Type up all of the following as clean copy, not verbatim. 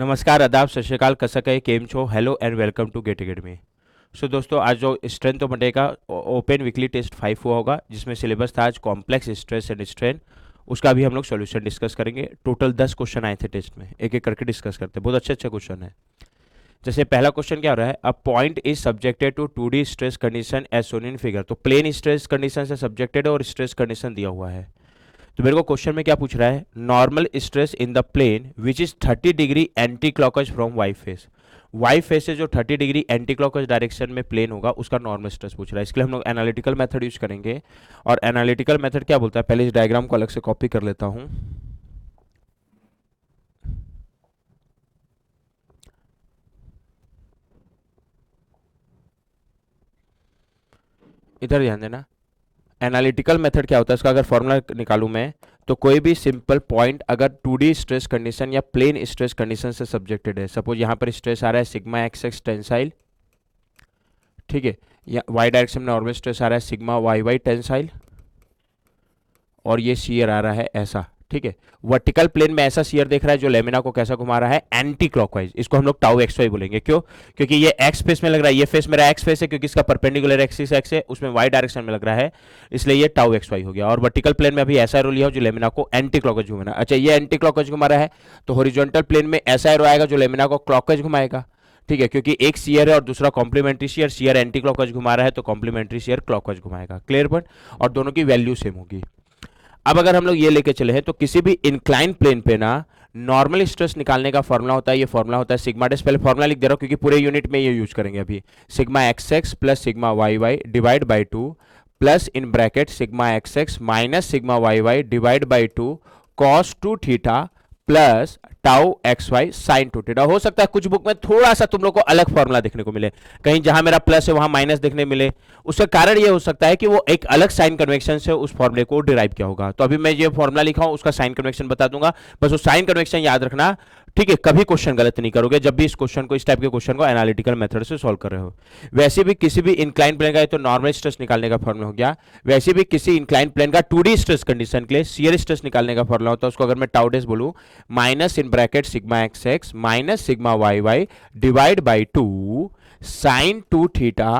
नमस्कार, आदाब, सत श्री अकाल, कसक है, केम छो, hello and welcome to GATE Academy. So दोस्तों, आज जो स्ट्रेंथ ऑफ मंडे का ओपन वीकली टेस्ट 5 हुआ होगा, जिसमें सिलेबस था आज कॉम्प्लेक्स स्ट्रेस एंड स्ट्रेन। उसका भी हम लोग सॉल्यूशन डिस्कस करेंगे। टोटल 10 क्वेश्चन आए थे टेस्ट में, एक एक करके डिस्कस करते हैं। बहुत अच्छे अच्छे क्वेश्चन है। जैसे पहला क्वेश्चन क्या हो रहा है, a point is subjected to 2D stress condition as shown in figure. तो प्लेन स्ट्रेस कंडीशन से सब्जेक्टेड है और स्ट्रेस कंडीशन दिया हुआ है। तो मेरे को क्वेश्चन में क्या पूछ रहा है, normal stress in the plane which is 30 degree anti clockwise from y face. Y face से जो 30 डिग्री एंटी क्लॉकवाइज डायरेक्शन में प्लेन होगा उसका नॉर्मल स्ट्रेस पूछ रहा है। इसके लिए हम लोग एनालिटिकल मेथड यूज करेंगे। और एनालिटिकल मेथड क्या बोलता है, पहले इस डायग्राम को अलग से कॉपी कर लेता हूं। इधर ध्यान देना। एनालिटिकल मेथड क्या होता है, इसका अगर फॉर्मूला निकालूं मैं, तो कोई भी सिंपल पॉइंट अगर 2D स्ट्रेस कंडीशन या प्लेन स्ट्रेस कंडीशन से सब्जेक्टेड है, सपोज यहां पर स्ट्रेस आ रहा है सिग्मा एक्स एक्स टेंसाइल, ठीक है, या वाई डायरेक्शन में नॉर्मल स्ट्रेस आ रहा है सिग्मा वाई वाई टेंसाइल, और ये शियर आ रहा है ऐसा, ठीक है। वर्टिकल प्लेन में ऐसा शियर देख रहा है जो लेमिना को कैसा घुमा रहा है, एंटी क्लॉकवाइज। इसको हम लोग टाउ एक्स वाई बोलेंगे। क्यों? क्योंकि ये एक्स फेस में लग रहा है, ये फेस मेरा एक्स फेस है क्योंकि इसका परपेंडिकुलर एक्सिस एक्स है, उसमें वाई डायरेक्शन में लग रहा है, इसलिए ये टाउ एक्स वाई हो गया। और वर्टिकल प्लेन में अभी ऐसा एरो लिया हो जो लेमिना को एंटी क्लॉकवाइज घुमाना। अच्छा, ये एंटी क्लॉकवाइज घुमा रहा है, तो हॉरिजॉन्टल प्लेन में ऐसा एरो आएगा जो लेमिना को क्लॉकवाइज घुमाएगा, ठीक है। क्योंकि एक शियर है और दूसरा complementary shear, shear anti clockwise घुमा रहा है तो कॉम्प्लीमेंट्री शियर क्लॉकवाइज घुमाएगा। Clear point? और दोनों की वैल्यू सेम होगी। अब अगर हम लोग ये लेके चले हैं तो किसी भी इंक्लाइन प्लेन पे ना नॉर्मल स्ट्रेस निकालने का फॉर्मूला होता है, ये फॉर्मूला होता है सिग्मा डेस। पहले फॉर्मूला लिख दे रहा हूं क्योंकि पूरे यूनिट में ये यूज करेंगे अभी। Sigma x x plus sigma Y Y divide by 2 plus in bracket sigma x x minus sigma Y Y divide by 2 cos 2 theta plus tau x Y sine 2 theta. हो सकता है कुछ book में थोड़ा सा तुम लोग को अलग फॉर्मूला देखने को मिले, कहीं जहां मेरा प्लस है वहां माइनस देखने मिले। उसका कारण यह हो सकता है कि वो एक अलग साइन कन्वेक्शन से उस फॉर्मूले को डिराइव किया होगा। तो अभी मैं ये फॉर्मूला लिखा हूं, उसका साइन कन्वेक्शन बता दूंगा, बस वो साइन कन्वेक्शन याद रखना, ठीक है। कभी क्वेश्चन गलत नहीं करोगे जब भी इस क्वेश्चन को, इस टाइप के क्वेश्चन को एनालिटिकल मेथड से सॉल्व कर रहे हो। वैसे भी किसी भी इंक्लाइन प्लेन का, तो नॉर्मल स्ट्रेस निकालने का फॉर्मूला हो गया। वैसे भी किसी इंक्लाइन प्लेन का 2D स्ट्रेस कंडीशन के लिए शियर स्ट्रेस निकालने का फॉर्मूला होता है, उसको अगर मैं टाउ डेस बोलूं, minus in bracket sigma x x minus sigma Y Y divide by 2 sine 2 theta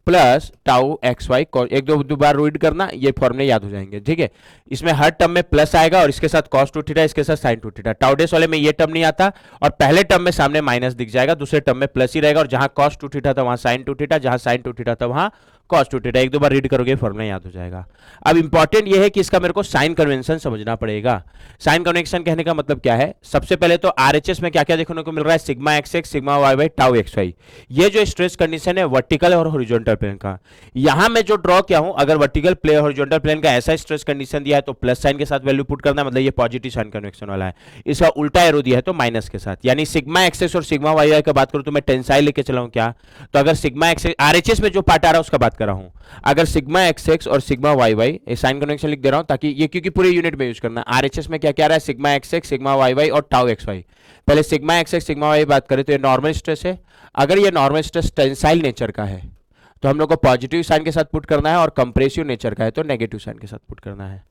plus tau x y. एक दो बार रीड करना, ये फॉर्मूले याद हो जाएंगे, ठीक है। इसमें हर टर्म में प्लस आएगा और इसके साथ कॉस 2 थीटा, इसके साथ साइन 2 थीटा। टाउडेस वाले में ये टर्म नहीं आता और पहले टर्म में सामने माइनस दिख जाएगा, दूसरे टर्म में प्लस ही रहेगा, और जहां कॉस 2 थीटा था वहां साइन 2 थीटा, जहां साइन 2 थीटा था वहां कॉस 2 थीटा। एक दो बार रीड करोगे फॉर्मूला याद हो जाएगा। अब इंपॉर्टेंट ये है कि इसका मेरे को साइन कन्वेंशन समझना पड़ेगा। साइन कन्वेंशन कहने का मतलब क्या है, सबसे पहले तो आरएचएस में क्या क्या देखने को मिल रहा है, sigma x x sigma Y y tau x y. ये जो स्ट्रेस कंडीशन है वर्टिकल और हॉरिजॉन्टल प्लेन का, यहां मैं जो ड्रॉ किया हूं, अगर वर्टिकल प्लेन हॉरिजॉन्टल प्लेन का ऐसा स्ट्रेस कंडीशन दिया है तो प्लस साइन के साथ वैल्यू पुट करना, मतलब ये पॉजिटिव साइन कन्वेक्शन वाला है। इसका उल्टा एरो दिया है तो माइनस के साथ, यानी सिग्मा एक्सेस और सिग्मा वाई वाई की बात करूं तो मैं टेंसाइल लेके चला हूं क्या, तो अगर सिग्मा एक्सेस आरएचएस में जो पार्ट आ रहा है उसका बात कर रहा हूं, अगर सिग्मा एक्स एक्स और sigma Y y, sign convention लिख दे रहा हूं ताकि ये, क्योंकि पूरे यूनिट में यूज करना। आरएचएस में क्या क्या आ रहा है, sigma x x sigma Y Y और टाउ एक्स वाई। पहले sigma x x sigma y बात करें तो ये नॉर्मल स्ट्रेस है। अगर ये नॉर्मल स्ट्रेस टेंसाइल नेचर का है तो हम लोग को पॉजिटिव साइन के साथ पुट करना है, और कंप्रेसिव नेचर का है तो नेगेटिव साइन के साथ पुट करना है।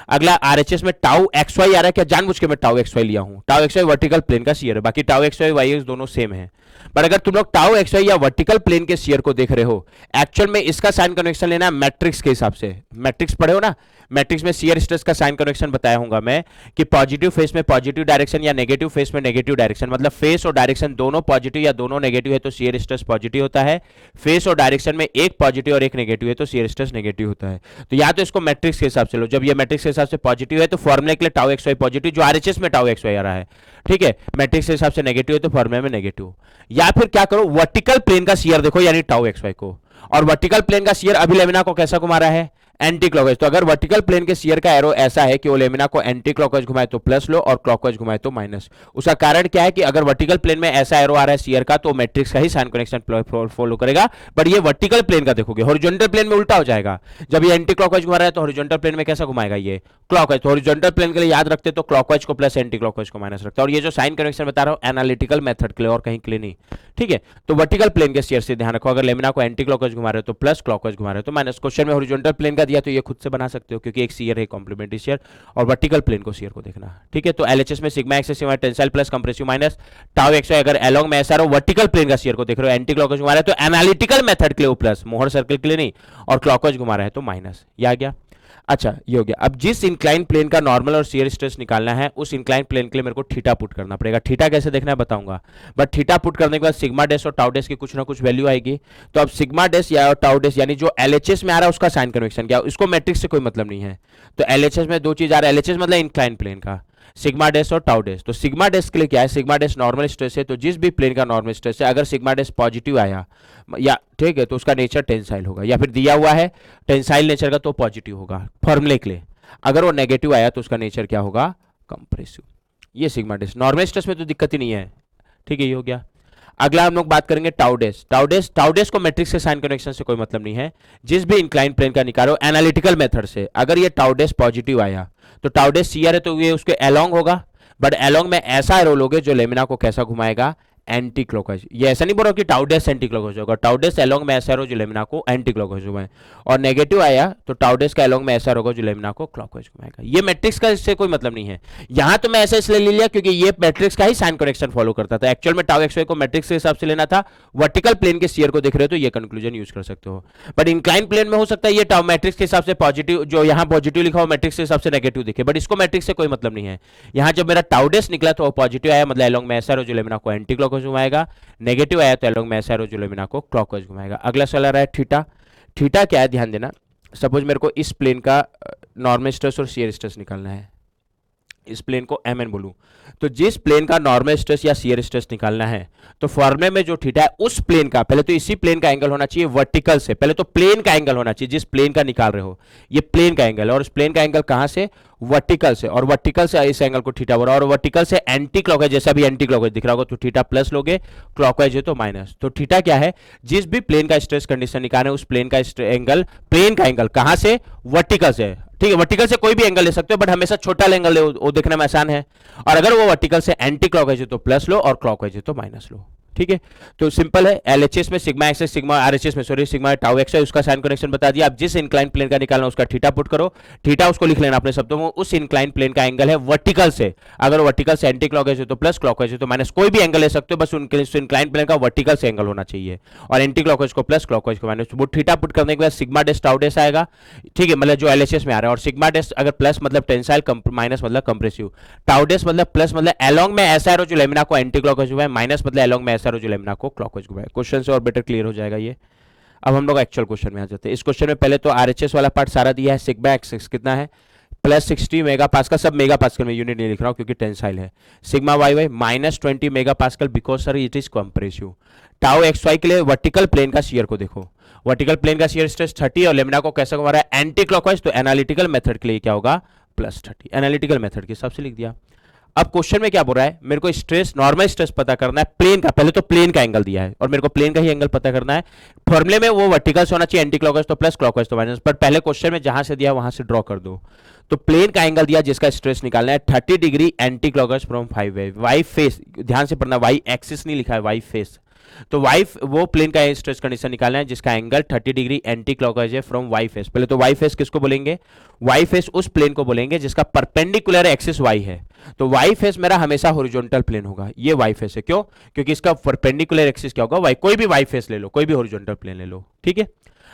अगला आरएचएस में टाउ एक्स वाई आ रहा है, क्या जानबूझ के मैं टाउ एक्स वाई लिया हूं, tau x y vertical plane का शियर है, बाकी tau x y y x दोनों सेम है। पर अगर तुम लोग टाउ एक्स वाई या वर्टिकल प्लेन के शियर को देख रहे हो, एक्चुअल में इसका साइन कन्वेक्शन लेना है मैट्रिक्स के हिसाब से। मैट्रिक्स पढ़े हो ना, मैट्रिक्स में शियर स्ट्रेस का साइन कन्वेक्शन बताया हूंगा मैं कि पॉजिटिव फेस में पॉजिटिव डायरेक्शन या नेगेटिव फेस में नेगेटिव डायरेक्शन, मतलब फेस और डायरेक्शन दोनों पॉजिटिव या दोनों नेगेटिव है तो शियर स्ट्रेस पॉजिटिव होता है। फेस और डायरेक्शन में एक पॉजिटिव और एक नेगेटिव है तो शियर स्ट्रेस नेगेटिव होता है। तो या तो इसको मैट्रिक्स के हिसाब से लो, जब ये मैट्रिक्स के हिसाब से पॉजिटिव है तो फॉर्मूले के लिए टाउ एक्स वाई पॉजिटिव, जो आरएचएस में टाउ एक्स वाई आ रहा है, ठीक है। मैट्रिक्स के हिसाब से नेगेटिव है तो फॉर्मूले में नेगेटिव। या फिर क्या करो, वर्टिकल प्लेन का शियर देखो यानी टाउ एक्स वाई को, और वर्टिकल प्लेन का शियर अभी लेमिना को कैसा घुमा रहा है, एंटी क्लॉकवाइज। तो अगर वर्टिकल प्लेन के शियर का एरो ऐसा है कि वो लेमिना को एंटी क्लॉकवाइज घुमाए तो प्लस लो और क्लॉकवाइज घुमाए तो माइनस। उसका कारण क्या है कि अगर वर्टिकल प्लेन में ऐसा एरो आ रहा है शियर का तो मैट्रिक्स का ही साइन कनेक्शन फॉलो करेगा, बट ये वर्टिकल प्लेन का देखोगे, हॉरिजॉन्टल प्लेन में उल्टा हो जाएगा। जब ये एंटी क्लॉकवाइज घुमा रहा है तो हॉरिजॉन्टल प्लेन में कैसा घुमाएगा, ये क्लॉकवाइज। तो हॉरिजॉन्टल प्लेन के लिए याद रखते तो क्लॉकवाइज को प्लस एंटी क्लॉकवाइज को माइनस रखता है। और ये जो साइन कनेक्शन बता रहा हूं एनालिटिकल मेथड के लिए और कहीं के लिए नहीं, ठीक है। तो वर्टिकल प्लेन के शियर से ध्यान रखो, अगर लेमिना को एंटी क्लॉकवाइज घुमा रहे हो तो प्लस, क्लॉकवाइज घुमा रहे हो तो माइनस। क्वेश्चन में हॉरिजॉन्टल प्लेन का का दिया तो ये खुद से बना सकते हो, क्योंकि एक शियर है कॉम्प्लीमेंट्री शियर, और वर्टिकल प्लेन को शियर को देखना, ठीक है। तो एलएचएस में sigma x sigma tensile plus compressive minus tau x y, अगर एलोंग में ऐसा रहो वर्टिकल प्लेन का शियर को देख रहे हो, एंटी क्लॉकवाइज घुमा रहा है तो एनालिटिकल मेथड के लिए वो प्लस, मोहर सर्कल के लिए नहीं, और क्लॉकवाइज घुमा रहा है तो माइनस, ये आ गया। अच्छा ये हो गया। अब जिस इंक्लाइन प्लेन का नॉर्मल और शियर स्ट्रेस निकालना है, उस इंक्लाइन प्लेन के लिए मेरे को थीटा पुट करना पड़ेगा। थीटा कैसे देखना है बताऊंगा, बट थीटा पुट करने के बाद सिग्मा डैश और टाउ डैश की कुछ ना कुछ वैल्यू आएगी। तो अब सिग्मा डैश या टाउ डैश यानी जो एलएचएस में आ रहा है उसका साइन कन्वेक्शन क्या, इसको मैट्रिक्स से कोई मतलब नहीं है। तो एलएचएस में दो चीज आ रहा है, एलएचएस मतलब इंक्लाइन प्लेन का, सिग्मा डैश और टाउ डैश। तो सिग्मा डैश के लिए क्या है, सिग्मा डैश नॉर्मल स्ट्रेस है, तो जिस भी प्लेन का नॉर्मल स्ट्रेस है अगर सिग्मा डैश पॉजिटिव आया या ठीक है तो उसका नेचर टेंसाइल होगा, या फिर दिया हुआ है टेंसाइल नेचर का तो पॉजिटिव होगा फॉर्मूले के लिए। अगर वो नेगेटिव आया तो उसका नेचर क्या होगा, कंप्रेसिव। ये सिग्मा डैश नॉर्मल स्ट्रेस में तो दिक्कत ही नहीं है, ठीक है। ये हो गया। अगला हम लोग बात करेंगे टाउ डैश। टाउ डैश को मैट्रिक्स के साइन कनेक्शन से कोई मतलब नहीं है, जिस भी इंक्लाइन प्लेन का निकालो एनालिटिकल मेथड से, अगर ये टाउ डैश पॉजिटिव आया तो टाउ डैश सीआर है तो ये उसके एलोंग होगा, बट एलोंग में ऐसा एरो लोगे जो लेमिना को कैसा घुमाएगा, एंटी क्लॉकवाइज। ये ऐसा नहीं बोल रहा कि टाउ डैश एंटी क्लॉकवाइज होगा, टाउ डैश एलोंग में ऐसा एरो जो लेमिना को एंटी क्लॉकवाइज घुमाए, और नेगेटिव आया तो टाउ डैश का एलोंग में ऐसा होगा जो लेमिना को क्लॉकवाइज घुमाएगा। ये मैट्रिक्स का इससे कोई मतलब नहीं है। यहां तो मैं ऐसा इसलिए ले लिया क्योंकि ये मैट्रिक्स का ही साइन कनेक्शन फॉलो करता था। एक्चुअल में टाउ एक्स वाई को मैट्रिक्स के हिसाब से लेना था, वर्टिकल प्लेन के शियर को देख रहे हो तो ये कंक्लूजन यूज कर सकते हो। बट इंक्लाइन प्लेन में हो सकता है ये टाउ मैट्रिक्स के हिसाब से पॉजिटिव, जो यहाँ पॉजिटिव लिखा हो मैट्रिक्स के हिसाब से नेगेटिव दिखे, बट इसको मैट्रिक्स से कोई मतलब नहीं है। यहाँ जब मेरा टाउ डैश निकला तो पॉजिटिव आया, मतलब एलोंग में ऐसा एरो जो लेमिना को एंटी क्लॉकवाइज घुमाएगा, नेगेटिव आया तो एलोंग में ऐसा एरो जो लेमिना को क्लॉकवाइज घुमाएगा। अगला सवाल आ रहा है थीटा। थीटा क्या है ध्यान देना, सपोज मेरे को इस प्लेन का नॉर्मल स्ट्रेस और शियर स्ट्रेस निकालना है, इस प्लेन को एम एन बोलूं, तो जिस प्लेन का नॉर्मल स्ट्रेस या शियर स्ट्रेस निकालना है तो फॉर्मूले में जो थीटा है उस प्लेन का, पहले तो इसी प्लेन का एंगल होना चाहिए वर्टिकल से, पहले तो प्लेन का एंगल होना चाहिए जिस प्लेन का निकाल रहे हो, ये प्लेन का एंगल है, और उस प्लेन का एंगल कहां से, वर्टिकल से, और वर्टिकल से इस एंगल को थीटा बोला, और वर्टिकल से एंटी क्लॉकवाइज, जैसा भी एंटी क्लॉकवाइज दिख रहा होगा तो थीटा प्लस लोगे, क्लॉकवाइज है तो माइनस। तो थीटा क्या है, जिस भी प्लेन का स्ट्रेस कंडीशन निकालना है उस प्लेन का एंगल, प्लेन का एंगल कहां से, वर्टिकल से, ठीक है। वर्टिकल से कोई भी एंगल ले सकते हो, बट हमेशा छोटा एंगल वो देखने में आसान है, और अगर वो वर्टिकल से एंटी क्लॉकवाइज है तो प्लस लो, और क्लॉकवाइज है तो माइनस लो, ठीक है। तो सिंपल है, एलएचएस में सिग्मा एक्स सिग्मा आरएचएस में सॉरी सिग्मा टाउ एक्स है, उसका साइन कनेक्शन बता दिया। अब जिस इंक्लाइन प्लेन का निकालना उसका थीटा पुट करो, थीटा उसको लिख लेना अपने शब्दों में, उस इंक्लाइन प्लेन का एंगल है वर्टिकल से, अगर वर्टिकल से एंटी क्लॉकवाइज है तो प्लस, क्लॉकवाइज है तो माइनस, कोई भी एंगल ले सकते हो, बस उनके इंक्लाइन प्लेन का वर्टिकल से एंगल होना चाहिए, और एंटी क्लॉकवाइज को प्लस, क्लॉकवाइज को माइनस। वो थीटा पुट करने के बाद सिग्मा डैश टाउ डैश आएगा, ठीक है, मतलब जो एलएचएस में आ रहा है, और सिग्मा डैश अगर प्लस मतलब टेंसाइल, माइनस मतलब कंप्रेसिव, टाउ डैश मतलब प्लस मतलब एलोंग में ऐसा एरो जो लेमिना को एंटी क्लॉकवाइज हुआ है, माइनस मतलब एलोंग में ऐसा एरो जो लेमिना को क्लॉकवाइज घुमाएगा। क्वेश्चन से और बेटर क्लियर हो जाएगा ये। अब हम लोग एक्चुअल क्वेश्चन में आ जाते हैं। इस क्वेश्चन में पहले तो आरएचएस वाला पार्ट सारा दिया है, सिग्मा एक्स कितना है, प्लस 60 मेगा पास्कल, सब मेगा पास्कल में, यूनिट नहीं लिख रहा हूं क्योंकि टेंसाइल है। Sigma Y y minus 20 mega pascal, because sir it is compressive. Tau x Y के लिए वर्टिकल प्लेन का शियर को देखो, वर्टिकल प्लेन का शियर स्ट्रेस 30 और लेमिना को कैसा घुमा रहा है, एंटी क्लॉकवाइज, तो एनालिटिकल मेथड के लिए क्या होगा, प्लस 30, एनालिटिकल मेथड के हिसाब से लिख दिया। अब क्वेश्चन में क्या बोल रहा है, मेरे को स्ट्रेस, नॉर्मल स्ट्रेस पता करना है प्लेन का, पहले तो प्लेन का एंगल दिया है और मेरे को प्लेन का ही एंगल पता करना है। फॉर्मूले में वो वर्टिकल से होना चाहिए, एंटी क्लॉकवाइज तो प्लस, क्लॉकवाइज तो माइनस, पर पहले क्वेश्चन में जहां से दिया वहां से ड्रॉ कर दो। तो प्लेन का एंगल दिया जिसका स्ट्रेस निकालना है 30 डिग्री एंटी क्लॉकवाइज फ्रॉम 5 वे, वाई फेस, ध्यान से पढ़ना, वाई एक्सिस नहीं लिखा है, वाई फेस। तो वाई वो प्लेन का स्ट्रेस कंडीशन निकालना है जिसका एंगल 30 डिग्री एंटी क्लॉकवाइज है फ्रॉम वाई फेस। पहले तो वाई फेस किसको बोलेंगे, वाई फेस उस प्लेन को बोलेंगे जिसका परपेंडिकुलर एक्सिस वाई है। तो वाई फेस मेरा हमेशा हॉरिजॉन्टल प्लेन होगा, ये वाई फेस है, क्यों, क्योंकि इसका परपेंडिकुलर एक्सिस क्या होगा, वाई। कोई भी वाई फेस ले लो, कोई भी हॉरिजॉन्टल प्लेन ले लो, ठीक है।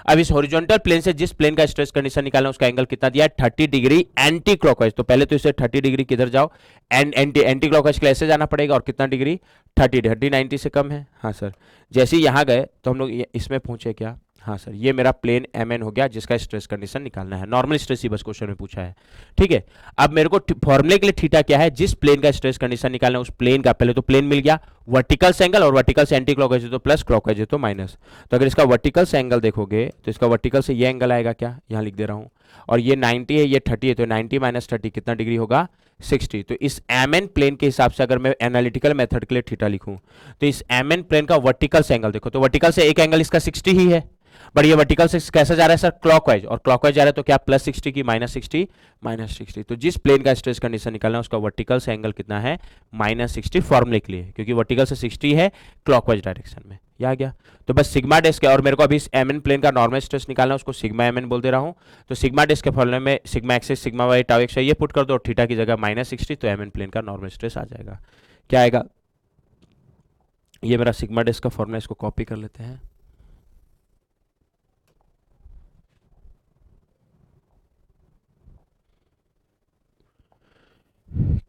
अब इस हॉरिजॉन्टल प्लेन से जिस प्लेन का स्ट्रेस कंडीशन निकालना उसका एंगल कितना दिया है, 30 डिग्री एंटी क्लॉकवाइज। तो पहले तो इसे 30 डिग्री किधर जाओ, एंटी क्लॉकवाइज के लिए ऐसे जाना पड़ेगा, और कितना डिग्री, 30 90 से कम है, हाँ सर। जैसे ही यहाँ गए तो हम लोग इसमें पहुंचे क्या, हाँ सर, ये मेरा प्लेन एम एन हो गया जिसका स्ट्रेस कंडीशन निकालना है, नॉर्मल स्ट्रेस ही बस क्वेश्चन में पूछा है, ठीक है। अब मेरे को फॉर्मूले के लिए थीटा क्या है, जिस प्लेन का स्ट्रेस कंडीशन निकालना है उस प्लेन का, पहले तो प्लेन मिल गया, वर्टिकल से एंगल, और वर्टिकल से एंटी क्लॉकवाइज तो प्लस, क्लॉकवाइज है तो माइनस। तो अगर इसका वर्टिकल से एंगल देखोगे तो इसका वर्टिकल से ये एंगल आएगा क्या, यहाँ लिख दे रहा हूँ, और ये 90 है, ये 30 है, तो 90 माइनस 30 कितना डिग्री होगा, 60। तो इस एम एन प्लेन के हिसाब से अगर मैं एनालिटिकल मेथड के लिए थीटा लिखूं तो इस एम एन प्लेन का वर्टिकल से एंगल देखो, तो वर्टिकल से एक एंगल इसका 60 ही है, बट ये वर्टिकल से कैसा जा रहा है सर, क्लॉकवाइज, और क्लॉकवाइज जा रहा है तो क्या प्लस 60 की माइनस 60, माइनस 60। तो जिस प्लेन का स्ट्रेस कंडीशन निकालना है उसका वर्टिकल से एंगल कितना है, माइनस 60 फॉर्मूले के लिए, क्योंकि वर्टिकल से 60 है क्लॉकवाइज डायरेक्शन में, ये आ गया। तो बस सिग्मा डेस्क है और मेरे को अभी एम एन प्लेन का नॉर्मल स्ट्रेस निकालना है, उसको सिग्मा एम एन बोल दे रहा हूँ। तो सिग्मा डेस्क के फॉर्मूले में sigma x sigma y tau x ये पुट कर दो, थीटा की जगह -60, तो एम एन प्लेन का नॉर्मल स्ट्रेस आ जाएगा। क्या आएगा, ये मेरा सिग्मा डेस्क का फॉर्मूला, इसको कॉपी कर लेते हैं।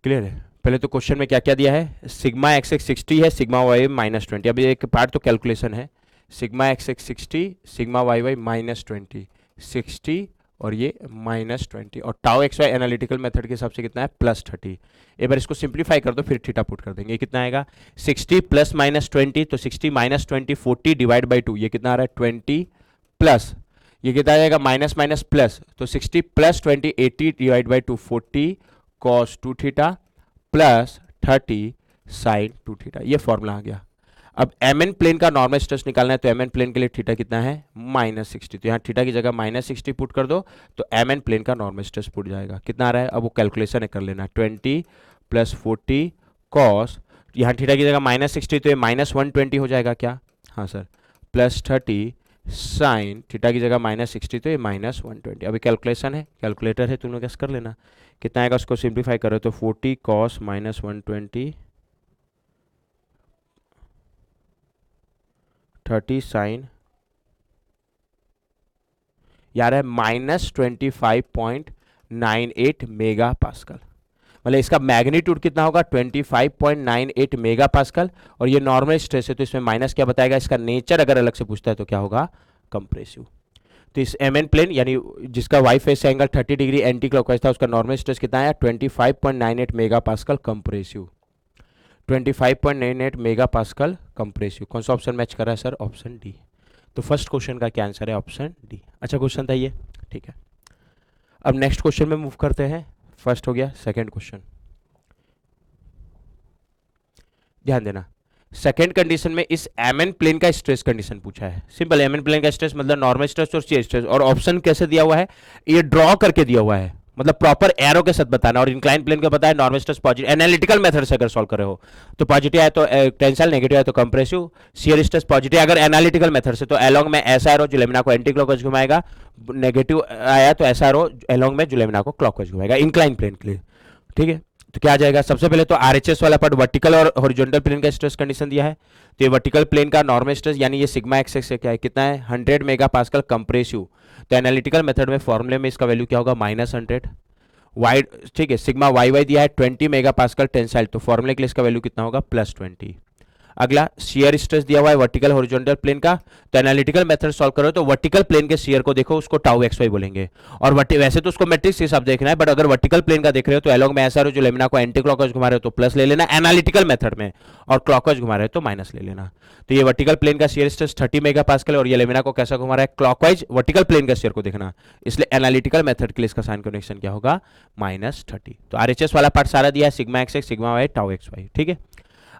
क्लियर है। पहले तो क्वेश्चन में क्या क्या दिया है, सिग्मा एक्स एक्स 60 है, सिग्मा वाई -20। अभी एक पार्ट तो कैलकुलेशन है, sigma x x 60, sigma Y y -20, 60 और ये -20, और tau x Y analytical method के हिसाब से कितना है +30। एक बार इसको सिंप्लीफाई कर दो, फिर थीटा पुट कर देंगे। कितना आएगा 60 + -20, तो 60 - 20 40 डिवाइड बाई 2, ये कितना आ रहा है 20 प्लस, ये कितना आ जाएगा माइनस माइनस प्लस, तो 60 + 20 80 divide by 2 40 cos 2 theta plus 30 sin 2 theta, ये फॉर्मूला आ गया। अब एम एन प्लेन का नॉर्मल स्ट्रेस निकालना है, तो एम एन प्लेन के लिए थीटा कितना है -60, तो यहाँ थीटा की जगह -60 पुट कर दो, तो एम एन प्लेन का नॉर्मल स्ट्रेस पुट जाएगा। कितना आ रहा है, अब वो कैलकुलेशन है कर लेना, 20 + 40 cos, यहाँ थीटा की जगह -60, तो ये -120 हो जाएगा क्या, हाँ सर, प्लस 30 साइन, थीटा की जगह -60, तो ये -120। अभी कैलकुलेशन है, कैलकुलेटर है, तुम लोग गैस कर लेना कितना आएगा, उसको सिंप्लीफाई करो तो 40 cos -120 30 साइन, यार है -25.98 मेगा पास्कल। मतलब इसका मैग्नीट्यूड कितना होगा 25.98 मेगा पास्कल, और ये नॉर्मल स्ट्रेस है, तो इसमें माइनस क्या बताएगा, इसका नेचर अगर अलग से पूछता है तो क्या होगा, कंप्रेसिव। तो इस एम एन प्लेन यानी जिसका y face angle 30 degree anti clockwise था, उसका नॉर्मल स्ट्रेस कितना है 25.98 mega pascal compressive, 25.98 mega pascal compressive. कौन सा ऑप्शन मैच कर रहा है सर, ऑप्शन डी। तो फर्स्ट क्वेश्चन का क्या आंसर है, ऑप्शन डी। अच्छा क्वेश्चन था ये, ठीक है। अब नेक्स्ट क्वेश्चन में मूव करते हैं, फर्स्ट हो गया, सेकंड क्वेश्चन ध्यान देना। सेकेंड कंडीशन में इस एम एन प्लेन का स्ट्रेस कंडीशन पूछा है, सिंपल एम एन प्लेन का स्ट्रेस मतलब नॉर्मल स्ट्रेस और शियर स्ट्रेस, और ऑप्शन कैसे दिया हुआ है, ये ड्रॉ करके दिया हुआ है, मतलब प्रॉपर एरो के साथ बताना, और इंक्लाइन प्लेन का पता है normal stress positive, analytical method से अगर सॉल्व कर रहे हो तो पॉजिटिव आया तो टेंसाइल, नेगेटिव आया तो कंप्रेसिव, शियर स्ट्रेस पॉजिटिव अगर एनालिटिकल मेथड से, तो एलोंग में ऐसा एरो जो लेमिना को एंटी क्लॉकवाइज घुमाएगा, नेगेटिव आया तो ऐसा एरो एलोंग में जो लेमिना को क्लॉकवाइज घुमाएगा इंक्लाइन प्लेन के लिए, ठीक है। तो क्या आ जाएगा, सबसे पहले तो आरएचएस वाला पार्ट वर्टिकल और हॉरिजॉन्टल प्लेन का स्ट्रेस कंडीशन दिया है, तो ये वर्टिकल प्लेन का नॉर्मल स्ट्रेस यानी ये सिग्मा एक्स एक्स से क्या है, कितना है 100 मेगा पास्कल कंप्रेसिव, तो एनालिटिकल मेथड में फॉर्मूले में इसका वैल्यू क्या होगा -100 वाई, ठीक है। सिग्मा वाई वाई दिया है 20 मेगा पास्कल टेंसाइल, तो फॉर्मूले के लिए इसका वैल्यू कितना होगा +20। अगला शियर स्ट्रेस दिया हुआ है वर्टिकल हॉरिजॉन्टल प्लेन का, तो एनालिटिकल मेथड सॉल्व करो तो वर्टिकल प्लेन के शियर को देखो, उसको टाउ एक्स वाई बोलेंगे, और वैसे तो उसको मैट्रिक्स के हिसाब देखना है, बट अगर वर्टिकल प्लेन का देख रहे हो तो एलोंग में ऐसा जो लेमिना को एंटी क्लॉकवाइज घुमा रहे हो तो प्लस ले लेना एनालिटिकल मेथड में, और क्लॉकवाइज घुमा रहे हो तो माइनस ले लेना। तो ये वर्टिकल प्लेन का शियर स्ट्रेस 30 मेगा पास्कल, और ये लेमिना को कैसा घुमा रहा है क्लॉकवाइज, वर्टिकल प्लेन का शियर को देखना, इसलिए एनालिटिकल मेथड के लिए इसका साइन कन्वेंशन क्या होगा -30। तो आरएचएस वाला पार्ट सारा दिया है, sigma x x sigma y tau x y, ठीक है।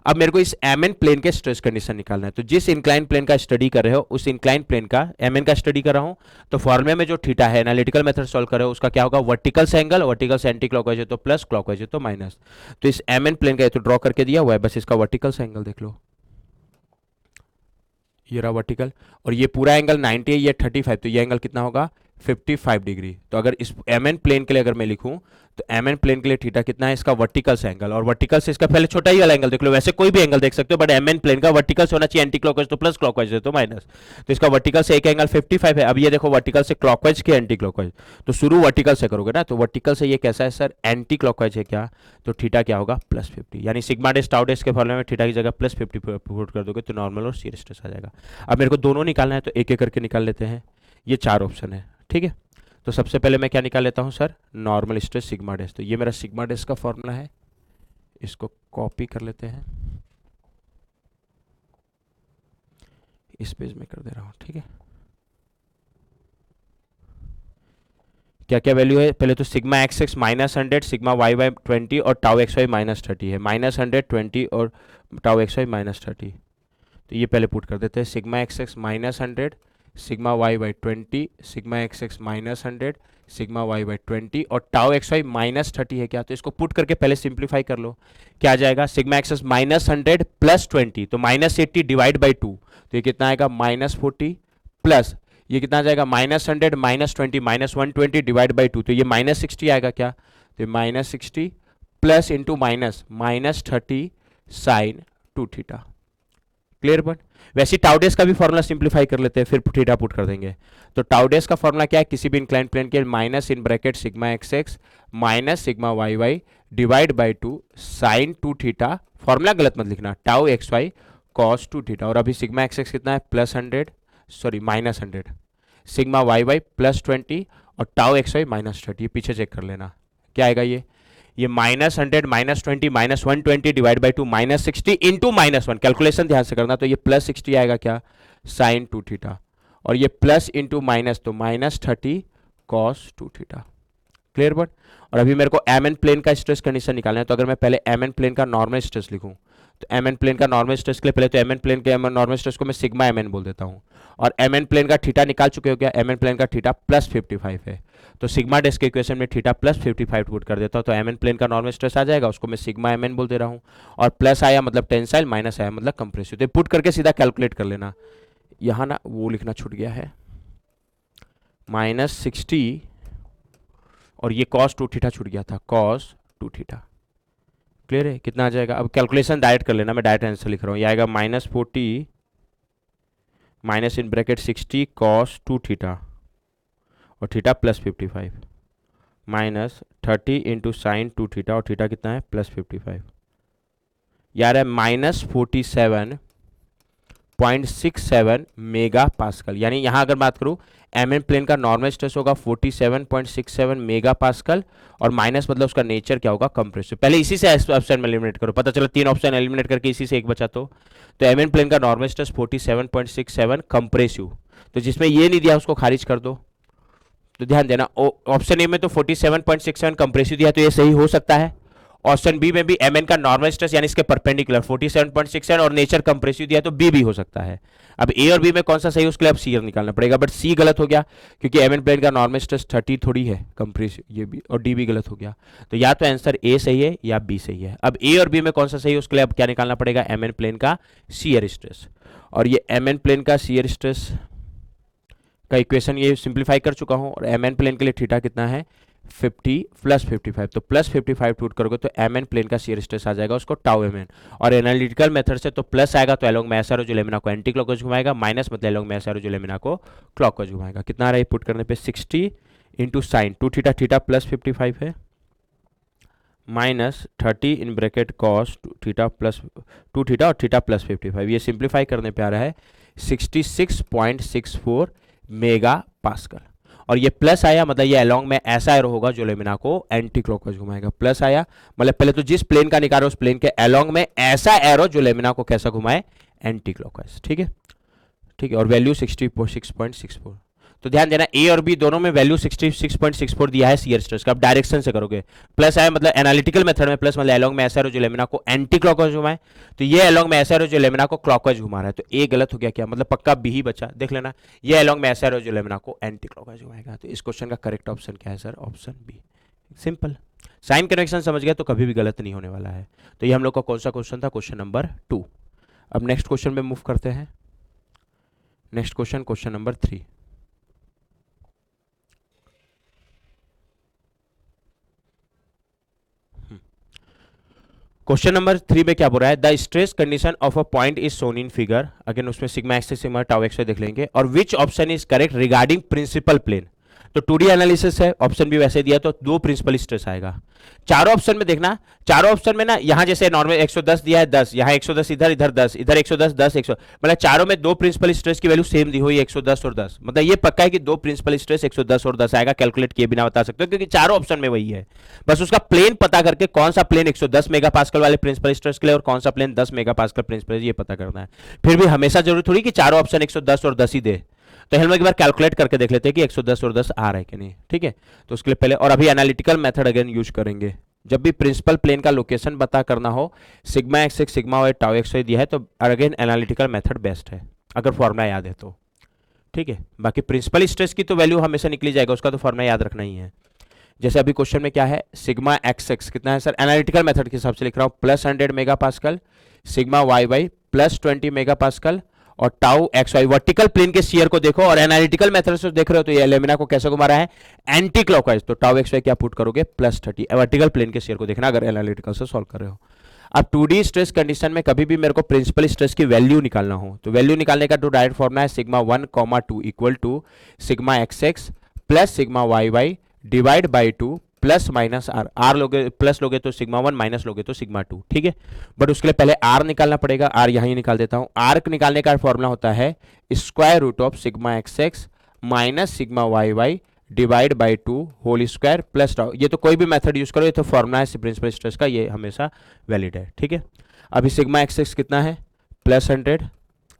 अब मेरे को इस एम एन प्लेन के स्ट्रेस कंडीशन निकालना है, तो जिस इंक्लाइन प्लेन का स्टडी कर रहे हो उस इंक्लाइन प्लेन का एम एन का स्टडी कर रहा हूं, तो फॉर्मूले में जो थीटा है एनालिटिकल मेथड सॉल्व कर रहे हो उसका क्या होगा वर्टिकल से एंगल, वर्टिकल से एंटी क्लॉकवाइज है तो प्लस, क्लॉकवाइज है तो माइनस। तो इस एम एन प्लेन का तो ड्रॉ करके दिया हुआ है, बस इसका वर्टिकल से एंगल देख लो, ये रहा वर्टिकल, और ये पूरा एंगल 90 है, ये 35, तो ये एंगल कितना होगा 55 डिग्री। तो अगर इस एम एन प्लेन के लिए अगर मैं लिखूं तो एम एन प्लेन के लिए थीटा कितना है, इसका वर्टिकल से एंगल, और वर्टिकल से इसका पहले छोटा ही वाला एंगल देख लो, वैसे कोई भी एंगल देख सकते हो, बट एम एन प्लेन का वर्टिकल से होना चाहिए, एंटी क्लॉकवाइज तो प्लस, क्लॉकवाइज है तो माइनस, तो इसका वर्टिकल से एक एंगल 55 है। अब ये देखो वर्टिकल से क्लॉकवाइज के एंटी क्लॉकवाइज, तो शुरू वर्टिकल से करोगे ना, तो वर्टिकल से ये कैसा है सर एंटी क्लॉकवाइज है क्या, तो थीटा क्या होगा +50, यानी सिग्मा डेस टाउ डेस के फॉर्मूले में थीटा की जगह +50 पुट कर दोगे तो नॉर्मल और शियर स्ट्रेस आ जाएगा। अब मेरे को दोनों निकालना है, तो एक एक करके निकाल लेते हैं, ये 4 ऑप्शन है, ठीक है। तो सबसे पहले मैं क्या निकाल लेता हूं सर, नॉर्मल स्ट्रेस सिग्मा डेस, तो ये मेरा सिग्मा डेस का फॉर्मूला है, इसको कॉपी कर लेते हैं, इस पेज में कर दे रहा हूं, ठीक है। क्या क्या वैल्यू है, पहले तो sigma x x -100, sigma Y y 20 और टाउ एक्स वाई -30 है, -100 20 और टाउ एक्स वाई -30, तो ये पहले पुट कर देते हैं, sigma x x -100 sigma y by 20, sigma x x minus 100, sigma y by 20 और टाउ एक्स वाई माइनस 30 है क्या, तो इसको पुट करके पहले सिंप्लीफाई कर लो। क्या आ जाएगा, sigma x x minus 100 plus 20, तो माइनस 80 डिवाइड बाई 2, तो ये कितना आएगा माइनस 40 प्लस ये कितना आ जाएगा minus 100 minus 20 minus 120 divide by 2, तो ये माइनस 60 आएगा क्या, तो minus 60 plus into minus minus 30 sine 2 theta. Clear बन। वैसे टाउडेस का भी फॉर्मूला सिंप्लीफाई कर लेते हैं, फिर थीटा पुट कर देंगे। तो टाउडेस का फॉर्मूला क्या है, किसी भी इंक्लाइन प्लेन के minus in bracket sigma x x minus sigma Y Y divide by 2 sine 2 theta, formula गलत मत लिखना, tau x Y cos 2 theta. और अभी सिग्मा एक्स एक्स कितना है plus 100, sorry minus 100, sigma Y y plus 20 और tau x y minus 30, पीछे check कर लेना क्या आएगा, ये minus 100 minus 20 minus 120 divide by 2 minus 60 into minus 1, calculation ध्यान से करना, तो ये प्लस 60 आएगा क्या साइन 2 थीटा, और ये प्लस इंटू माइनस तो minus 30 cos 2 theta. Clear but. और अभी मेरे को एम एन प्लेन का स्ट्रेस कंडीशन निकालना है, तो अगर मैं पहले एम एन प्लेन का नॉर्मल स्ट्रेस लिखूं, तो एम एन प्लेन का नॉर्मल स्ट्रेस के लिए पहले तो एम एन प्लेन के नॉर्मल स्ट्रेस को मैं सिग्मा एम एन बोल देता हूं, और एम एन प्लेन का थीटा निकाल चुके हो क्या, एम एन प्लेन का थीटा प्लस 55 है, तो सिग्मा डेस्क के इक्वेशन में थीटा प्लस 55 पुट कर देता हूं, तो एम एन प्लेन का नॉर्मल स्ट्रेस आ जाएगा, उसको मैं सिग्मा एम एन बोल दे रहा हूं, और प्लस आया मतलब टेंसाइल, माइनस आया मतलब कंप्रेसिव, तो पुट करके सीधा कैलकुलेट कर लेना। यहां ना वो लिखना छूट गया है, माइनस 60 और ये कॉस 2 थीटा छूट गया था, कॉस 2 थीटा। क्लियर है, कितना आ जाएगा, अब कैलकुलेशन डायरेक्ट कर लेना, मैं डायरेक्ट आंसर लिख रहा हूँ, ये आएगा minus 40 minus in bracket 60 cos 2 theta और theta plus 55 minus 30 into sine 2 theta और थीटा कितना है प्लस 55, यार है माइनस 47.67 मेगा पास्कल। यानी यहां अगर बात करूं एम एन प्लेन का नॉर्मल स्ट्रेस होगा 47.67 मेगा पास्कल, और माइनस मतलब उसका नेचर क्या होगा कंप्रेसिव। पहले इसी से ऑप्शन में एलिमिनेट करो, पता चला 3 ऑप्शन एलिमिनेट करके इसी से एक बचा, तो एम एन प्लेन का नॉर्मल स्ट्रेस 47.67 कंप्रेसिव, तो जिसमें ये नहीं दिया उसको खारिज कर दो। तो ध्यान देना ऑप्शन ए में तो 47.67 कंप्रेसिव दिया, तो ये सही हो सकता है। ऑप्शन बी में भी एम एन का नॉर्मल स्ट्रेस यानी इसके परपेंडिकुलर 47.67 और नेचर कंप्रेसिव दिया, तो बी भी हो सकता है। अब ए और बी में कौन सा सही है उसके लिए अब सी निकालना पड़ेगा, बट सी गलत हो गया क्योंकि एम एन प्लेन का नॉर्मल स्ट्रेस 30 थोड़ी है कंप्रेसिव, ये भी, और डी भी गलत हो गया, तो या तो आंसर ए सही है या बी सही है। अब ए और बी में कौन सा सही है उसके लिए अब क्या निकालना पड़ेगा, एम एन प्लेन का शियर स्ट्रेस, और ये एम एन प्लेन का शियर स्ट्रेस का इक्वेशन ये सिंप्लीफाई कर चुका हूं, और एम एन प्लेन के लिए थीटा कितना है 50 प्लस 55, तो प्लस 55 पुट करोगे तो एम एन प्लेन का शियर स्ट्रेस आ जाएगा उसको टाउ एम एन, और एनालिटिकल मेथड से तो प्लस आएगा तो एलोंग में ऐसा रो जो लेमिना को एंटी क्लॉकवाइज घुमाएगा, माइनस मतलब एलोंग में ऐसा रो जो लेमिना को क्लॉकवाइज घुमाएगा। कितना आ रहा है पुट करने पे 60 into sine 2 theta, theta plus 55 है, minus 30 in bracket cos theta plus 2 theta और थीटा प्लस 55, ये सिंप्लीफाई करने पे आ रहा है 66.64 मेगा पास्कल, और ये प्लस आया मतलब ये अलोंग में ऐसा एरो होगा जो लेमिना को एंटी क्लॉकवाइज घुमाएगा। प्लस आया मतलब पहले तो जिस प्लेन का निकाल रहे हो उस प्लेन के अलोंग में ऐसा एरो जो लेमिना को कैसा घुमाए एंटी क्लॉकवाइज। ठीक है, ठीक है, और वैल्यू 66.64, तो ध्यान देना ए और बी दोनों में वैल्यू 66.64 दिया है शियर स्ट्रेस का। अब डायरेक्शन से करोगे, प्लस आया मतलब एनालिटिकल मेथड में प्लस मतलब अलोंग में ऐसा एरो जो लेमिना को एंटी क्लॉकवाइज घुमाए, तो ये अलोंग में ऐसा एरो जो लेमिना को क्लॉकवाइज घुमा रहा है, तो ए गलत हो गया क्या, मतलब पक्का बी ही बचा, देख लेना, ये अलोंग में ऐसा एरो जो लेमिना को एंटी क्लॉकवाइज घुमाएगा। तो इस क्वेश्चन का करेक्ट ऑप्शन क्या है sir, option B, simple. Sign convention समझ गया तो कभी भी गलत नहीं होने वाला है। तो ये हम लोग का कौन सा क्वेश्चन था, क्वेश्चन नंबर 2। अब नेक्स्ट क्वेश्चन में मूव करते हैं। Next question, question number 3। Question number 3 में क्या बोल रहा है, the stress condition of a point is shown in figure, again उसमें sigma x sigma tau x देख लेंगे, और which option is correct regarding principal plane. तो 2D एनालिसिस है, ऑप्शन भी वैसे दिया, तो 2 प्रिंसिपल स्ट्रेस आएगा। चारों ऑप्शन में देखना, चारों ऑप्शन में ना यहाँ जैसे नॉर्मल 110 दिया है 10, यहाँ 110 इधर, इधर 10, इधर 110 10 100, मतलब चारों में 2 प्रिंसिपल स्ट्रेस की वैल्यू सेम दी हुई है 110 और 10, मतलब ये पक्का है कि 2 प्रिंसिपल स्ट्रेस 110 और 10 आएगा, कैलकुलेट किए बिना बता सकते हो क्योंकि चारों ऑप्शन में वही है। बस उसका प्लेन पता करके कौन सा प्लेन 110 मेगापास्कल वाले प्रिंसिपल स्ट्रेस के लिए और कौन सा प्लेन 10 मेगापास्कल प्रिंसिपल, ये पता करना है। फिर भी हमेशा जरूरी थोड़ी कि चारों ऑप्शन 110 और 10 ही दे, तो हम लोग एक बार कैलकुलेट करके देख लेते हैं कि 110 और 10 आ रहा है कि नहीं। ठीक है, तो उसके लिए पहले, और अभी एनालिटिकल मेथड अगेन यूज करेंगे, जब भी प्रिंसिपल प्लेन का लोकेशन पता करना हो, sigma x x sigma y tau x Y दिया है तो अगेन एनालिटिकल मेथड बेस्ट है, अगर फॉर्मूला याद है तो। ठीक है। बाकी प्रिंसिपल स्ट्रेस की तो वैल्यू हमेशा निकली जाएगा, उसका तो फॉर्मूला याद रखना ही है। जैसे अभी क्वेश्चन में क्या है, सिग्मा एक्स एक्स कितना है सर, एनालिटिकल मेथड के हिसाब से लिख रहा हूँ, +100 mega pascal, sigma Y y +20 mega pascal, और tau x y vertical plane के शियर को देखो, और एनालिटिकल मेथड से देख रहे हो तो ये लेमिना को कैसे घुमा रहा है, एंटी क्लॉकवाइज, तो टाउ एक्स वाई क्या पुट करोगे, +30। वर्टिकल प्लेन के शियर को देखना अगर एनालिटिकल से सॉल्व कर रहे हो। अब 2D स्ट्रेस कंडीशन में कभी भी मेरे को प्रिंसिपल स्ट्रेस की वैल्यू निकालना हो, तो वैल्यू निकालने का तो डायरेक्ट फॉर्मूला है sigma 1, 2 equal to sigma x x plus sigma Y Y divide by 2 plus minus R, R लोगे प्लस लोगे तो सिग्मा 1, माइनस लोगे तो सिग्मा 2, ठीक है। बट उसके लिए पहले आर निकालना पड़ेगा, आर यहाँ ही निकाल देता हूँ। आर निकालने का फॉर्मूला होता है square root of sigma x x minus sigma Y Y divide by 2 whole square plus tau. ये तो कोई भी मेथड यूज करो, ये तो फॉर्मूला है प्रिंसिपल स्ट्रेस का, ये हमेशा वैलिड है, ठीक है। अभी सिग्मा एक्स एक्स कितना है, +100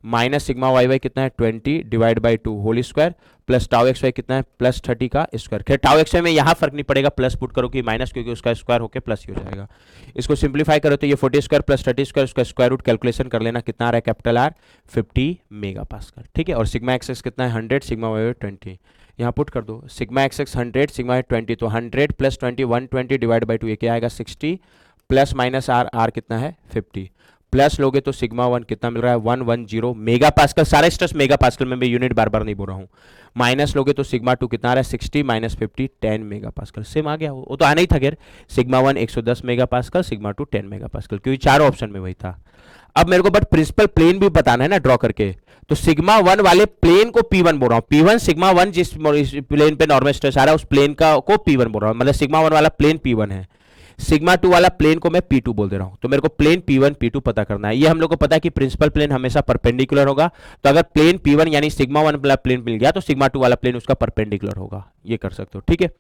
माइनस सिग्मा वाई वाई कितना है 20 divide by 2 whole square plus tau x Y कितना है +30 का स्क्वायर। खैर टाउ एक्स वाई में यहाँ फर्क नहीं पड़ेगा, प्लस पुट करो कि माइनस, क्योंकि उसका स्क्वायर होकर प्लस ही हो जाएगा। इसको सिंप्लीफाई करो तो ये 40 स्क्वायर प्लस 30 स्क्वायर, उसका स्क्वायर रूट कैलकुलेशन कर लेना, कितना आ रहा है कैपिटल आर 50 मेगा पास्कल, ठीक है। और सिग्मा एक्स एक्स कितना है 100, सिग्मा वाई वाई 20, यहाँ पुट कर दो, सिग्मा एक्स एक्स 100 सिग्मा 20, तो 100 + 20 120 डिवाइड बाई 2, ये क्या आएगा 60 प्लस माइनस आर, आर कितना है 50, प्लस लोगे तो सिग्मा 1 कितना मिल रहा है 110 मेगा पास्कल, सारा स्ट्रेस मेगा पास्कल में, मैं यूनिट बार बार नहीं बोल रहा हूँ। माइनस लोगे तो सिग्मा 2 कितना आ रहा है 60 माइनस 50 10 मेगा पास्कल, सेम आ गया, वो तो आना ही था। खैर sigma 1 110 mega pascal, sigma 2 10 mega pascal, क्योंकि चारों ऑप्शन में वही था। अब मेरे को बट प्रिंसिपल प्लेन भी बताना है ना ड्रॉ करके, तो सिग्मा 1 वाले प्लेन को P1 बोल रहा हूँ, P1 सिग्मा 1 जिस प्लेन पे नॉर्मल स्ट्रेस आ रहा है उस प्लेन का को P1 बोल रहा हूँ, मतलब सिग्मा 1 वाला प्लेन P1 है, सिग्मा 2 वाला प्लेन को मैं P2 बोल दे रहा हूं। तो मेरे को प्लेन P1 P2 पता करना है। ये हम लोग को पता है कि प्रिंसिपल प्लेन हमेशा परपेंडिकुलर होगा, तो अगर प्लेन P1 यानी सिग्मा 1 वाला प्लेन मिल गया तो सिग्मा 2 वाला प्लेन उसका परपेंडिकुलर होगा, ये कर सकते हो, ठीक है।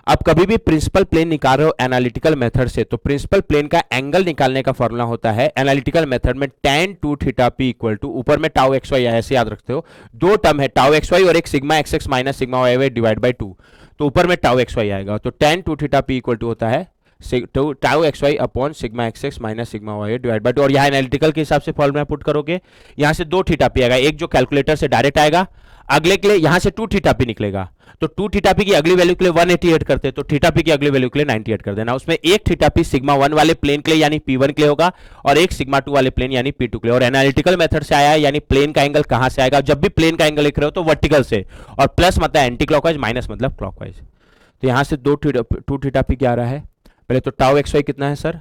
अब कभी भी प्रिंसिपल प्लेन निकाल रहे हो एनालिटिकल मेथड से, तो प्रिंसिपल प्लेन का एंगल निकालने का फॉर्मूला होता है एनालिटिकल मेथड में tan 2 theta p equal to, ऊपर में टाउ एक्स वाई ऐसे याद रखते हो, दो टर्म है टाउ एक्स वाई और एक sigma x x minus sigma Y Y divide by 2, तो ऊपर में टाउ एक्स वाई आएगा, तो tan 2 theta p equal to होता है tau x Y upon sigma x x minus sigma Y divide by 2, और यहाँ एनालिटिकल के हिसाब से फॉर्मूला पुट करोगे, यहाँ से 2 थीटा पी आएगा, एक जो कैलकुलेटर से डायरेक्ट आएगा, अगले के लिए यहाँ से 2 थीटा पी निकलेगा, तो 2 थीटा पी की अगली वैल्यू के लिए 188 करते हैं, तो थीटा पी की अगली वैल्यू के लिए 98 कर देना। उसमें एक थीटा पी सिग्मा 1 वाले प्लेन के लिए यानी P1 के लिए होगा, और एक सिग्मा 2 वाले प्लेन यानी P2 के लिए। और एनालिटिकल मेथड से आया है, यानी प्लेन का एंगल कहां से आएगा, जब भी प्लेन का एंगल लिख रहे हो तो वर्टिकल से, और प्लस मतलब एंटी क्लॉकवाइज, माइनस मतलब क्लॉकवाइज। तो यहां से 2 थीटा पी क्या आ रहा है, पहले तो टाउ एक्स वाई कितना है सर,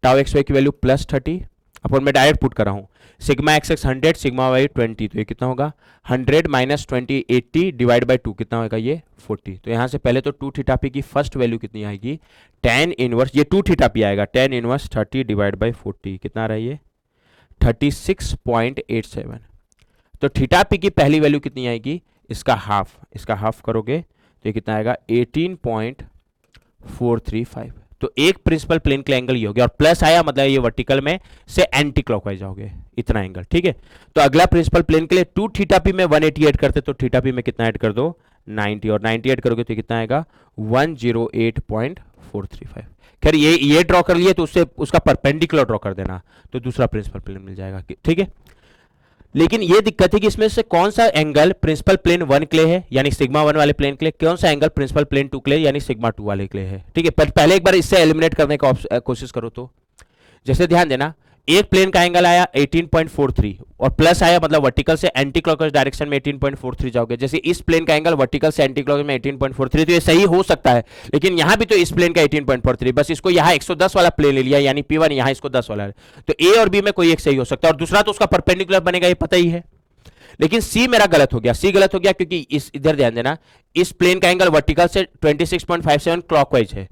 टाउ एक्स वाई की वैल्यू +30 अपन मैं डायरेक्ट पुट कर रहा हूँ, sigma x x 100 sigma Y 20, तो ये कितना होगा 100 माइनस 20 80 डिवाइड बाई 2 कितना होगा ये 40। तो यहाँ से पहले तो 2 थीटा पी की फर्स्ट वैल्यू कितनी आएगी tan इनवर्स, ये 2 थीटा पी आएगा, tan इनवर्स 30 डिवाइड बाई 40 कितना आ रहा है ये 36.87। तो थीटा पी की पहली वैल्यू कितनी आएगी, इसका हाफ करोगे तो ये कितना आएगा 18.435। तो एक प्रिंसिपल प्लेन के एंगल ये हो गया, और प्लस आया मतलब ये वर्टिकल में से एंटी क्लॉकवाइज आओगे, इतना एंगल, ठीक है। तो अगला प्रिंसिपल प्लेन के लिए 2 थीटा पी में 188 करते, तो थीटा पी में कितना ऐड कर दो 90, और 90 ऐड करोगे तो कितना आएगा 108.435। खैर ये ड्रॉ कर लिए तो उससे उसका परपेंडिकुलर ड्रॉ कर देना, तो दूसरा प्रिंसिपल प्लेन मिल जाएगा, ठीक है। लेकिन ये दिक्कत है कि इसमें से कौन सा एंगल प्रिंसिपल प्लेन 1 के लिए है यानी सिग्मा 1 वाले प्लेन के लिए, कौन सा एंगल प्रिंसिपल प्लेन 2 के लिए यानी सिग्मा 2 वाले के लिए है, ठीक है। पर पहले एक बार इससे एलिमिनेट करने का कोशिश करो। तो जैसे ध्यान देना, एक प्लेन का एंगल आया 18.43 और प्लस आया मतलब वर्टिकल से एंटी क्लॉकवाइज डायरेक्शन में 18.43 जाओगे। जैसे इस प्लेन का एंगल वर्टिकल से एंटी क्लॉकवाइज में 18.43, तो ये सही हो सकता है, लेकिन यहां भी तो इस प्लेन का 18.43, बस इसको यहां 110 वाला प्लेन ले लिया यानी P1, यहां इसको 10 वाला है, तो A और B में कोई एक सही हो सकता है, और दूसरा तो उसका परपेंडिकुलर बनेगा, ये पता ही है। लेकिन सी मेरा गलत हो गया, सी गलत हो गया क्योंकि इस इधर ध्यान देना, इस प्लेन का एंगल वर्टिकल से 26.57 क्लॉकवाइज है,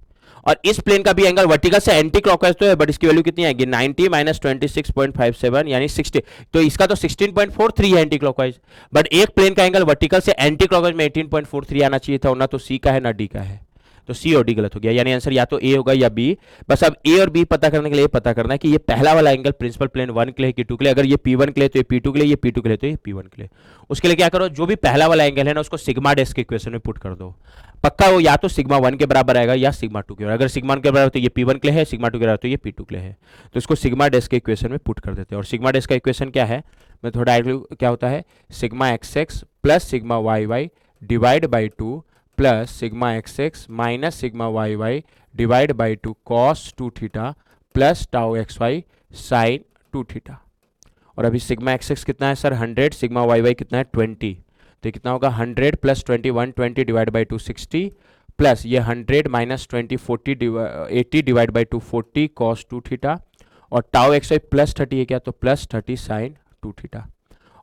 और इस प्लेन का भी एंगल वर्टिकल से एंटी क्लॉकवाइज तो है, बट इसकी वैल्यू कितनी आएगी 90 माइनस 26.57 यानी 60, तो इसका तो 16.43 है एंटी क्लॉकवाइज, बट एक प्लेन का एंगल वर्टिकल से एंटी क्लॉकवाइज में 18.43 आना चाहिए था, ना तो सी का है ना डी का है, तो सी और डी गलत हो गया, यानी आंसर या तो ए होगा या बी। बस अब ए और बी पता करने के लिए पता करना है कि ये पहला वाला एंगल प्रिंसिपल प्लेन 1 के लिए कि 2 के लिए, अगर ये P1 के लिए तो ये P2 के लिए, ये P2 के लिए तो ये P1 के लिए। उसके लिए क्या करो, जो भी पहला वाला एंगल है ना उसको सिग्मा डैश के इक्वेशन में पुट कर दो, पक्का वो या तो सिग्मा 1 के बराबर आएगा या सिग्मा 2 के बराबर। अगर सिग्मा 1 के बराबर तो ये P1 के लिए है, सिग्मा 2 के बराबर तो ये P2 के लिए है, तो इसको सिग्मा डैश के इक्वेशन में पुट कर देते हैं। और सिग्मा डैश का इक्वेशन क्या है, मैं थोड़ा क्या होता है, sigma x x plus sigma Y Y divide by 2 plus sigma x x minus sigma Y Y divide by 2 cos 2 theta plus tau x Y sine 2 theta. और अभी सिग्मा एक्स एक्स कितना है सर 100, सिग्मा वाई वाई कितना है 20, तो कितना होगा 100 plus 20 120 divide by 2 60 plus ये 100 minus 20 40 80 divide by 2 40 cos 2 theta और टाउ एक्स वाई प्लस 30 है क्या, तो प्लस 30 साइन 2 थीटा।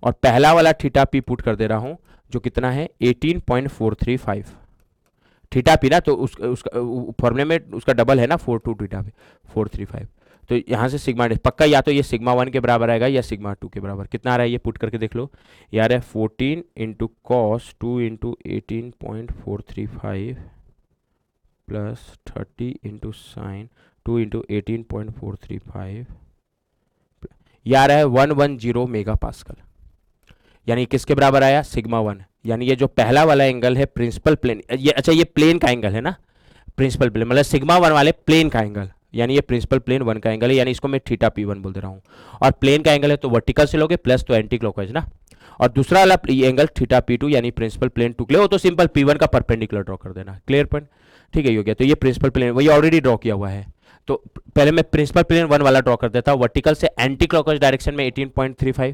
और पहला वाला थीटा पी पुट कर दे रहा हूं जो कितना है 18.435 थीटा पी ना, तो उसका फॉर्मूले में उसका डबल है ना 42 थीटा पे 435। तो यहाँ से सिग्मा पक्का या तो ये सिग्मा 1 के बराबर आएगा या सिग्मा 2 के बराबर। कितना आ रहा है ये पुट करके देख लो यार है 14 into cos 2 into 18.435 plus 30 into sine 2 into 18.435 यार है 110 मेगा पास्कल। यानी किसके बराबर आया सिग्मा 1। यानी ये जो पहला वाला एंगल है प्रिंसिपल प्लेन, ये अच्छा ये प्लेन का एंगल है ना, प्रिंसिपल प्लेन मतलब सिग्मा 1 वाले प्लेन का एंगल, यानी ये प्रिंसिपल प्लेन 1 का एंगल है, यानी इसको मैं थीटा P1 बोल दे रहा हूँ। और प्लेन का एंगल है तो वर्टिकल से लोगे प्लस तो एंटी क्लॉकवाइज ना। और दूसरा वाला एंगल थीटा P2 यानी प्रिंसिपल प्लेन 2 के लिए, वो तो सिंपल P1 का परपेंडिकुलर ड्रॉ कर देना, क्लियर पॉइंट, ठीक है ये हो गया। तो ये प्रिंसिपल प्लेन वही ऑलरेडी ड्रॉ किया हुआ है, तो पहले मैं प्रिंसिपल प्लेन 1 वाला ड्रॉ कर देता हूँ। वर्टिकल से एंटी क्लॉकवाइज डायरेक्शन में 18.35,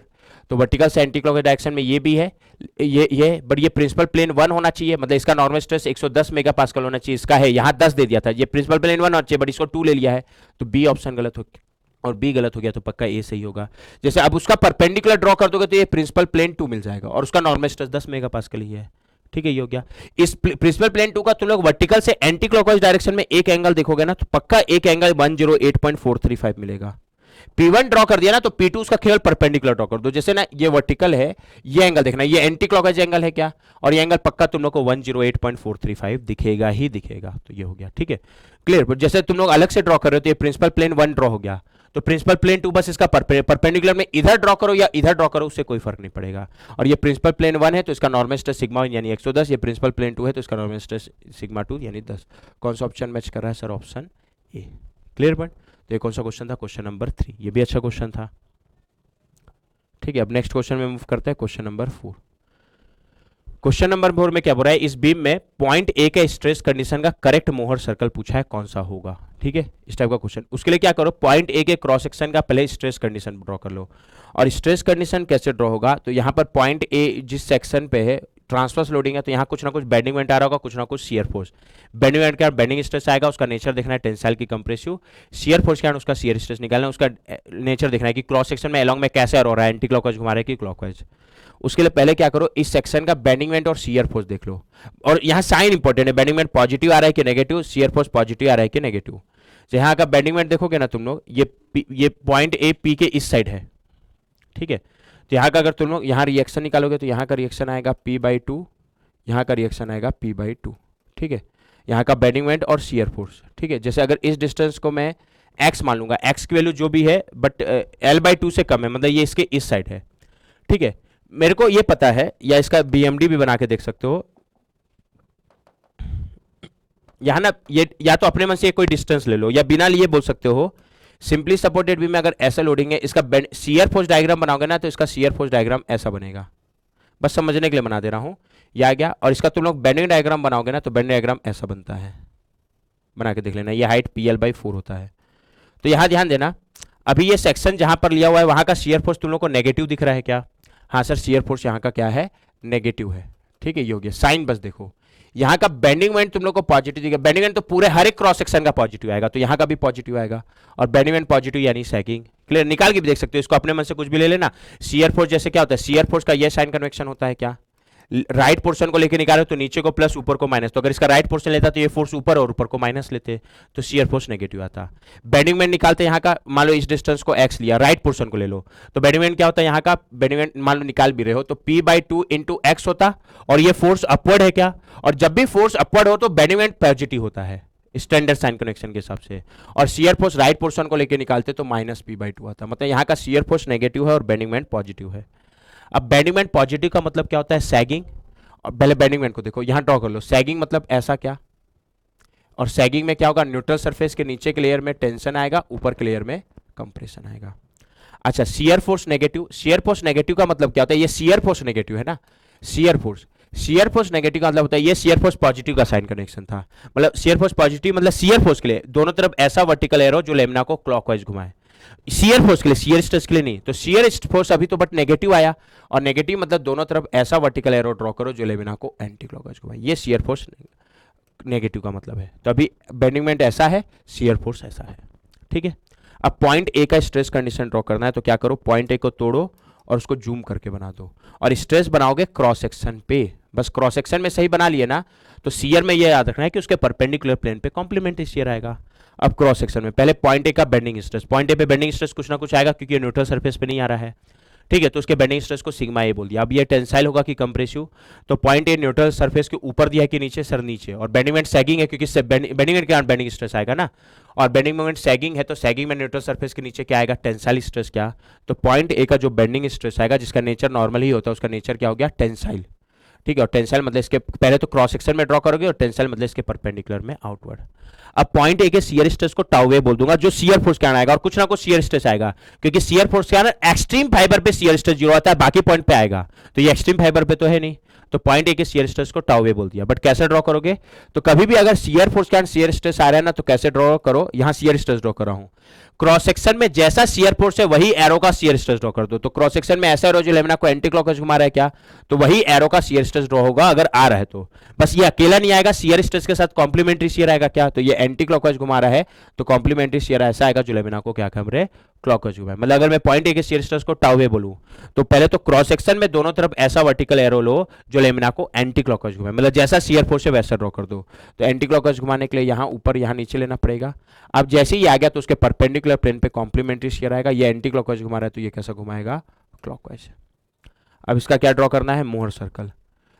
तो वर्टिकल से एंटी क्लॉकवाइज डायरेक्शन में ये भी है, ये बट ये प्रिंसिपल प्लेन 1 होना चाहिए, मतलब इसका नॉर्मल स्ट्रेस 110 मेगा पास्कल होना चाहिए, इसका है यहाँ 10 दे दिया था, ये प्रिंसिपल प्लेन 1 होना चाहिए बट इसको 2 ले लिया है, तो बी ऑप्शन गलत हो गया और बी गलत हो गया तो पक्का ए सही होगा। जैसे अब उसका परपेंडिकुलर ड्रॉ कर दोगे तो ये प्रिंसिपल प्लेन 2 मिल जाएगा और उसका नॉर्मल स्ट्रेस 10 मेगा पास्कल ही है, ठीक है ये हो गया। इस प्रिंसिपल प्लेन 2 का तुम लोग वर्टिकल से एंटी क्लॉकवाइज डायरेक्शन में एक एंगल देखोगे ना तो पक्का एक एंगल 108.435 मिलेगा। P1 ड्रॉ कर दिया ना तो P2 उसका केवल परपेंडिकुलर ड्रॉ कर दो। जैसे ना ये वर्टिकल है, ये एंगल देखना, ये एंटी क्लॉकवाइज एंगल है क्या, और ये एंगल पक्का तुम लोग को 108.435 दिखेगा ही दिखेगा, तो ये हो गया, ठीक है क्लियर। जैसे तुम लोग अलग से ड्रॉ कर रहे हो तो ये प्रिंसिपल प्लेन 1 ड्रॉ हो गया, तो प्रिंसिपल प्लेन 2 बस इसका परपेंडिकुलर में इधर ड्रॉ करो या इधर ड्रॉ करो उससे कोई फर्क नहीं पड़ेगा। और ये प्रिंसिपल प्लेन 1 है तो इसका नॉर्मल स्ट्रेस सिग्मा 1 यानी 110, ये प्रिंसिपल प्लेन 2 है तो इसका नॉर्मल स्ट्रेस सिग्मा 2 यानी 10। कौन सा ऑप्शन मैच कर रहा है sir, option A, clear point. तो ये कौन सा क्वेश्चन था, क्वेश्चन नंबर 3, ये भी अच्छा क्वेश्चन था, ठीक है। अब नेक्स्ट क्वेश्चन में मूव करते हैं, क्वेश्चन नंबर 4। क्वेश्चन नंबर 4 में क्या बोल रहा है, इस बीम में पॉइंट ए के स्ट्रेस कंडीशन का करेक्ट मोहर सर्कल पूछा है, कौन सा होगा, ठीक है इस टाइप का क्वेश्चन। उसके लिए क्या करो, पॉइंट ए के क्रॉस सेक्शन का पहले स्ट्रेस कंडीशन ड्रॉ कर लो। और स्ट्रेस कंडीशन कैसे ड्रॉ होगा, तो यहाँ पर पॉइंट ए जिस सेक्शन पे है ट्रांसवर्स लोडिंग है तो यहाँ कुछ ना कुछ बेंडिंग मोमेंट आ रहा होगा, कुछ ना कुछ शियर फोर्स। बेंडिंग मोमेंट के बाद बेंडिंग स्ट्रेस आएगा, उसका नेचर देखना है टेंसाइल की कंप्रेसिव। शियर फोर्स के कारण उसका शियर स्ट्रेस निकालना है, उसका नेचर देखना है कि क्रॉस सेक्शन में अलॉन्ग में कैसे हो रहा है, एंटी क्लॉकवाइज घुमा रहा है कि क्लॉकवाइज। उसके लिए पहले क्या करो, इस सेक्शन का बेंडिंग मोमेंट और शियर फोर्स देख लो। और यहाँ साइन इंपॉर्टेंट है, बेंडिंग मोमेंट पॉजिटिव आ रहा है कि नेगेटिव, शियर फोर्स पॉजिटिव आ रहा है कि नेगेटिव। यहाँ का बेंडिंग मोमेंट देखोगे ना तुम लोग, ये पॉइंट ए पी के इस साइड है, ठीक है। तो यहाँ का अगर तुम लोग यहाँ रिएक्शन निकालोगे तो यहाँ का रिएक्शन आएगा P/2, यहाँ का रिएक्शन आएगा P/2, ठीक है। यहाँ का बेंडिंग मोमेंट और शियर फोर्स, ठीक है। जैसे अगर इस डिस्टेंस को मैं x मान लूंगा, x की वैल्यू जो भी है बट L/2 से कम है, मतलब ये इसके इस साइड है, ठीक है। मेरे को ये पता है, या इसका BMD भी बना के देख सकते हो। यहाँ ना ये या तो अपने मन से कोई डिस्टेंस ले लो या बिना लिए बोल सकते हो। सिंपली सपोर्टेड बीम में अगर ऐसा लोडिंग है, इसका शियर फोर्स डायग्राम बनाओगे ना तो इसका शियर फोर्स डायग्राम ऐसा बनेगा, बस समझने के लिए बना दे रहा हूं, ये आ गया। और इसका तुम लोग बेंडिंग डायग्राम बनाओगे ना तो बेंडिंग डायग्राम ऐसा बनता है, बना के देख लेना। ये हाइट PL/4 होता है। तो यहां ध्यान देना, अभी ये सेक्शन जहां पर लिया हुआ है वहां का शियर फोर्स तुम लोग को नेगेटिव दिख रहा है क्या, हाँ सर शियर फोर्स यहाँ का क्या है, नेगेटिव है, ठीक है ये हो गया। साइन बस देखो, यहाँ का बेंडिंग मोमेंट तुम लोग को पॉजिटिव दिखेगा, बेंडिंग मोमेंट तो पूरे हर एक क्रॉस सेक्शन का पॉजिटिव आएगा, तो यहाँ का भी पॉजिटिव आएगा। और बेंडिंग मोमेंट पॉजिटिव यानी सैगिंग, क्लियर। निकाल के भी देख सकते हो, इसको अपने मन से कुछ भी ले लेना। शियर फोर्स जैसे क्या होता है, शियर फोर्स का ये साइन कन्वेक्शन होता है क्या, राइट पोर्शन को लेके निकालो तो नीचे को प्लस ऊपर को माइनस, तो अगर इसका राइट पोर्शन लेता तो ये फोर्स ऊपर और ऊपर को माइनस लेते तो शियर फोर्स नेगेटिव आता। बेंडिंग मोमेंट निकालते यहाँ का, मान लो इस डिस्टेंस को x लिया, राइट पोर्शन को ले लो, तो बेंडिंग मोमेंट क्या होता है, यहाँ का बेंडिंग मोमेंट मान लो निकाल भी रहे हो तो P/2 इंटू एक्स होता, और ये फोर्स अपवर्ड है क्या, और जब भी फोर्स अपवर्ड हो तो बेंडिंग मोमेंट पॉजिटिव होता है स्टैंडर्ड साइन कनेक्शन के हिसाब से। और शियर फोर्स राइट पोर्शन को लेके निकालते तो माइनस P/2 आता, मतलब यहाँ का शियर फोर्स नेगेटिव है और बेंडिंग मोमेंट पॉजिटिव है। अब बेंडिंग मोमेंट पॉजिटिव का मतलब क्या होता है, सैगिंग। और पहले बेंडिंग मोमेंट को देखो, यहां ड्रॉ कर लो, सैगिंग मतलब ऐसा क्या, और सैगिंग में क्या होगा, न्यूट्रल सरफेस के नीचे के लेयर में टेंशन आएगा, ऊपर के लेयर में कंप्रेशन आएगा। अच्छा shear force negative, shear force negative का मतलब क्या होता है, ये शियर फोर्स नेगेटिव है ना, शियर फोर्स नेगेटिव का मतलब होता है, ये शियर फोर्स पॉजिटिव का साइन कनेक्शन था, मतलब शियर फोर्स पॉजिटिव मतलब शियर फोर्स के लिए दोनों तरफ ऐसा वर्टिकल एरो जो लेमिना को क्लॉकवाइज घुमाए, शियर फोर्स के लिए, शियर स्ट्रेस के लिए नहीं। तो शियर फोर्स अभी तो बट नेगेटिव आया, और नेगेटिव मतलब दोनों तरफ ऐसा वर्टिकल एरो ड्रॉ करो जो लेमिना को एंटी क्लॉकवाइज घुमाए, ये शियर फोर्स नेगेटिव का मतलब है। तो अभी बेंडिंग मोमेंट ऐसा है, शियर फोर्स ऐसा है, ठीक है। अब पॉइंट ए का स्ट्रेस कंडीशन ड्रॉ करना है, तो क्या करो, पॉइंट ए को तोड़ो और उसको जूम करके बना दो, और स्ट्रेस बनाओगे क्रॉस सेक्शन पे, बस क्रॉस सेक्शन में सही बना लिए ना, तो शियर में ये याद रखना है कि उसके परपेंडिकुलर प्लेन पे कॉम्प्लीमेंट्री शियर आएगा। अब क्रॉस सेक्शन में पहले पॉइंट ए का बेंडिंग स्ट्रेस, पॉइंट ए पे बेंडिंग स्ट्रेस कुछ ना कुछ आएगा क्योंकि न्यूट्रल सरफेस पे नहीं आ रहा है, ठीक है, तो उसके बेंडिंग स्ट्रेस को सिग्मा ए बोल दिया। अब ये टेंसाइल होगा कि कंप्रेसिव, तो पॉइंट ए न्यूट्रल सरफेस के ऊपर दिया है कि नीचे, सर नीचे, और बेंडिंग मोमेंट सैगिंग है क्योंकि बेंडिंग मोमेंट के कारण बेंडिंग स्ट्रेस आएगा ना, और बेंडिंग मोमेंट सैगिंग है तो सैगिंग में न्यूट्रल सरफेस के नीचे क्या आएगा, टेंसाइल स्ट्रेस। क्या, तो पॉइंट ए का जो बेंडिंग स्ट्रेस आएगा जिसका नेचर नॉर्मल ही होता है, उसका नेचर क्या हो गया, टेंसाइल, ठीक है। और टेंसाइल मतलब इसके पहले तो क्रॉस सेक्शन में ड्रॉ करोगे, और टेंसाइल मतलब इसके परपेंडिकुलर में आउटवर्ड। अब पॉइंट ए के शियर स्ट्रेस को टाउ वे बोल दूंगा, जो शियर फोर्स के कारण आएगा, और कुछ ना कुछ शियर स्ट्रेस आएगा क्योंकि शियर फोर्स के कारण एक्सट्रीम फाइबर पे शियर स्ट्रेस जीरो आता है, बाकी पॉइंट पे आएगा, तो ये एक्सट्रीम फाइबर पे तो है नहीं, तो पॉइंट ए के शियर स्ट्रेस को टाउ वे बोल दिया। बट कैसे ड्रॉ करोगे, तो कभी भी अगर शियर फोर्स के कारण शियर स्ट्रेस आ रहा है ना, तो कैसे ड्रॉ करो, यहां शियर स्ट्रेस ड्रॉ कर रहा हूं, क्रॉस सेक्शन में जैसा शियर फोर्स है वही एरो का शियर स्ट्रेस ड्रॉ कर दो। तो क्रॉस सेक्शन में ऐसा एरो जो लेमिना को एंटी क्लॉकवाइज घुमा रहा है क्या, तो वही एरो का शियर स्ट्रेस ड्रॉ होगा अगर आ रहा है तो, बस ये अकेला नहीं आएगा, शियर स्ट्रेस के साथ कॉम्प्लीमेंट्री शियर आएगा क्या, तो ये एंटी क्लॉकवाइज घुमा रहा है तो कॉम्प्लीमेंट्री शियर ऐसा आएगा जो लेमिना को क्या घुमा रहे, क्लॉकवाइज घुमाए। मतलब अगर मैं पॉइंट ए के शियर स्ट्रेस को टाउ वे बोलूं, तो पहले तो क्रॉस सेक्शन में दोनों तरफ ऐसा वर्टिकल एरो लो जो लेमिना को एंटी क्लॉकवाइज घुमाए, मतलब जैसा शियर फोर्स है वैसा ड्रॉ कर दो। तो एंटी क्लॉकवाइज घुमाने के लिए यहाँ ऊपर यहाँ नीचे लेना पड़ेगा। अब जैसे ही आ गया तो उसके परपेंडिकुलर प्लेन पे कॉम्प्लीमेंट्री शियर आएगा, ये एंटी क्लॉकवाइज घुमा रहा है तो ये कैसा घुमाएगा, क्लॉकवाइज। अब इसका क्या ड्रॉ करना है, मोहर सर्कल।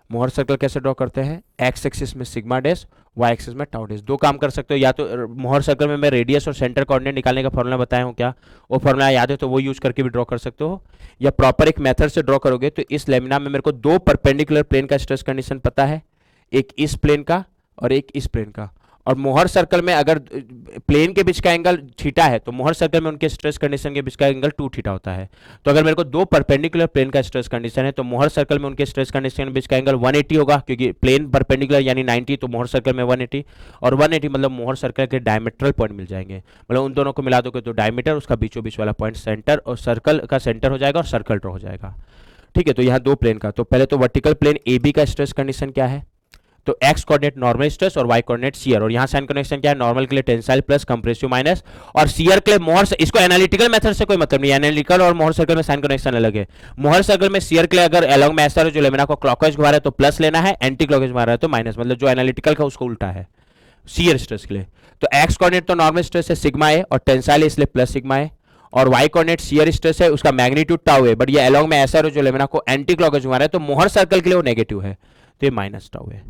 मोहर सर्कल कैसे ड्रॉ करते हैं, एक्स एक्सिस में सिग्मा डैश, वाई एक्सिस में टाउ डैश। दो काम कर सकते हो, या तो मोहर सर्कल में मैं रेडियस और सेंटर कोऑर्डिनेट निकालने का फॉर्मूला बताया हूँ क्या, वो फॉर्मूला याद है तो वो यूज करके भी ड्रॉ कर सकते हो, या प्रॉपर एक मेथड से ड्रॉ करोगे। तो इस लेमिना में मेरे को दो परपेंडिकुलर प्लेन का स्ट्रेस कंडीशन पता है, एक इस प्लेन का और एक इस प्लेन का, और मोहर सर्कल में अगर प्लेन के बीच का एंगल थीटा है तो मोहर सर्कल में उनके स्ट्रेस कंडीशन के बीच का एंगल 2 थीटा होता है। तो अगर मेरे को दो परपेंडिकुलर प्लेन का स्ट्रेस कंडीशन है तो मोहर सर्कल में उनके स्ट्रेस कंडीशन के बीच का एंगल 180 होगा, क्योंकि प्लेन परपेंडिकुलर यानी 90, तो मोहर सर्कल में 180, और 180 मतलब मोहर सर्कल के डायमेट्रल पॉइंट मिल जाएंगे, मतलब उन दोनों को मिला दोगे तो डायमीटर, उसका बीचों बीच वाला पॉइंट सेंटर, और सर्कल का सेंटर हो जाएगा और सर्कल ड्रॉ हो जाएगा, ठीक है। तो यहाँ दो प्लेन का, तो पहले तो वर्टिकल प्लेन ए बी का स्ट्रेस कंडीशन क्या है, तो एक्स कोऑर्डिनेट नॉर्मल स्ट्रेस और वाई कोऑर्डिनेट शियर, और यहां साइन कनेक्शन क्या है, नॉर्मल के लिए टेंसाइल प्लस कंप्रेसिव माइनस, और शियर के लिए मोहर, इसको एनालिटिकल मेथड से कोई मतलब नहीं, एनालिटिकल और मोहर सर्कल में साइन कनेक्शन अलग है। मोहर सर्कल में शियर के लिए अगर अलोंग में ऐसा जो लेमिना को क्लॉकवाइज घुमा रहा है तो प्लस लेना है, एंटी क्लॉकवाइज घुमा रहा है तो माइनस, मतलब जो एनालिटिकल का उसको उल्टा है शियर स्ट्रेस के लिए। तो एक्स कोऑर्डिनेट तो नॉर्मल स्ट्रेस है सिग्मा ए, और टेंसाइल इसलिए प्लस सिग्मा ए, और वाई कोऑर्डिनेट शियर स्ट्रेस है, उसका मैग्नीट्यूड टाउ है, बट ये अलोंग में ऐसा जो लेमिना को एंटी क्लॉकवाइज घुमा रहा है तो मोहर सर्कल के लिए वो नेगेटिव है, तो ये माइनस टाउ है।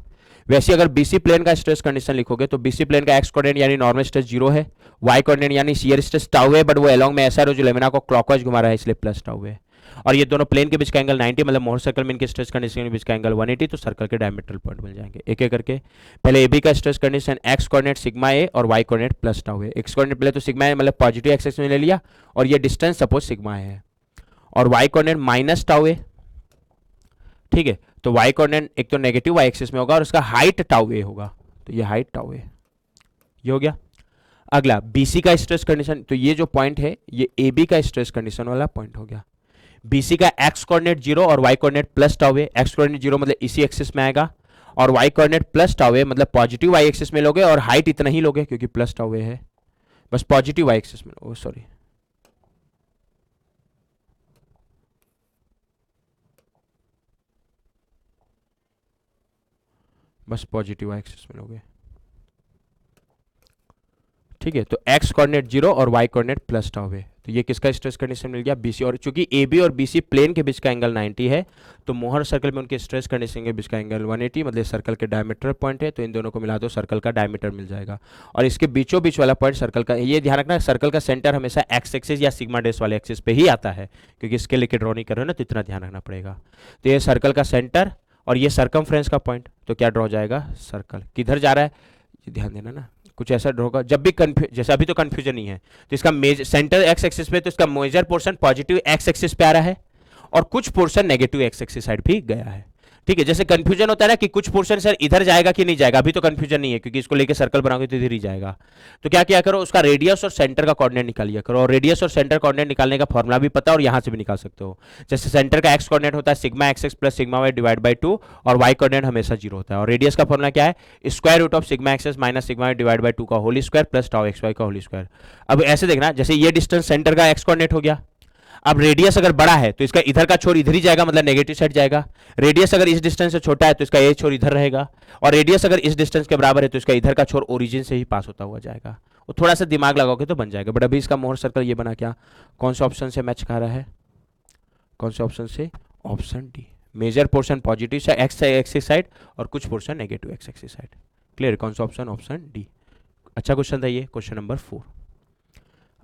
वैसे अगर बीसी प्लेन का स्ट्रेस कंडीशन लिखोगे तो बीसी प्लेन का एक्स कोऑर्डिनेट यानी नॉर्मल स्ट्रेस 0 है, वाई कोऑर्डिनेट यानी शियर स्ट्रेस टाउ है, बट वो अलोंग में ऐसा जो लेमिना को क्लॉकवाइज घुमा रहा है इसलिए प्लस टाउ है, और ये दोनों प्लेन के बीच का एंगल 90, मतलब मोहर सर्कल में इनके स्ट्रेस कंडीशन के बीच का एंगल 180, तो सर्कल के डायमीट्रल पॉइंट मिल जाएंगे एक एक करके। पहले ए बी का stress condition x coordinate sigma A और वाई कोऑर्डिनेट प्लस टाउ है। एक्स कोऑर्डिनेट पहले तो सिग्मा ए मतलब पॉजिटिव एक्सिस में ले लिया, और ये डिस्टेंस सपोज सिग्मा है, और वाई कोऑर्डिनेट माइनस टाउ है, ठीक है। तो वाई कोऑर्डिनेट एक तो नेगेटिव वाई एक्सिस में होगा और उसका हाइट टाउ ए होगा, तो ये हाइट टाउ ए, ये हो गया। अगला बीसी का स्ट्रेस कंडीशन, तो ये जो पॉइंट है ये ए बी का स्ट्रेस कंडीशन वाला पॉइंट हो गया। बीसी का एक्स कोऑर्डिनेट 0 और वाई कोऑर्डिनेट प्लस टाउ ए, एक्स कोऑर्डिनेट 0 मतलब इसी एक्सिस में आएगा, और वाई कोऑर्डिनेट प्लस टाउ ए मतलब पॉजिटिव वाई एक्सिस में लोगे, और हाइट इतना ही लोगे क्योंकि प्लस टाउ ए है, बस पॉजिटिव वाई एक्सिस में, ओ सॉरी बस पॉजिटिव वाई एक्सिस में लोगे, ठीक है। तो एक्स कोऑर्डिनेट 0 और वाई कोऑर्डिनेट प्लस टाउ है, तो ये किसका स्ट्रेस कंडीशन मिल गया, बीसी, और चूंकि ए बी और बीसी प्लेन के बीच का एंगल 90 है तो मोहर सर्कल में उनके स्ट्रेस कंडीशन के बीच का एंगल 180, मतलब सर्कल के डायमीटर पॉइंट है, तो इन दोनों को मिला दो सर्कल का डायमीटर मिल जाएगा, और इसके बीचों बीच वाला पॉइंट सर्कल का, ये ध्यान रखना सर्कल का सेंटर हमेशा एक्स एक्सिस या सिग्मा डैश वाले एक्सिस पे ही आता है, क्योंकि इसके लेके ड्रॉ नहीं कर रहे हो ना, तो इतना ध्यान रखना पड़ेगा। तो ये सर्कल का सेंटर और ये सर्कमफ्रेंस का पॉइंट, तो क्या ड्रॉ जाएगा, सर्कल किधर जा रहा है, ये ध्यान देना ना, कुछ ऐसा ड्रॉ होगा जब भी जैसे अभी तो कंफ्यूजन नहीं है, तो इसका सेंटर एक्स एक्सिस पे, तो इसका major portion positive X axis पे आ रहा है, और कुछ portion negative X axis side भी गया है, ठीक है, जैसे कंफ्यूजन होता है ना कि कुछ पोर्शन सर इधर जाएगा कि नहीं जाएगा, अभी तो कंफ्यूजन नहीं है क्योंकि इसको लेके सर्कल बनाओगे तो इधर ही जाएगा। तो क्या किया करो, उसका रेडियस और सेंटर का कोऑर्डिनेट निकाल लिया करो, और रेडियस और सेंटर कोऑर्डिनेट निकालने का फॉर्मुला भी पता है और यहां से भी निकाल सकते हो। जैसे सेंटर का एक्स कोऑर्डिनेट होता है sigma x x plus sigma Y divide by 2, और वाई कोऑर्डिनेट हमेशा 0 होता है। और रेडियस का फॉर्मुला क्या है, square root of sigma x x minus sigma Y divide by 2 का whole square plus tau x Y का होल स्क्वायर। अब ऐसे देखना, जैसे ये डिस्टेंस सेंटर का एक्स कोऑर्डिनेट हो गया, अब रेडियस अगर बड़ा है तो इसका इधर का छोर इधर ही जाएगा, मतलब नेगेटिव साइड जाएगा। रेडियस अगर इस डिस्टेंस से छोटा है तो इसका ये छोर इधर रहेगा, और रेडियस अगर इस डिस्टेंस के बराबर है तो इसका इधर का छोर ओरिजिन से ही पास होता हुआ जाएगा। वो थोड़ा सा दिमाग लगाओगे तो बन जाएगा, बट अभी इसका मोहर सर्कल ये बना क्या, कौन सा ऑप्शन से मैच खा रहा है, कौन से ऑप्शन से, option D. Major portion positive से एक्स एक्सिस साइड और कुछ portion negative X axis side. Clear, कौन सा ऑप्शन, ऑप्शन डी। अच्छा क्वेश्चन था ये, क्वेश्चन नंबर 4।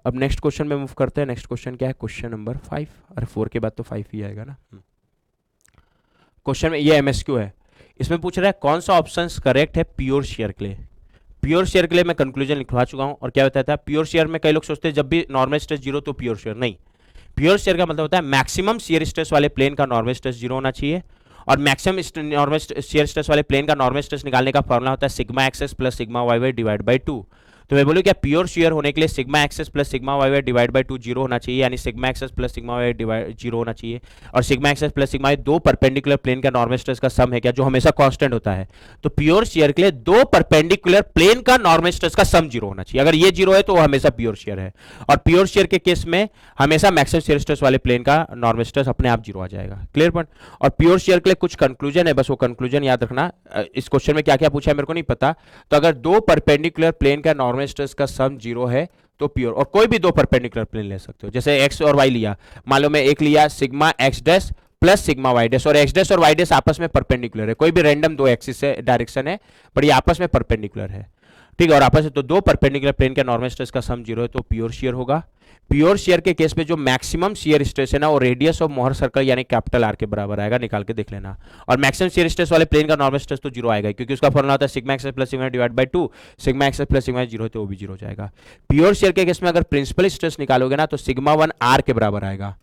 अब नेक्स्ट क्वेश्चन में मूव करते हैं। नेक्स्ट क्वेश्चन क्या है, क्वेश्चन नंबर 5। अरे 4 के बाद तो 5 ही आएगा ना। क्वेश्चन में ये एमएसक्यू है, इसमें पूछ रहा है कौन सा ऑप्शन करेक्ट है प्योर शेयर के लिए। प्योर शेयर के लिए मैं कंक्लूजन लिखवा चुका हूं, और क्या बताया था, प्योर शेयर में कई लोग सोचते हैं जब भी नॉर्मल स्ट्रेस 0 तो प्योर शेयर नहीं। प्योर शेयर का मतलब होता है मैक्सिमम शेयर स्ट्रेस वाले प्लेन का नॉर्मल स्ट्रेस 0 होना चाहिए, और मैक्सिमम नॉर्मल शेयर स्ट्रेस वाले प्लेन का नॉर्मल स्ट्रेस निकालने का फॉर्मुला होता है sigma X X plus sigma Y Y divide by 2। तो मैं बोलूँ क्या, प्योर शेयर होने के लिए sigma X X plus sigma Y Y divide by 2 0 होना चाहिए, यानी sigma X X plus sigma Y divide 0 होना चाहिए। और sigma X X plus sigma Y दो परपेंडिकुलर प्लेन का नॉर्मल स्ट्रेस का सम है क्या, जो हमेशा कांस्टेंट होता है। तो प्योर शेयर के लिए दो परपेंडिकुलर प्लेन का नॉर्मल स्ट्रेस का सम 0 होना चाहिए। अगर ये 0 है तो वो हमेशा प्योर शेयर है, और प्योर शेयर के केस में हमेशा मैक्सिमम शेयर स्ट्रेस वाले प्लेन का नॉर्मल स्ट्रेस अपने आप 0 आ जाएगा। Clear point. और प्योर शेयर के लिए कुछ कंक्लूजन है, बस वो कंक्लूजन याद रखना। इस क्वेश्चन में क्या क्या पूछा है मेरे को नहीं पता। तो अगर दो परपेंडिकुलर प्लेन का नॉर्मल स्ट्रेस का सम 0 है तो प्योर, और कोई भी दो परपेंडिकुलर प्लेन ले सकते हो, जैसे एक्स और वाई लिया, मान लो मैं एक लिया sigma X dash plus sigma Y dash, और एक्स डैश और वाई डैश आपस में परपेंडिकुलर है, कोई भी रैंडम दो एक्सिस से डायरेक्शन है पर ये आपस में परपेंडिकुलर है, ठीक है, और आपस में तो दो परपेंडिकुलर प्लेन का नॉर्मल स्ट्रेस का सम 0 है तो प्योर शेयर होगा। प्योर शेयर के केस में जो मैक्सिमम शेयर स्ट्रेस है ना वो रेडियस ऑफ मोहर सर्कल यानी कैपिटल आर के बराबर आएगा, निकाल के देख लेना। और मैक्सिमम शेयर स्ट्रेस वाले प्लेन का नॉर्मल स्ट्रेस तो 0 आएगा, क्योंकि उसका फॉर्मूला होता है sigma x plus sigma divide by 2, sigma x plus sigma 0 है तो वो भी 0 हो जाएगा। प्योर शेयर के केस में अगर प्रिंसिपल स्ट्रेस निकालोगे ना तो सिग्मा 1 आर के बराबर आएगा,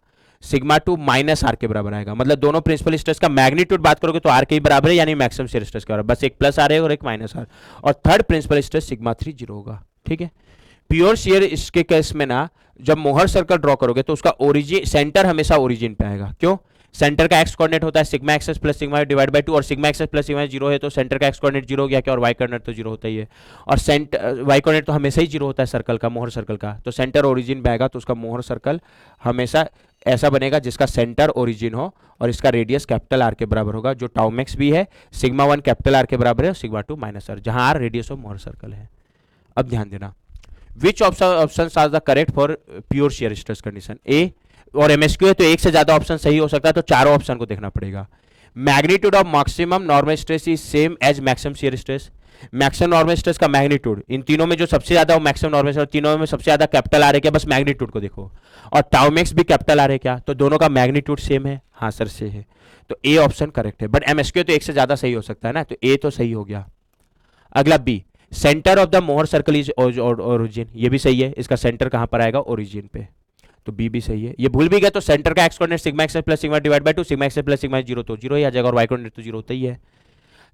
सिग्मा 2 माइनस आर के बराबर आएगा, मतलब दोनों प्रिंसिपल स्ट्रेस का मैग्नीट्यूड बात करोगे तो आर के ही बराबर है, यानी मैक्सिमम शेयर स्ट्रेस के बराबर, बस एक प्लस आर है और एक माइनस आर, और थर्ड प्रिंसिपल स्ट्रेस सिग्मा 3 0 होगा। ठीक है, प्योर शेयर इसके केस में ना जब मोहर सर्कल ड्रॉ करोगे तो उसका ओरिजिन सेंटर हमेशा ओरिजिन पे आएगा। क्यों, सेंटर का एक्स कोऑर्डिनेट होता है sigma x plus sigma divide by 2, और सिग्मा एक्स प्लस सिग्मा 0 है तो सेंटर का एक्स कोऑर्डिनेट 0 हो गया क्या, और वाई कोऑर्डिनेट तो 0 होता ही है, और सेंटर वाई कोऑर्डिनेट तो हमेशा ही 0 होता है सर्कल का, मोहर सर्कल का, तो सेंटर ओरिजिन पे आएगा, तो उसका मोहर सर्कल हमेशा ऐसा बनेगा जिसका सेंटर ओरिजिन हो और इसका रेडियस कैपिटल आर के बराबर होगा, जो टाउमेक्स भी है सिग्मा 1 कैपिटल आर के बराबर है और सिग्मा 2 माइनस आर, जहां R radius of Mohr circle है। अब ध्यान देना, which option are the correct for pure shear stress condition. A और एमएसक्यू है तो एक से ज्यादा ऑप्शन सही हो सकता है, तो चारों ऑप्शन को देखना पड़ेगा। Magnitude of maximum normal stress is same as maximum shear stress. Maximum normal stress का मैग्नीट्यूड इन तीनों में जो सबसे ज्यादा मैक्सिमम नॉर्मल स्ट्रेस, तीनों में सबसे ज्यादा कैपिटल आ रहा है क्या, बस मैग्नीट्यूड को देखो, और टाउमेक्स भी कैपिटल आ रहे क्या, तो दोनों का मैग्नीट्यूड सेम है, हाँ सर से है, तो ए ऑप्शन करेक्ट है। बट एमएसक्यू तो एक से ज्यादा सही हो सकता है ना, तो ए तो सही हो गया। अगला B, centre of the Mohr circle is origin, ये भी सही है, इसका सेंटर कहां पर आएगा, ओरिजिन पे, तो बी भी सही है। ये भूल भी गया तो सेंटर का x coordinate sigma x plus sigma divide by 2, sigma x plus sigma 0 तो 0 ही आ जाएगा, और वाई कोऑर्डिनेट तो 0 होता ही है।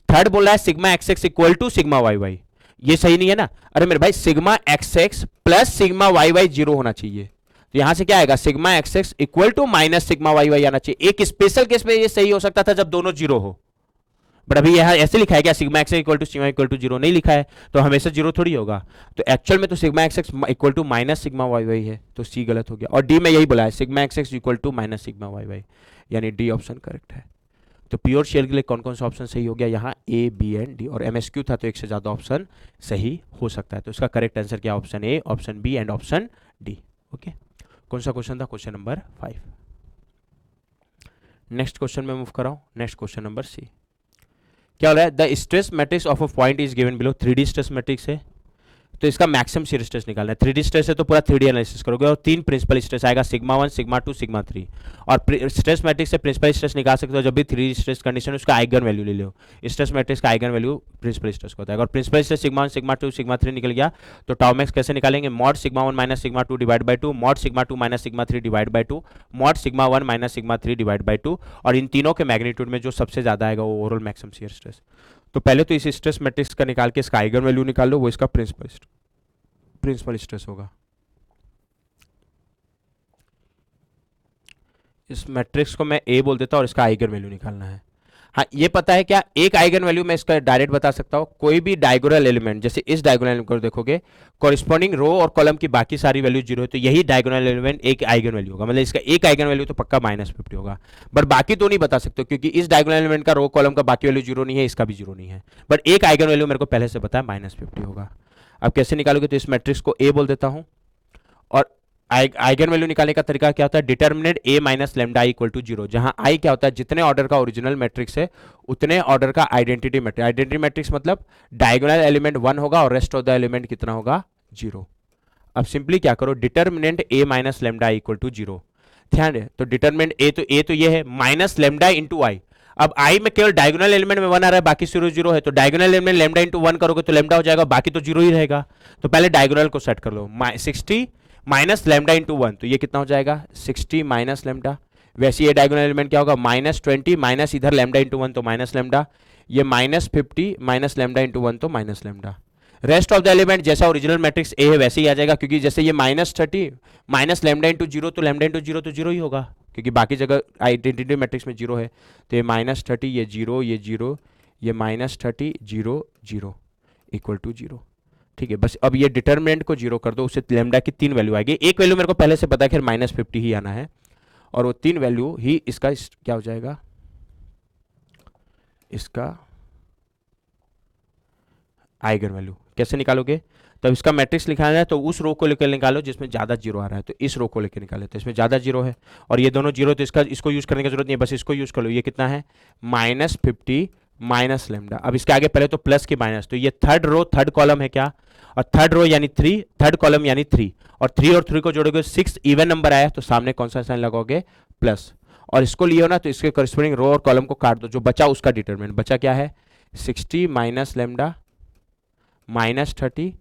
थर्ड बोल रहा है sigma x X equal to sigma Y Y, ये सही नहीं है ना, अरे मेरे भाई sigma x x plus sigma Y Y 0 होना चाहिए, तो यहां से क्या आएगा sigma x X equal to minus sigma Y Y आना चाहिए। एक स्पेशल केस में ये सही हो सकता था जब दोनों 0 हो, बट अभी यहां ऐसे लिखा है क्या, sigma X equal to sigma equal to 0 नहीं लिखा है, तो हमेशा 0 थोड़ी होगा, तो एक्चुअल में तो sigma x X equal to minus sigma Y Y है, तो सी गलत हो गया। और डी में यही बोला है sigma x X equal to minus sigma Y Y, यानी डी ऑप्शन करेक्ट है। तो प्योर शेयर के लिए कौन कौन सा ऑप्शन सही हो गया, यहाँ ए बी एंड डी, और एमएसक्यू था तो एक से ज्यादा ऑप्शन सही हो सकता है, तो इसका करेक्ट आंसर क्या, option A, option B and option D. Okay, कौन सा क्वेश्चन था, क्वेश्चन नंबर 5। नेक्स्ट क्वेश्चन में मूव कराऊं, नेक्स्ट क्वेश्चन नंबर सी। क्या हो रहा है, the stress matrix of a point is given below, 3D stress matrix है, तो इसका मैक्सिमम शियर स्ट्रेस निकालना है। 3D स्ट्रेस है तो पूरा 3D एनालिसिस करोगे और 3 प्रिंसिपल स्ट्रेस आएगा, सिग्मा 1, सिग्मा 2, सिग्मा 3। और स्ट्रेस मैट्रिक्स से प्रिंसिपल स्ट्रेस निकाल सकते हो जब भी 3D स्ट्रेस कंडीशन उसका आइगन वैल्यू ले लो। स्ट्रेस मैट्रिक्स का आइगन वैल्यू प्रिंसिपल स्ट्रेस को होता है। और principal stress sigma 1, sigma 2, sigma 3 निकल गया तो टाउ मैक्स कैसे निकालेंगे? Mod sigma 1 minus sigma 2 divide by 2, mod sigma 2 minus sigma 3 divide by 2, mod sigma 1 minus sigma 3 divide by 2। और इन तीनों के मैग्नीट्यूड में जो सबसे ज्यादा आएगा वो ओवरऑल मैक्सिमम शियर स्ट्रेस। तो पहले तो इस स्ट्रेस मैट्रिक्स का निकाल के इसका आइगन वैल्यू निकाल लो, वो इसका प्रिंसिपल स्ट्रेस होगा। इस मैट्रिक्स को मैं ए बोल देता हूं और इसका आइगन वैल्यू निकालना है। हाँ, ये पता है क्या, एक आइगन वैल्यू मैं इसका डायरेक्ट बता सकता हूं। कोई भी डायगोनल एलिमेंट, जैसे इस डायगोनल एलिमेंट को देखोगे, कॉरिस्पॉन्डिंग रो और कॉलम की बाकी सारी वैल्यू जीरो है, तो यही डायगोनल एलिमेंट एक आइगन वैल्यू होगा। मतलब इसका एक आइगन वैल्यू तो पक्का -50 होगा। बट बाकी तो नहीं बता सकते क्योंकि इस डायगोनल एलिमेंट का रो कॉलम का बाकी वैल्यू जीरो नहीं है, इसका भी जीरो नहीं है। बट एक आइगन वैल्यू मेरे को पहले से पता है -50 होगा। अब कैसे निकालोगे? तो इस मैट्रिक्स को ए बोल देता हूं और आइगन वैल्यू निकालने का तरीका क्या होता है? Determinant A minus lambda equal to 0, जहां आई क्या होता है? जितने ऑर्डर का ओरिजिनल मैट्रिक्स है उतने ऑर्डर का आइडेंटिटी मैट्रिक्स। आइडेंटिटी मैट्रिक्स मतलब डायगोनल एलिमेंट 1 होगा और रेस्ट ऑफ द एलिमेंट कितना होगा? 0। अब सिंपली क्या करो, determinant A minus lambda equal to 0। ध्यान है, तो डिटर्मिनेंट ए तो ये है माइनस लेमडा इंटू आई। अब आई में केवल डायगोनल एलिमेंट में 1 आ रहा है, बाकी 0 है, तो डायगोनल एलिमेंट लेमडा इंटू 1 करोगे तो लेमडा हो जाएगा, बाकी तो 0 ही रहेगा। तो पहले डायगोनल को सेट कर लो, 60 माइनस लेमडा इंटू 1, तो ये कितना हो जाएगा? 60 माइनस लेमडा। वैसे ये डायगोनल एलिमेंट क्या होगा? -20 माइनस इधर लेमडा इंटू 1 तो माइनस लेमडा, ये -50 माइनस लेमडा इंटू 1 तो minus lambda. Rest of the element जैसा ओरिजिनल मैट्रिक्स ए है वैसे ही आ जाएगा, क्योंकि जैसे ये -30 माइनस लेमडा इंटू 0 तो लेमडा इंटू 0 तो 0 ही होगा, क्योंकि बाकी जगह आइडेंटिटी मैट्रिक्स में 0 है। तो ये -30, ये 0, ये 0, ये -30, 0, 0 इक्वल टू 0। ठीक है, बस अब ये डिटर्मिनेंट को 0 कर दो, उससे लेमडा की 3 वैल्यू आएगी। एक वैल्यू मेरे को पहले से पता है कि -50 ही आना है, और वो 3 वैल्यू ही इसका क्या हो जाएगा? इसका आइगन वैल्यू। कैसे निकालोगे? तो इसका मैट्रिक्स लिखाना है तो उस रो को लेकर निकालो जिसमें ज्यादा 0 आ रहा है, तो इस रो को लेकर निकाले तो इसमें ज्यादा 0 है, और ये दोनों 0, तो इसको यूज करने की जरूरत नहीं है, बस इसको यूज कर लो। ये कितना है? -50 माइनस लेमडा। अब इसके आगे पहले तो प्लस की माइनस, तो ये थर्ड रो थर्ड कॉलम है क्या? और थर्ड रो यानी 3, थर्ड कॉलम यानी 3, और 3 और 3 को जोड़ोगे 6, इवन नंबर आया तो सामने कौन सा साइन लगाओगे? प्लस। और इसको लियो ना तो इसके करस्पॉन्डिंग रो और कॉलम को काट दो, जो बचा उसका डिटरमिनेंट बचा क्या है? 60 माइनस लेमडा -30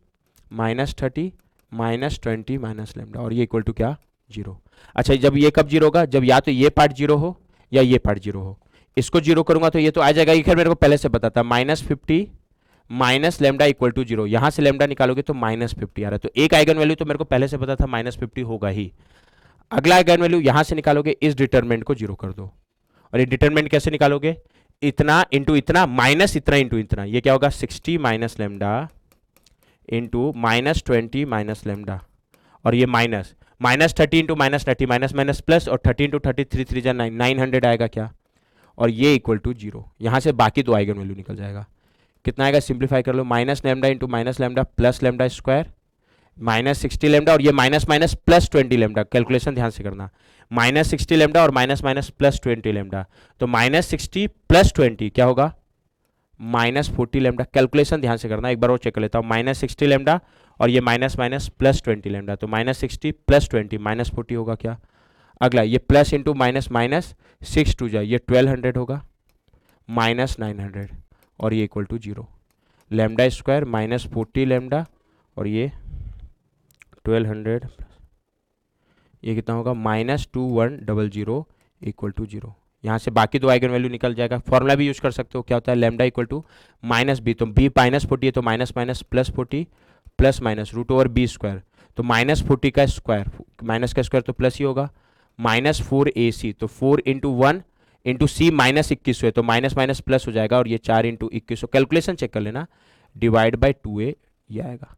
-30 -20 माइनस लेमडा, और ये इक्वल टू क्या? 0। अच्छा, जब ये कब 0 होगा? जब या तो ये पार्ट 0 हो या ये पार्ट 0 हो। इसको 0 करूंगा तो ये तो आ जाएगा, ये खैर मेरे को पहले से पता था, -50 माइनस लेमडा इक्वल टू 0। यहां से लेमडा निकालोगे तो -50 आ रहा है, तो एक आइगन वैल्यू तो मेरे को पहले से पता था -50 होगा ही। अगला आइगन वैल्यू यहां से निकालोगे, इस डिटरमिनेंट को 0 कर दो। और ये डिटरमिनेंट कैसे निकालोगे? इतना इंटू इतना माइनस इतना इंटू इतना, ये क्या होगा? 60 minus lambda into -20 minus lambda, और ये -30 इंटू -30 माइनस माइनस प्लस, और 30 इंटू 30 3 3 जा 9, 900 आएगा क्या? और ये इक्वल टू 0। यहां से बाकी दो आइगन वैल्यू निकल जाएगा। कितना आएगा? सिंप्लीफाई कर लो, minus lambda into minus lambda plus lambda square -60 lambda, और ये minus minus plus 20 lambda. Calculation ध्यान से करना, -60 लेमडा और माइनस माइनस प्लस 20 लेमडा, तो -60 प्लस 20 क्या होगा? -40 लेमडा। कैलकुलेशन ध्यान से करना, एक बार और चेक कर लेता हूँ। -60 लेमडा और ये माइनस माइनस प्लस 20 लेमडा, तो -60 प्लस 20 -40 होगा क्या? अगला ये प्लस इंटू माइनस माइनस 6 टू जाए, ये 1200 होगा, -900, और ये equal to 0। Lambda square -40 lambda और ये 1200, ये कितना होगा? -2100 इक्वल टू 0। यहाँ से बाकी दो आइगन वैल्यू निकल जाएगा। फॉर्मूला भी यूज कर सकते हो, क्या होता है? लेमडा इक्वल टू -b, तो b -40 है तो minus minus plus 40 plus minus √b square, तो -40 का स्क्वायर, माइनस का स्क्वायर तो प्लस ही होगा, -4ac, तो 4 इंटू 1 इंटू सी -2100 है तो माइनस माइनस प्लस हो जाएगा, और ये 4 इंटू 2100। कैलकुलेशन चेक कर लेना, डिवाइड बाई 2a ये आएगा।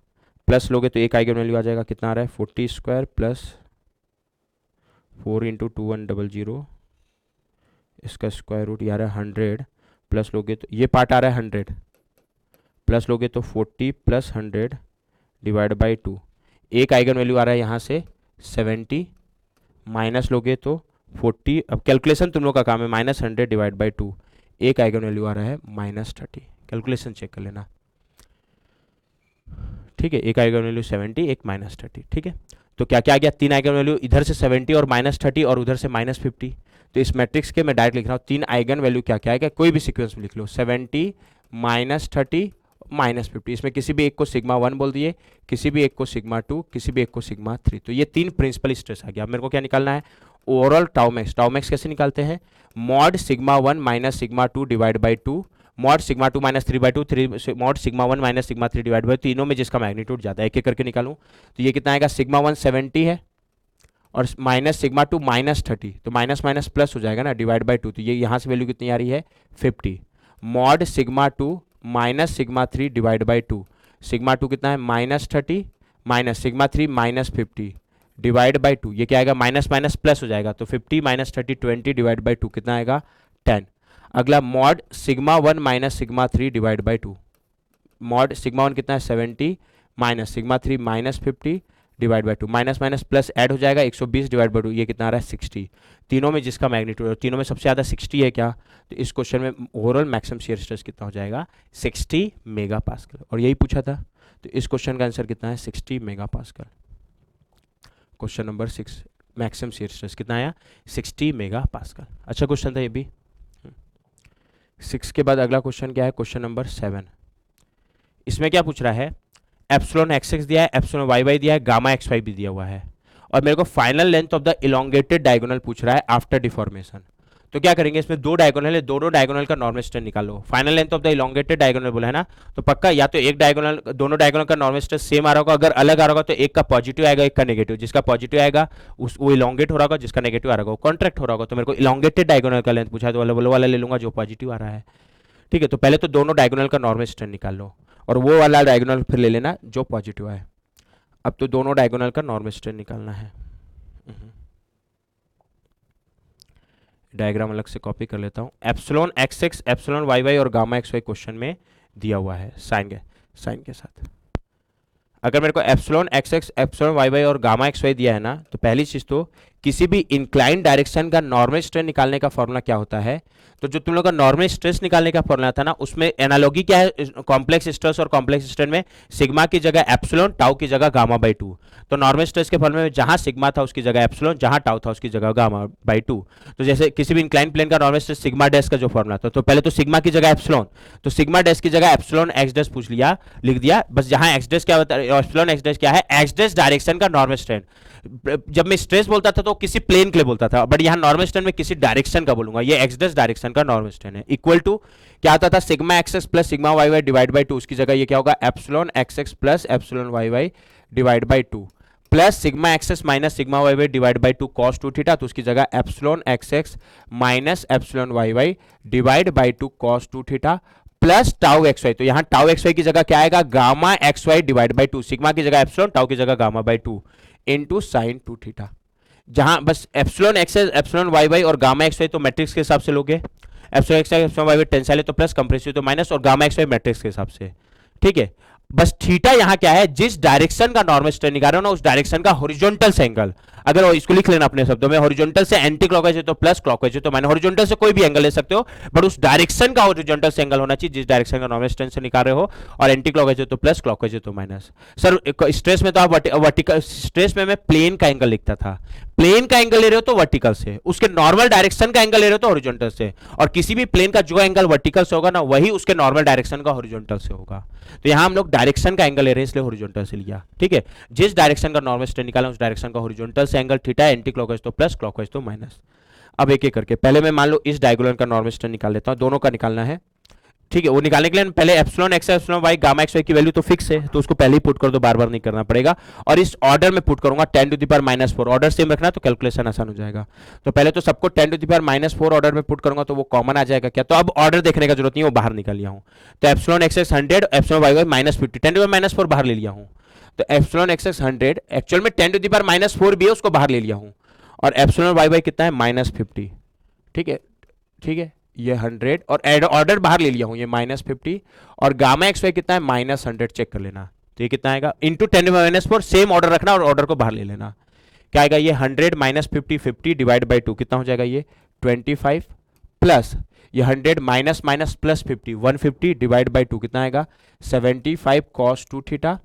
प्लस लोगे तो एक आइगन वैल्यू आ जाएगा, कितना आ रहा है? 40 स्क्वायर प्लस 4 इंटू 2100, इसका स्क्वायर रूट ये आ रहा है 100, प्लस लोगे तो ये पार्ट आ रहा है 100, प्लस लोगे तो 40 प्लस 100 डिवाइड बाई 2। एक आइगन वैल्यू आ रहा है यहाँ से 70, माइनस लोगे तो 40। अब कैलकुलेशन तुम लोग का काम है, -100 डिवाइड बाई 2। एक आइगन वैल्यू आ रहा है -30। कैलकुलेशन चेक कर लेना, ठीक है, एक आइगन वैल्यू 70, एक -30, ठीक है। तो क्या क्या आ गया, 3 आइगन वैल्यू, इधर से 70 और -30 और उधर से -50। तो इस मैट्रिक्स के मैं डायरेक्ट लिख रहा हूँ 3 आइगन वैल्यू क्या क्या आएगा, कोई भी सीक्वेंस में लिख लो, 70 -30 -50। इसमें किसी भी एक को सिग्मा 1 बोल दिए, किसी भी एक को सिग्मा 2, किसी भी एक को सिग्मा 3। तो ये 3 प्रिंसिपल स्ट्रेस आ गया। अब मेरे को क्या निकालना है, overall tau max. Tau max कैसे निकालते हैं, mod sigma 1 minus sigma 2 divide by 2, mod sigma 2 minus 3/2, mod sigma 1 minus sigma 3 divide by, तीनों में जिसका मैग्नीट्यूड ज्यादा है, एक एक करके निकालूं। तो ये कितना आएगा, सिग्मा 1 70 है और माइनस सिग्मा 2 -30, तो माइनस माइनस प्लस हो जाएगा ना, डिवाइड बाई 2। तो ये यहाँ से वैल्यू कितनी आ रही है, 50। Mod sigma 2 minus sigma 3 divide by 2, sigma 2 कितना है, -30 माइनस सिग्मा 3 -50 डिवाइड बाई 2, ये क्या आएगा, माइनस माइनस प्लस हो जाएगा। तो 50 -30 20 डिवाइड बाई 2 कितना आएगा, 10। अगला mod sigma 1 minus sigma 3 divide by 2, mod sigma 1 कितना है, 70 minus sigma 3 -50 divide by 2, minus minus plus add हो जाएगा, 120 डिवाइड बाई 2, ये कितना आ रहा है, 60। तीनों में जिसका मैग्नीट्यूड है, तीनों में सबसे ज़्यादा 60 है क्या, तो इस क्वेश्चन में ओवरऑल मैक्सिमम शियर स्ट्रेस कितना हो जाएगा, 60 मेगापास्कल। और यही पूछा था, तो इस क्वेश्चन का आंसर कितना है, 60 megapascal. Question number 6, maximum shear stress कितना आया, 60 मेगापास्कल। अच्छा क्वेश्चन था ये भी। 6 के बाद अगला क्वेश्चन क्या है, क्वेश्चन नंबर 7। इसमें क्या पूछ रहा है, एप्सिलॉन एक्स दिया है, एप्सिलॉन वाई वाई दिया है, गामा एक्स वाई भी दिया हुआ है, और मेरे को final length of the elongated diagonal पूछ रहा है आफ्टर डिफॉर्मेशन। तो क्या करेंगे, इसमें 2 डायगोनल है, दोनों डायगोनल का नॉर्मल स्ट्रेस निकालो। Final length of the elongated diagonal बोला है ना, तो पक्का या तो एक डायगोनल, दोनों डायगोनल का नॉर्मल स्ट्रेस सेम आ रहा होगा, अगर अलग आ रहा होगा तो एक का पॉजिटिव आएगा, एक का नेगेटिव। जिसका पॉजिटिव आएगा वो इलोंगेट हो रहा होगा, जिसका नेगेटिव आ रहा होगा वो कॉन्ट्रैक्ट हो रहा होगा। तो मेरे को इलोंगेटेड डायगोनल का लेंथ पूछा है, तो वो वाला ले लूंगा जो पॉजिटिव आ रहा है, ठीक है। तो पहले तो दोनों डायगोनल का नॉर्मल स्ट्रेस निकाल लो, और वो वाला डायगोनल फिर ले लेना जो पॉजिटिव है। अब तो दोनों डायगोनल का नॉर्मल स्ट्रेस निकालना है। डायग्राम अलग से कॉपी कर लेता हूँ। Epsilon x x, epsilon Y Y और गामा एक्स वाई क्वेश्चन में दिया हुआ है साइन के साथ। अगर मेरे को epsilon x x, epsilon Y Y और गामा एक्स वाई दिया है ना, तो पहली चीज तो किसी भी इंक्लाइन डायरेक्शन का नॉर्मल स्ट्रेस निकालने का फॉर्मूला क्या होता है, तो जो तुम लोग का नॉर्मल स्ट्रेस निकालने का फॉर्मूला था ना, उसमें एनालॉगी क्या है, कॉम्प्लेक्स स्ट्रेस और कॉम्प्लेक्स स्ट्रेस में सिग्मा की जगह एप्सिलॉन, टाउ की जगह गामा बाई 2। तो नॉर्मल स्ट्रेस के फॉर्मूले में जहां सिग्मा था उसकी जगह एप्सिलॉन, जहां टाउ था उसकी जगह गामा बाई 2। तो जैसे किसी भी इंक्लाइन प्लेन का नॉर्मल स्ट्रेस सिग्मा डैश का जो फॉर्मूला था, तो पहले तो सिग्मा की जगह एप्सिलॉन, तो सिग्मा डैश की जगह एप्सिलॉन एक्स डैश पूछ लिया, लिख दिया बस। जहां एक्स डैश क्या होता है, एप्सिलॉन एक्स डैश क्या है, एक्स डैश डायरेक्शन का नॉर्मल स्ट्रेस। जब मैं स्ट्रेस बोलता था तो किसी प्लेन के लिए बोलता था, बट यहाँ नॉर्मल स्ट्रेन में किसी डायरेक्शन का बोलूंगा। ये एक्स डैश डायरेक्शन का नॉर्मल स्ट्रेन है, इक्वल टू क्या आता था, sigma x plus sigma Y Y divide by 2, उसकी जगह ये क्या होगा, epsilon x x plus epsilon Y Y divide by 2, plus sigma X minus sigma Y Y divide by 2 cos 2 theta, तो उसकी जगह epsilon x x minus epsilon Y Y divide by 2 cos 2 theta, plus tau x Y. तो यहाँ tau x Y की जगह क्या आएगा, gamma x Y divide by 2, sigma की जगह एप्सिलॉन, टाउ की जगह gamma by 2 into sine 2 theta. जहां बस epsilon X epsilon Y Y और गामा एक्स वाई तो मैट्रिक्स के हिसाब से लोगे, epsilon X epsilon Y Y tensile है तो प्लस, कंप्रेसिव तो माइनस, और गामा एक्स वाई मैट्रिक्स के हिसाब से, ठीक है। बस थीटा यहां क्या है, जिस डायरेक्शन का नॉर्मल स्ट्रेन निकाल रहे हो ना, उस डायरेक्शन का हॉरिजॉन्टल से एंगल, अगर इसको लिख लेना अपने शब्दों में, हॉरिजॉन्टल से एंटी क्लॉकवाइज है तो प्लस, क्लॉकवाइज है तो माइनस, हॉरिजॉन्टल से कोई भी एंगल ले सकते हो, बट उस डायरेक्शन का हॉरिजॉन्टल से एंगल होना चाहिए जिस डायरेक्शन का नॉर्मल स्ट्रेन से निकाल रहे हो, और एंटी क्लॉकवाइज है तो प्लस, क्लॉकवाइज है तो माइनस। सर स्ट्रेस में तो आप वर्टिकल, स्ट्रेस में मैं प्लेन का एंगल लिखता था, प्लेन का एंगल ले रहे हो तो वर्टिकल से, उसके नॉर्मल डायरेक्शन का एंगल ले रहे हो तो हॉरिजॉन्टल से, और किसी भी प्लेन का जो एंगल वर्टिकल से होगा ना, वही उसके नॉर्मल डायरेक्शन का हॉरिजॉन्टल से होगा। तो यहां हम लोग डायरेक्शन का एंगल ले रहे हैं इसलिए हॉरिजॉन्टल से लिया, ठीक है। जिस डायरेक्शन का नॉर्मल स्ट्रेन निकाला उस डायरेक्शन का हॉरिजॉन्टल से एंगल थीटा, एंटी क्लॉकवाइज तो प्लस, क्लॉकवाइज तो माइनस। अब एक एक करके, पहले मैं मान लो इस डायगोनल का नॉर्मल स्ट्रेन निकाल लेता हूं, दोनों का निकालना है, ठीक है। वो निकालने के लिए पहले epsilon X epsilon Y gamma x Y की वैल्यू तो फिक्स है, तो उसको पहले ही पुट कर दो, बार बार नहीं करना पड़ेगा। और इस ऑर्डर में पुट करूंगा 10⁻⁻⁴, ऑर्डर सेम रखना तो कैलकुलेशन आसान हो जाएगा। तो पहले तो सबको 10⁻⁻⁴ ऑर्डर में पुट करूंगा तो वो कॉमन आ जाएगा क्या, तो अब ऑर्डर देखने का जरूरत नहीं है, वो बाहर निकाल लिया हूं। तो epsilon x x 100, epsilon Y Y -50, 10⁻⁻⁴ बाहर ले लिया हूं। तो एप्सिलॉन एक्स एक्स 100 एक्चुअल में 10⁻⁻⁴ भी है, उसको बाहर ले लिया हूं, और एप्सिलॉन वाई वाई कितना है, -50, ठीक है, ठीक है। ये 100 और ऑर्डर बाहर ले लिया हूं, ये -50, और गामा एक्स वाई कितना है, -100, चेक कर लेना। तो ये कितना आएगा, इंटू 10⁻⁻⁴, सेम ऑर्डर रखना और ऑर्डर को बाहर ले लेना। क्या आएगा, ये 100 -50 50 डिवाइड बाई 2 कितना हो जाएगा, ये 25, प्लस ये 100 minus minus plus 50 150 divide by 2 कितना आएगा, 75 cos 2 theta,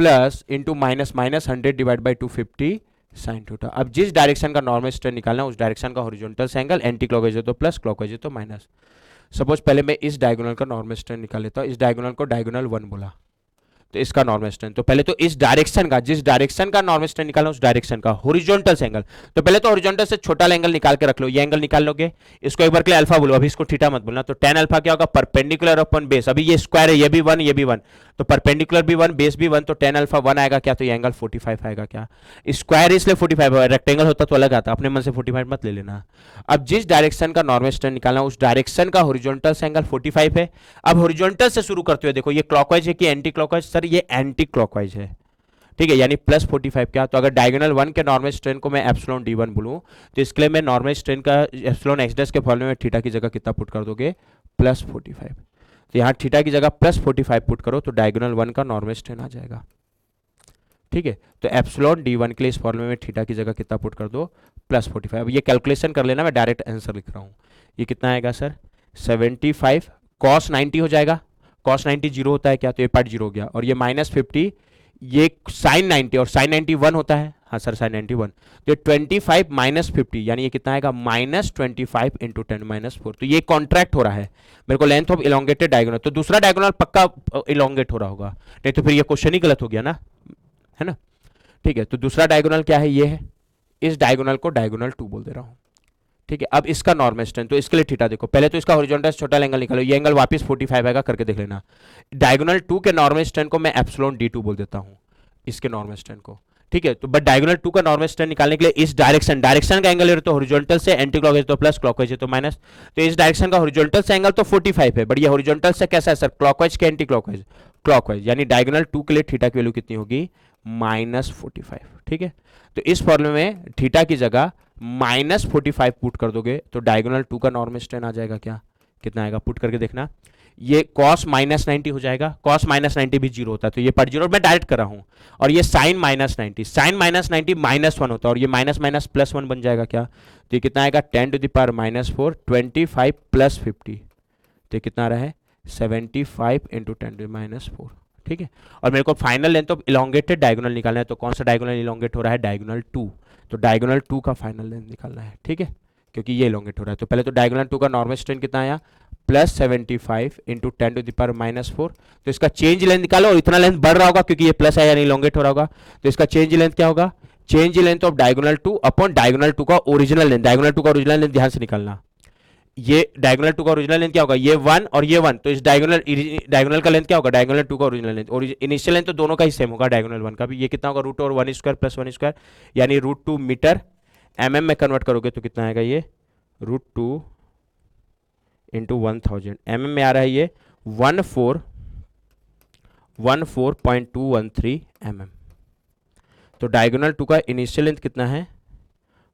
plus into minus minus 100 divide by 250 sine theta. अब जिस डायरेक्शन का नॉर्मल स्ट्रेन निकालना है उस डायरेक्शन का हॉरिजॉन्टल से एंगल, एंटी क्लॉकवाइज है तो प्लस, क्लॉकवाइज है तो माइनस। सपोज पहले मैं इस डायगोनल का नॉर्मल स्ट्रेन निकाल लेता हूं, इस डायगोनल को डायगोनल 1 बोला, तो इसका नॉर्मल स्ट्रेन, तो पहले तो इस डायरेक्शन का, जिस डायरेक्शन का नॉर्मल स्ट्रेन निकालना उस डायरेक्शन का हॉरिजॉन्टल से एंगल, तो पहले तो हॉरिजॉन्टल से छोटा एंगल निकाल के रख लो, ये एंगल निकाल लोगे, इसको एक बार के लिए अल्फा बोलो, अभी इसको थीटा मत बोलना, तो tan अल्फा क्या होगा, परपेंडिकुलर अपॉन बेस, अभी ये स्क्वायर है, ये भी 1 ये भी 1, तो परपेंडिकुलर भी 1 बेस भी 1, तो tan अल्फा 1 आएगा क्या, तो ये एंगल 45 आएगा क्या, स्क्वायर इसलिए 45 है, रेक्टेंगल होता तो अलग आता, अपने मन से 45 मत ले लेना। अब जिस डायरेक्शन का नॉर्मल स्ट्रेन निकालना उस डायरेक्शन का हॉरिजॉन्टल से एंगल 45 है। अब हॉरिजॉन्टल से शुरू करते हुए देखो ये क्लॉकवाइज है कि एंटी क्लॉकवाइज, सर ये एंटी क्लॉकवाइज है, ठीक है, यानी प्लस 45 क्या, तो अगर डायगोनल 1 के नॉर्मल स्ट्रेन को मैं एप्सिलॉन d1 बोलूं तो इसके लिए मैं नॉर्मल स्ट्रेन का एप्सिलॉन x डैश के फॉर्मूले में थीटा की जगह कितना पुट कर दोगे, प्लस 45, तो यहाँ थीटा की जगह प्लस 45 पुट करो तो डायगोनल 1 का नॉर्मल स्ट्रेन आ जाएगा, ठीक है। तो एप्सिलॉन d1 के लिए इस फॉर्मूले में थीटा की जगह कितना पुट कर दो, प्लस 45। अब ये कैलकुलेशन कर लेना, मैं डायरेक्ट आंसर लिख रहा हूँ, ये कितना आएगा सर 75 कॉस 90 हो जाएगा, कॉस 90 जीरो होता है क्या, तो ये पार्ट जीरो हो गया, और ये माइनस 50, ये साइन 90 और साइन 90 1 होता है, हाँ सर साइन 90 1, तो 25 माइनस 50 यानी ये कितना आएगा माइनस 25 इंटू 10 माइनस 4, तो ये कॉन्ट्रैक्ट हो रहा है, मेरे को लेंथ ऑफ इलोंगेटेड डायगोनल, तो दूसरा डायगोनल पक्का इलोंगेट हो रहा होगा, नहीं तो फिर ये क्वेश्चन ही गलत हो गया ना, है ना, ठीक है। तो दूसरा डायगोनल क्या है, ये है, इस डायगोनल को डायगोनल 2 बोल दे रहा हूं, ठीक है। अब इसका नॉर्मल स्ट्रेन, तो इसके लिए थीटा देखो, पहले तो इसका हॉरिजॉन्टल छोटा एंगल निकालो, ये एंगल वापस 45 आएगा, करके देख लेना। डायगोनल 2 के नॉर्मल स्ट्रेन को मैं एप्सिलॉन d2 बोल देता हूं, इसके नॉर्मल स्ट्रेन को, ठीक है। तो बट डायगोनल 2 का नॉर्मल स्ट्रेन निकालने के लिए इस डायरेक्शन का एंगल है तो हॉरिजॉन्टल से एंटी क्लॉकवाइज तो प्लस, क्लॉकवाइज तो माइनस, तो इस डायरेक्शन का हॉरिजॉन्टल से एंगल तो 45 है, बट ये हॉरिजॉन्टल से कैसा है सर, क्लॉकवाइज के एंटी क्लॉकवाइज, क्लॉकवाइज, यानी डायगोनल 2 के लिए थीटा की वैल्यू कितनी होगी, माइनस 45, ठीक है। तो इस फॉर्मूले में थीटा की जगह माइनस 45 पुट कर दोगे तो डायगोनल 2 का नॉर्मल स्ट्रेन आ जाएगा क्या, कितना आएगा, पुट करके देखना, ये cos माइनस 90 हो जाएगा, cos माइनस 90 भी जीरो होता है तो ये पार्ट जीरो मैं डायरेक्ट कर रहा हूं, और ये sine minus 90, sine minus 90 minus 1 होता है, और ये माइनस माइनस प्लस 1 बन जाएगा क्या, तो ये कितना आएगा 10 टू द पावर माइनस 4, 25 प्लस 50, तो ये कितना आ रहा है 75 इंटू 10 टू माइनस 4, ठीक है। और मेरे को final length of elongated diagonal निकालना है, तो कौन सा डायगोनल इलोंगेट हो रहा है, डायगोनल 2, तो डायगोनल 2 का फाइनल लेंथ निकालना है, ठीक है, क्योंकि ये इलोंगेट हो रहा है। तो पहले तो डायगोनल 2 का नॉर्मल स्ट्रेन कितना आया, plus 75 into 10 to the power minus 4, तो इसका चेंज लेंथ निकालो, और इतना लेंथ बढ़ रहा होगा क्योंकि ये प्लस है यानी इलोंगेट हो रहा होगा, तो इसका चेंज लेंथ क्या होगा, change length of diagonal 2 upon diagonal 2 का ओरिजिनल लेंथ, डायगोनल 2 का ओरिजिनल लेंथ ध्यान से निकालना, ये डायगोनल 2 का ओरिजिनल लेंथ क्या होगा, ये 1 और ये 1, तो इस डायगोनल का लेंथ क्या होगा, डायगोनल 2 का ओरिजिनल लेंथ, और इनिशियल लेंथ तो दोनों का ही सेम होगा, डायगोनल 1 का भी, ये कितना होगा रूट और 1 स्क्वायर प्लस 1 स्क्वायर, यानी रूट 2 मीटर, mm में कन्वर्ट करोगे तो कितना आएगा, ये रूट 2 इंटू 1000, mm में आ रहा है ये 14.213 mm, तो डायगोनल 2 का इनिशियल लेंथ कितना है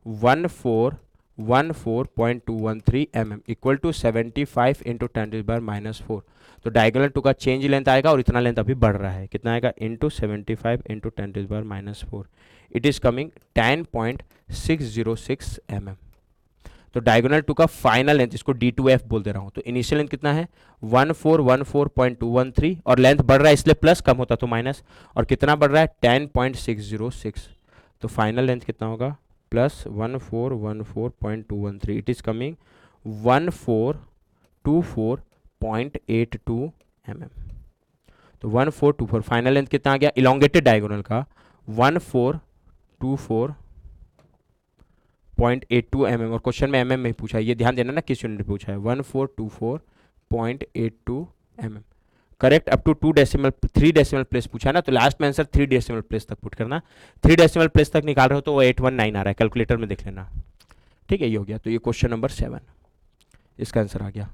14.213 mm equal to 75 into 10 to the power minus 4, तो डायगोनल 2 का चेंज लेंथ आएगा, और इतना लेंथ अभी बढ़ रहा है, कितना आएगा into 75 into 10 to the power minus 4, it is coming 10.606 mm। तो डायगोनल 2 का फाइनल लेंथ, इसको D2F बोल दे रहा हूं, तो इनिशियल लेंथ कितना है 1414.213, और लेंथ बढ़ रहा है इसलिए प्लस, कम होता तो माइनस, और कितना बढ़ रहा है 10.606, तो फाइनल लेंथ कितना होगा plus 1414.213, it is coming 1424.82 mm, तो 1424 फाइनल लेंथ कितना आ गया इलोंगेटेड डायगोनल का 1424.82 mm, और क्वेश्चन में mm में पूछा है, ये ध्यान देना ना किस यूनिट में पूछा है, 1424.82 mm, correct up to 3 decimal place पूछा है ना, तो लास्ट में आंसर 3 डेसिमल प्लेस तक पुट करना, 3 डेसिमल प्लेस तक निकाल रहे हो तो वो 819 आ रहा है, कैलकुलेटर में देख लेना, ठीक है, ये हो गया। तो ये क्वेश्चन नंबर 7 इसका आंसर आ गया।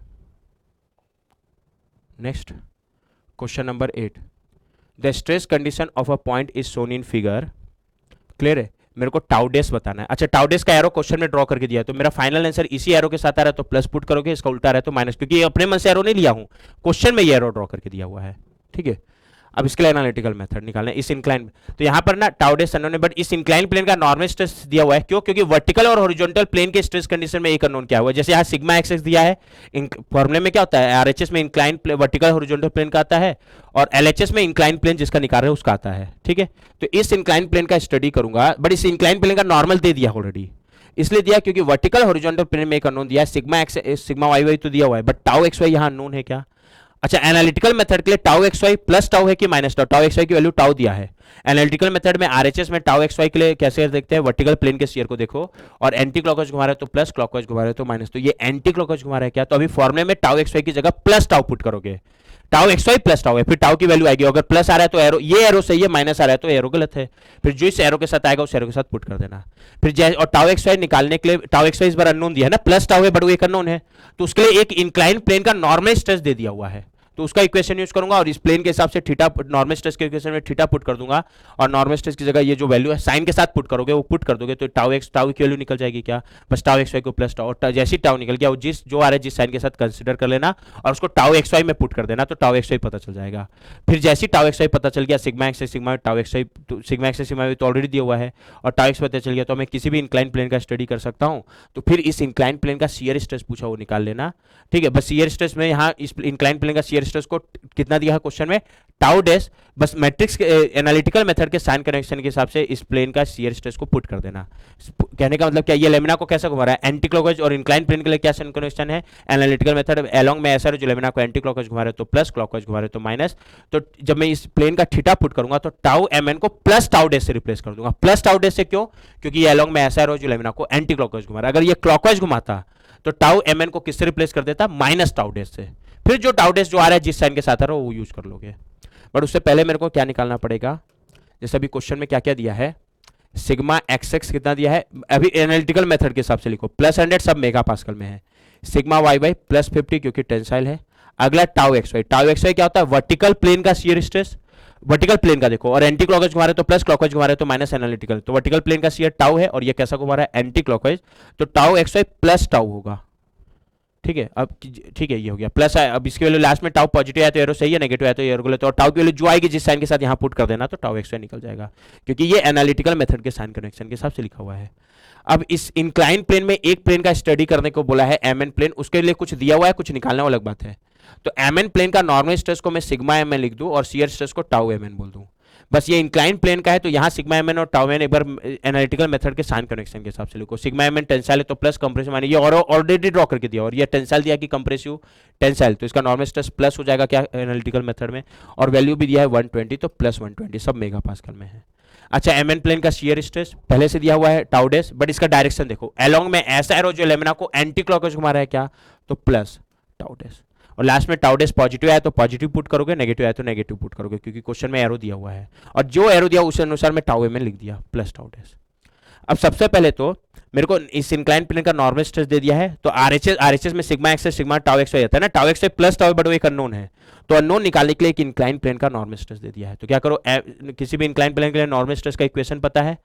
Next question number 8, the stress condition of a point is shown in figure, clear है, मेरे को टाउडेस बताना है। अच्छा टाउडेस का एरो क्वेश्चन में ड्रॉ करके दिया है, तो मेरा फाइनल आंसर इसी एरो के साथ आ रहा है तो प्लस पुट करोगे, इसका उल्टा आ रहा है तो माइनस, क्योंकि ये अपने मन से एरो नहीं लिया हूं, क्वेश्चन में ये एरो ड्रॉ करके दिया हुआ है, ठीक है। अब इसके लिए एनालिटिकल मेथड निकालना है इस इंक्लाइन, तो यहाँ पर ना टाउ डेस अननोन है, बट इस इंक्लाइन प्लेन का नॉर्मल स्ट्रेस दिया हुआ है। क्यों? क्योंकि वर्टिकल और हॉरिजॉन्टल प्लेन के स्ट्रेस कंडीशन में एक अननोन क्या हुआ है। जैसे यहाँ सिग्मा एक्स दिया है, फॉर्मूले में क्या होता है, आरएचएस में इंक्लाइन वर्टिकल हॉरिजॉन्टल प्लेन का आता है, और एलएचएस में इंक्लाइन प्लेन जिसका निकाल रहे हैं उसका आता है। ठीक है, तो इस इंक्लाइन प्लेन का स्टडी करूंगा, बट इस इंक्लाइन प्लेन का नॉर्मल दे दिया ऑलरेडी, इसलिए दिया क्योंकि वर्टिकल हॉरिजॉन्टल प्लेन में एक अननोन दिया है, sigma x sigma Y Y तो दिया हुआ है, बट टाउ एक्स वाई यहाँ अननोन है क्या। अच्छा, एनालिटिकल मेथड के लिए tau x Y plus tau है कि minus tau, tau x Y की वैल्यू टाउ दिया है। एनालिटिकल मेथड में आरएचएस में टाउ एक्स वाई के लिए कैसे देखते हैं, वर्टिकल प्लेन के शेयर को देखो, और एंटी क्लॉकवाइज घुमा रहे हो तो प्लस, क्लॉकवाइज घुमा रहे हो तो माइनस, तो ये एंटी क्लॉकवाइज घुमा रहा है क्या, तो अभी फॉर्मूले में टाउ एक्स वाई की जगह प्लस टाउ पुट करोगे, tau x Y plus tau है, फिर टाउ की वैल्यू आएगी, अगर प्लस आ रहा है तो एरो, ये एरो सही है, माइनस आ रहा है तो एरो गलत है, फिर जो इस एरो के साथ आएगा उस एरो के साथ पुट कर देना। फिर जैसे, और टाउ एक्स वाई निकालने के लिए, टाउ एक्स वाई इस बार अननोन दिया है ना, प्लस टाउ है बट वो एक अननोन है, तो उसके लिए एक इंक्लाइन प्लेन का नॉर्मल स्ट्रेस दे दिया हुआ है, तो उसका इक्वेशन यूज करूंगा, और इस प्लेन के हिसाब से थीटा, नॉर्मल स्ट्रेस के इक्वेशन में थीटा पुट कर दूंगा, और नॉर्मल स्ट्रेस की जगह ये जो वैल्यू है साइन के साथ पुट करोगे, वो पुट कर दोगे तो टाउ एक्स, टाउ की वैल्यू निकल जाएगी क्या, बस टाउ एक्स वाई को प्लस टाउ, और जैसे टाउ निकल गया वो जिस जो आ रहा है जिस साइन के साथ कंसिडर कर लेना, और उसको टाउ एक्स वाई में पुट कर देना, तो टाउ एक्स वाई पता चल जाएगा। फिर जैसे टाउ एक्स वाई पता चल गया, sigma x sigma tau x Y, sigma x sigma Y तो ऑलरेडी दिया हुआ है, और टाउ एक्स पता चल गया, तो मैं किसी भी इंक्लाइन प्लेन का स्टडी कर सकता हूँ। तो फिर इस इंक्लाइन प्लेन का शियर स्ट्रेस पूछा वो निकाल लेना। ठीक है, बस शियर स्ट्रेस में यहाँ इस इंक्लाइन प्लेन का शियर स्ट्रेस को कितना दिया है क्वेश्चन में, टाउ डैश, बस मैट्रिक्स एनालिटिकल मेथड के साइन कनेक्शन के हिसाब से इस प्लेन का शियर स्ट्रेस को पुट कर देना। कहने का मतलब क्या, ये लेमिना को कैसे घुमा रहा है, एंटी क्लॉकवाइज, और इंक्लाइन प्लेन के लिए क्या साइन कनेक्शन है, एनालिटिकल मेथड एलोंग में ऐसा है, जो लेमिना को एंटी क्लॉकवाइज घुमा रहे तो प्लस, क्लॉकवाइज घुमा रहे तो माइनस, तो जब मैं इस प्लेन का थीटा पुट करूंगा तो टाउ एम एन को प्लस टाउ डैश से रिप्लेस कर दूंगा। प्लस टाउ डैश से क्यों, क्योंकि ये एलोंग में ऐसा है, जो लेमिना को एंटी क्लॉकवाइज घुमा रहा है, अगर ये क्लॉकवाइज घुमाता तो टाउ एम एन को किससे रिप्लेस कर देता, माइनस टाउ डैश से, फिर जो टाउ डैश जो आ रहा है जिस साइन के साथ आ रहा है वो यूज कर लोगे। बट उससे पहले मेरे को क्या निकालना पड़ेगा, जैसे अभी क्वेश्चन में क्या क्या दिया है, सिग्मा एक्स एक्स कितना दिया है, अभी एनालिटिकल मेथड के हिसाब से लिखो, प्लस 100 सब मेगा पास्कल में है, सिग्मा वाई बाई प्लस 50 क्योंकि टेंसाइल है। अगला tau x Y, tau x Y क्या होता है, वर्टिकल प्लेन का शियर स्ट्रेस, वर्टिकल प्लेन का देखो, और एंटी क्लॉकवाइज घुमा रहे तो प्लस, क्लॉकवाइज घुमा रहे तो माइनस, एनालिटिकल, तो वर्टिकल प्लेन का शियर टाउ है, और ये कैसा घुमा रहा है, एंटी क्लॉकवाइज, तो tau x Y plus tau होगा। ठीक है, अब ठीक है, ये हो गया प्लस है, अब इसकी वैल्यू लास्ट में टाउ पॉजिटिव है तो एरो सही है, नेगेटिव है तो एरो गलत है, और टाउ की वैल्यू जो आएगी जिस साइन के साथ यहाँ पुट कर देना तो टाउ एक्स वाई निकल जाएगा, क्योंकि ये एनालिटिकल मेथड के साइन कनेक्शन के हिसाब से लिखा हुआ है। अब इस इंक्लाइन प्लेन में एक प्लेन का स्टडी करने को बोला है, एम एन प्लेन, उसके लिए कुछ दिया हुआ है, कुछ निकालना अलग बात है। तो एम एन प्लेन का नॉर्मल स्ट्रेस को मैं सिग्मा एम एन लिख दूं, और शियर स्ट्रेस को टाउ एम एन बोल दूं, बस ये इंक्लाइन प्लेन का है, तो यहाँ सिग्मा एम एन और टाउ एम एन एक बार एनालिटिकल मेथड के साइन कनेक्शन के हिसाब से लिखो, सिग्मा एम एन टेंसाइल है तो प्लस कंप्रेसिव, माने ये और ऑलरेडी ड्रॉ करके दिया, और ये टेंसाइल दिया कि कंप्रेसिव टेंसाइल, तो इसका नॉर्मल स्ट्रेस प्लस हो जाएगा क्या एनालिटिकल मेथड में, और वैल्यू भी दिया है 120, तो प्लस 120 सब मेगा पास्कल में है। अच्छा, एम एन प्लेन का शियर स्ट्रेस पहले से दिया हुआ है टाउ डैश, बट इसका डायरेक्शन देखो, एलोंग में ऐसा एरो जो लेमिना को एंटी क्लॉकवाइज घुमा रहा है क्या, तो प्लस टाउ डैश, और लास्ट में टाउ डैश पॉजिटिव आया तो पॉजिटिव पुट करोगे, नेगेटिव आया तो नेगेटिव पुट करोगे, क्योंकि क्वेश्चन में एरो दिया हुआ है, और जो एरो दिया उस अनुसार मैं टाउ एम एन लिख दिया प्लस टाउ डैश। अब सबसे पहले तो मेरे को इस इंक्लाइन प्लेन का नॉर्मल स्ट्रेस दे दिया है, तो आरएचएस में sigma x sigma tau x आता है ना, tau x plus tau, but वो एक अननोन है, तो अननोन निकालने के लिए एक इंक्लाइन प्लेन का नॉर्मल स्ट्रेस दे दिया है, तो क्या करो, किसी भी इंक्लाइन प्लेन के लिए नॉर्मल स्ट्रेस का इक्वेशन पता है,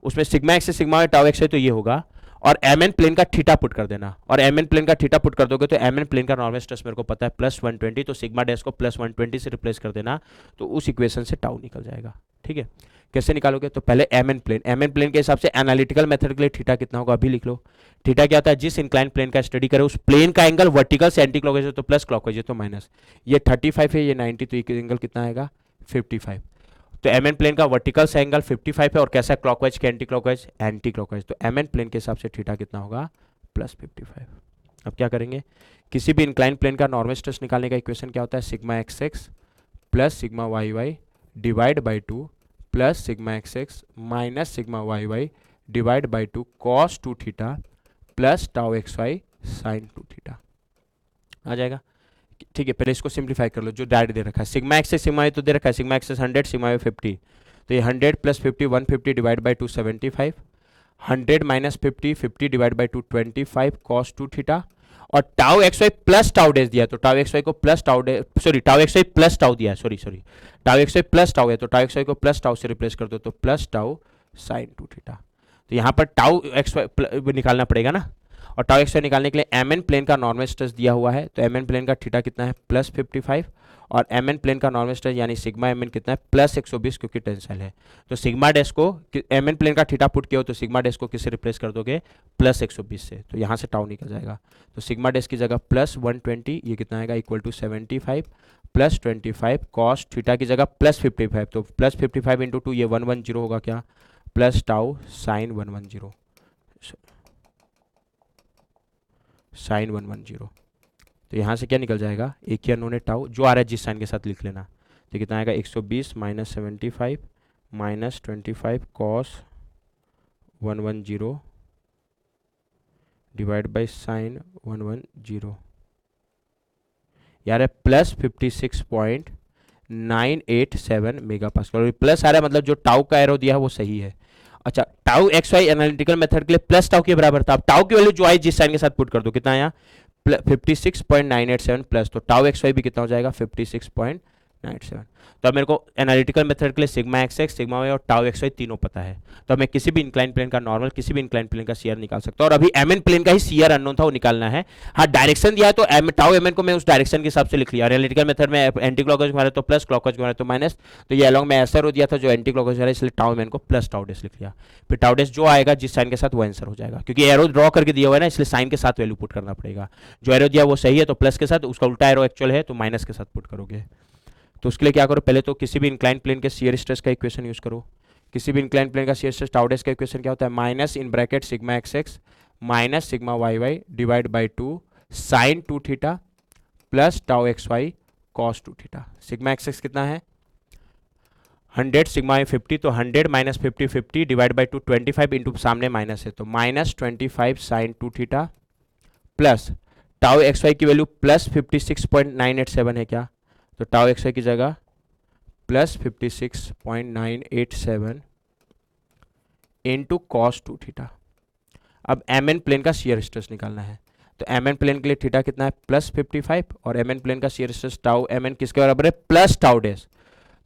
उसमें sigma x sigma tau x है तो ये होगा, और एम एन प्लेन का थीटा पुट कर देना, और एम एन प्लेन का थीटा पुट कर दोगे तो एम एन प्लेन का नॉर्मल स्ट्रेस मेरे को पता है प्लस 120, तो सिग्मा डैश को प्लस 120 से रिप्लेस कर देना, तो उस इक्वेशन से टाउ निकल जाएगा। ठीक है, कैसे निकालोगे, तो पहले एम एन प्लेन के हिसाब से एनालिटिकल मेथड के लिए थीटा कितना होगा अभी लिख लो। थीटा क्या होता है, जिस इंक्लाइन प्लेन का स्टडी करे उस प्लेन का एंगल वर्टिकल से एंटी क्लॉकवाइज है तो प्लस, क्लॉकवाइज है तो माइनस, ये 35 है, ये 90, तो ये एंगल कितना आएगा 55, तो एम एन प्लेन का वर्टिकल से एंगल 55 है, और कैसा है क्लॉकवाइज के एंटी क्लॉकवाइज, एंटी क्लॉकवाइज, तो एम एन प्लेन के हिसाब से थीटा कितना होगा प्लस 55। अब क्या करेंगे, किसी भी इंक्लाइन प्लेन का नॉर्मल स्ट्रेस निकालने का इक्वेशन क्या होता है, sigma x x plus sigma Y Y divide by 2 plus sigma x x minus sigma Y Y divide by 2 cos 2 theta plus tau x Y sine 2 theta आ जाएगा। ठीक है, पहले इसको सिंप्लीफाई कर लो, जो डायरेक्ट दे रखा है, सिग्मा एक्स से सिग्मा वाई तो दे रखा है, सिग्मा एक्स 100 सिग्मा वाई 50, तो ये 100 plus 50 150 divide by 2 75, 100 minus 50 50 divide by 2 25 cos 2 theta, और tau x Y plus tau dash दिया है, तो टाउ एक्स वाई को plus tau dash, sorry tau x Y plus tau दिया है, sorry tau x Y plus tau है, तो tau x y को प्लस टाउ से रिप्लेस कर दो तो प्लस टाउ साइन 2 थीटा, तो यहाँ पर टाउ एक्स वाई निकालना पड़ेगा ना, और टाउ एक्स वाई निकालने के लिए एम एन प्लेन का नॉर्मल स्ट्रेस दिया हुआ है, तो एम एन प्लेन का थीटा कितना है प्लस 55, और एम एन प्लेन का नॉर्मल स्ट्रेस यानी सिग्मा एम एन कितना है प्लस 120 क्योंकि टेंसाइल है। तो सिग्मा डैश को एम एन प्लेन का थीटा पुट किया हो तो सिग्मा डैश को किससे रिप्लेस कर दोगे प्लस 120 से, तो यहाँ से टाउ निकल जाएगा। तो सिग्मा डैश की जगह प्लस 120 ये कितना आएगा equal to 75 plus 25 cos theta की जगह प्लस 55, तो प्लस 55 इंटू 2 ये 110 होगा क्या प्लस टाउ साइन 110 साइन 110। तो यहाँ से क्या निकल जाएगा एक ही अननोन है टाउ जो आ रहा है जिस साइन के साथ लिख लेना। तो कितना आएगा 120 minus 75 minus 25 cos 110 divide by sign 110 यार है प्लस 56.987 मेगा पास्कल। प्लस आ रहा है मतलब जो टाउ का एरो दिया है वो सही है। अच्छा tau x Y analytical method के लिए प्लस टाउ के बराबर था। अब टाउ की वैल्यू जो आई जिस साइन के साथ पुट कर दो कितना आया 56.987 प्लस, तो टाउ एक्स वाई भी कितना हो जाएगा 56.97। तो अब मेरे को एनालिटिकल मेथड के लिए sigma x x sigma Y और टाउ एक्स वाई तीनों पता है, तो मैं किसी भी इंक्लाइन प्लेन का नॉर्मल किसी भी इंक्लाइन प्लेन का सीआर निकाल सकता हूं। और अभी एम एन प्लेन का ही सीआर अननोन था वो निकालना है। हाँ डायरेक्शन दिया है तो टाउ एम एन को मैं उस डायरेक्शन के हिसाब से लिख लिया। एनालिटिकल मेथड में एंटी क्लॉकवाइज घुमा रहा तो प्लस, क्लॉकवाइज घुमा रहा तो माइनस, तो ये अलॉन्ग में ऐसा रो दिया था जो एंटी क्लॉकवाइज है इसलिए टाउ एम एन को प्लस टाउ डेस लिख लिया। फिर टाउ डेस जो आएगा जिस साइन के साथ वो आंसर हो जाएगा, क्योंकि एरो ड्रॉ करके दिया हुआ है ना इसलिए साइन के साथ वैल्यू पुट करना पड़ेगा। जो एरो दिया वो सही है तो प्लस के साथ, उसका उल्टा एरो एक्चुअल है तो माइनस के साथ पुट करोगे। तो उसके लिए क्या करो पहले तो किसी भी इंक्लाइन प्लेन के शियर स्ट्रेस का इक्वेशन यूज करो। किसी भी इंक्लाइन प्लेन का शियर स्ट्रेस टाउ डेस का इक्वेशन क्या होता है minus in bracket sigma x x minus sigma Y Y divide by 2 sine 2 theta plus tau x Y cos 2 theta. Sigma x x कितना है 100 सिग्मा वाई 50, तो 100 minus 50 50 divide by 2 25 into सामने minus है तो minus 25 sine 2 theta plus tau x Y की value plus 56.987 है क्या, तो टाउ एक्स वाई की जगह प्लस 56.987 इंटू कॉस 2 थीटा। अब एम एन प्लेन का शियर स्ट्रेस निकालना है, तो एम एन प्लेन के लिए थीटा कितना है प्लस 55 और एम एन प्लेन का shear stress tau M N किसके बराबर है प्लस टाउ डेस,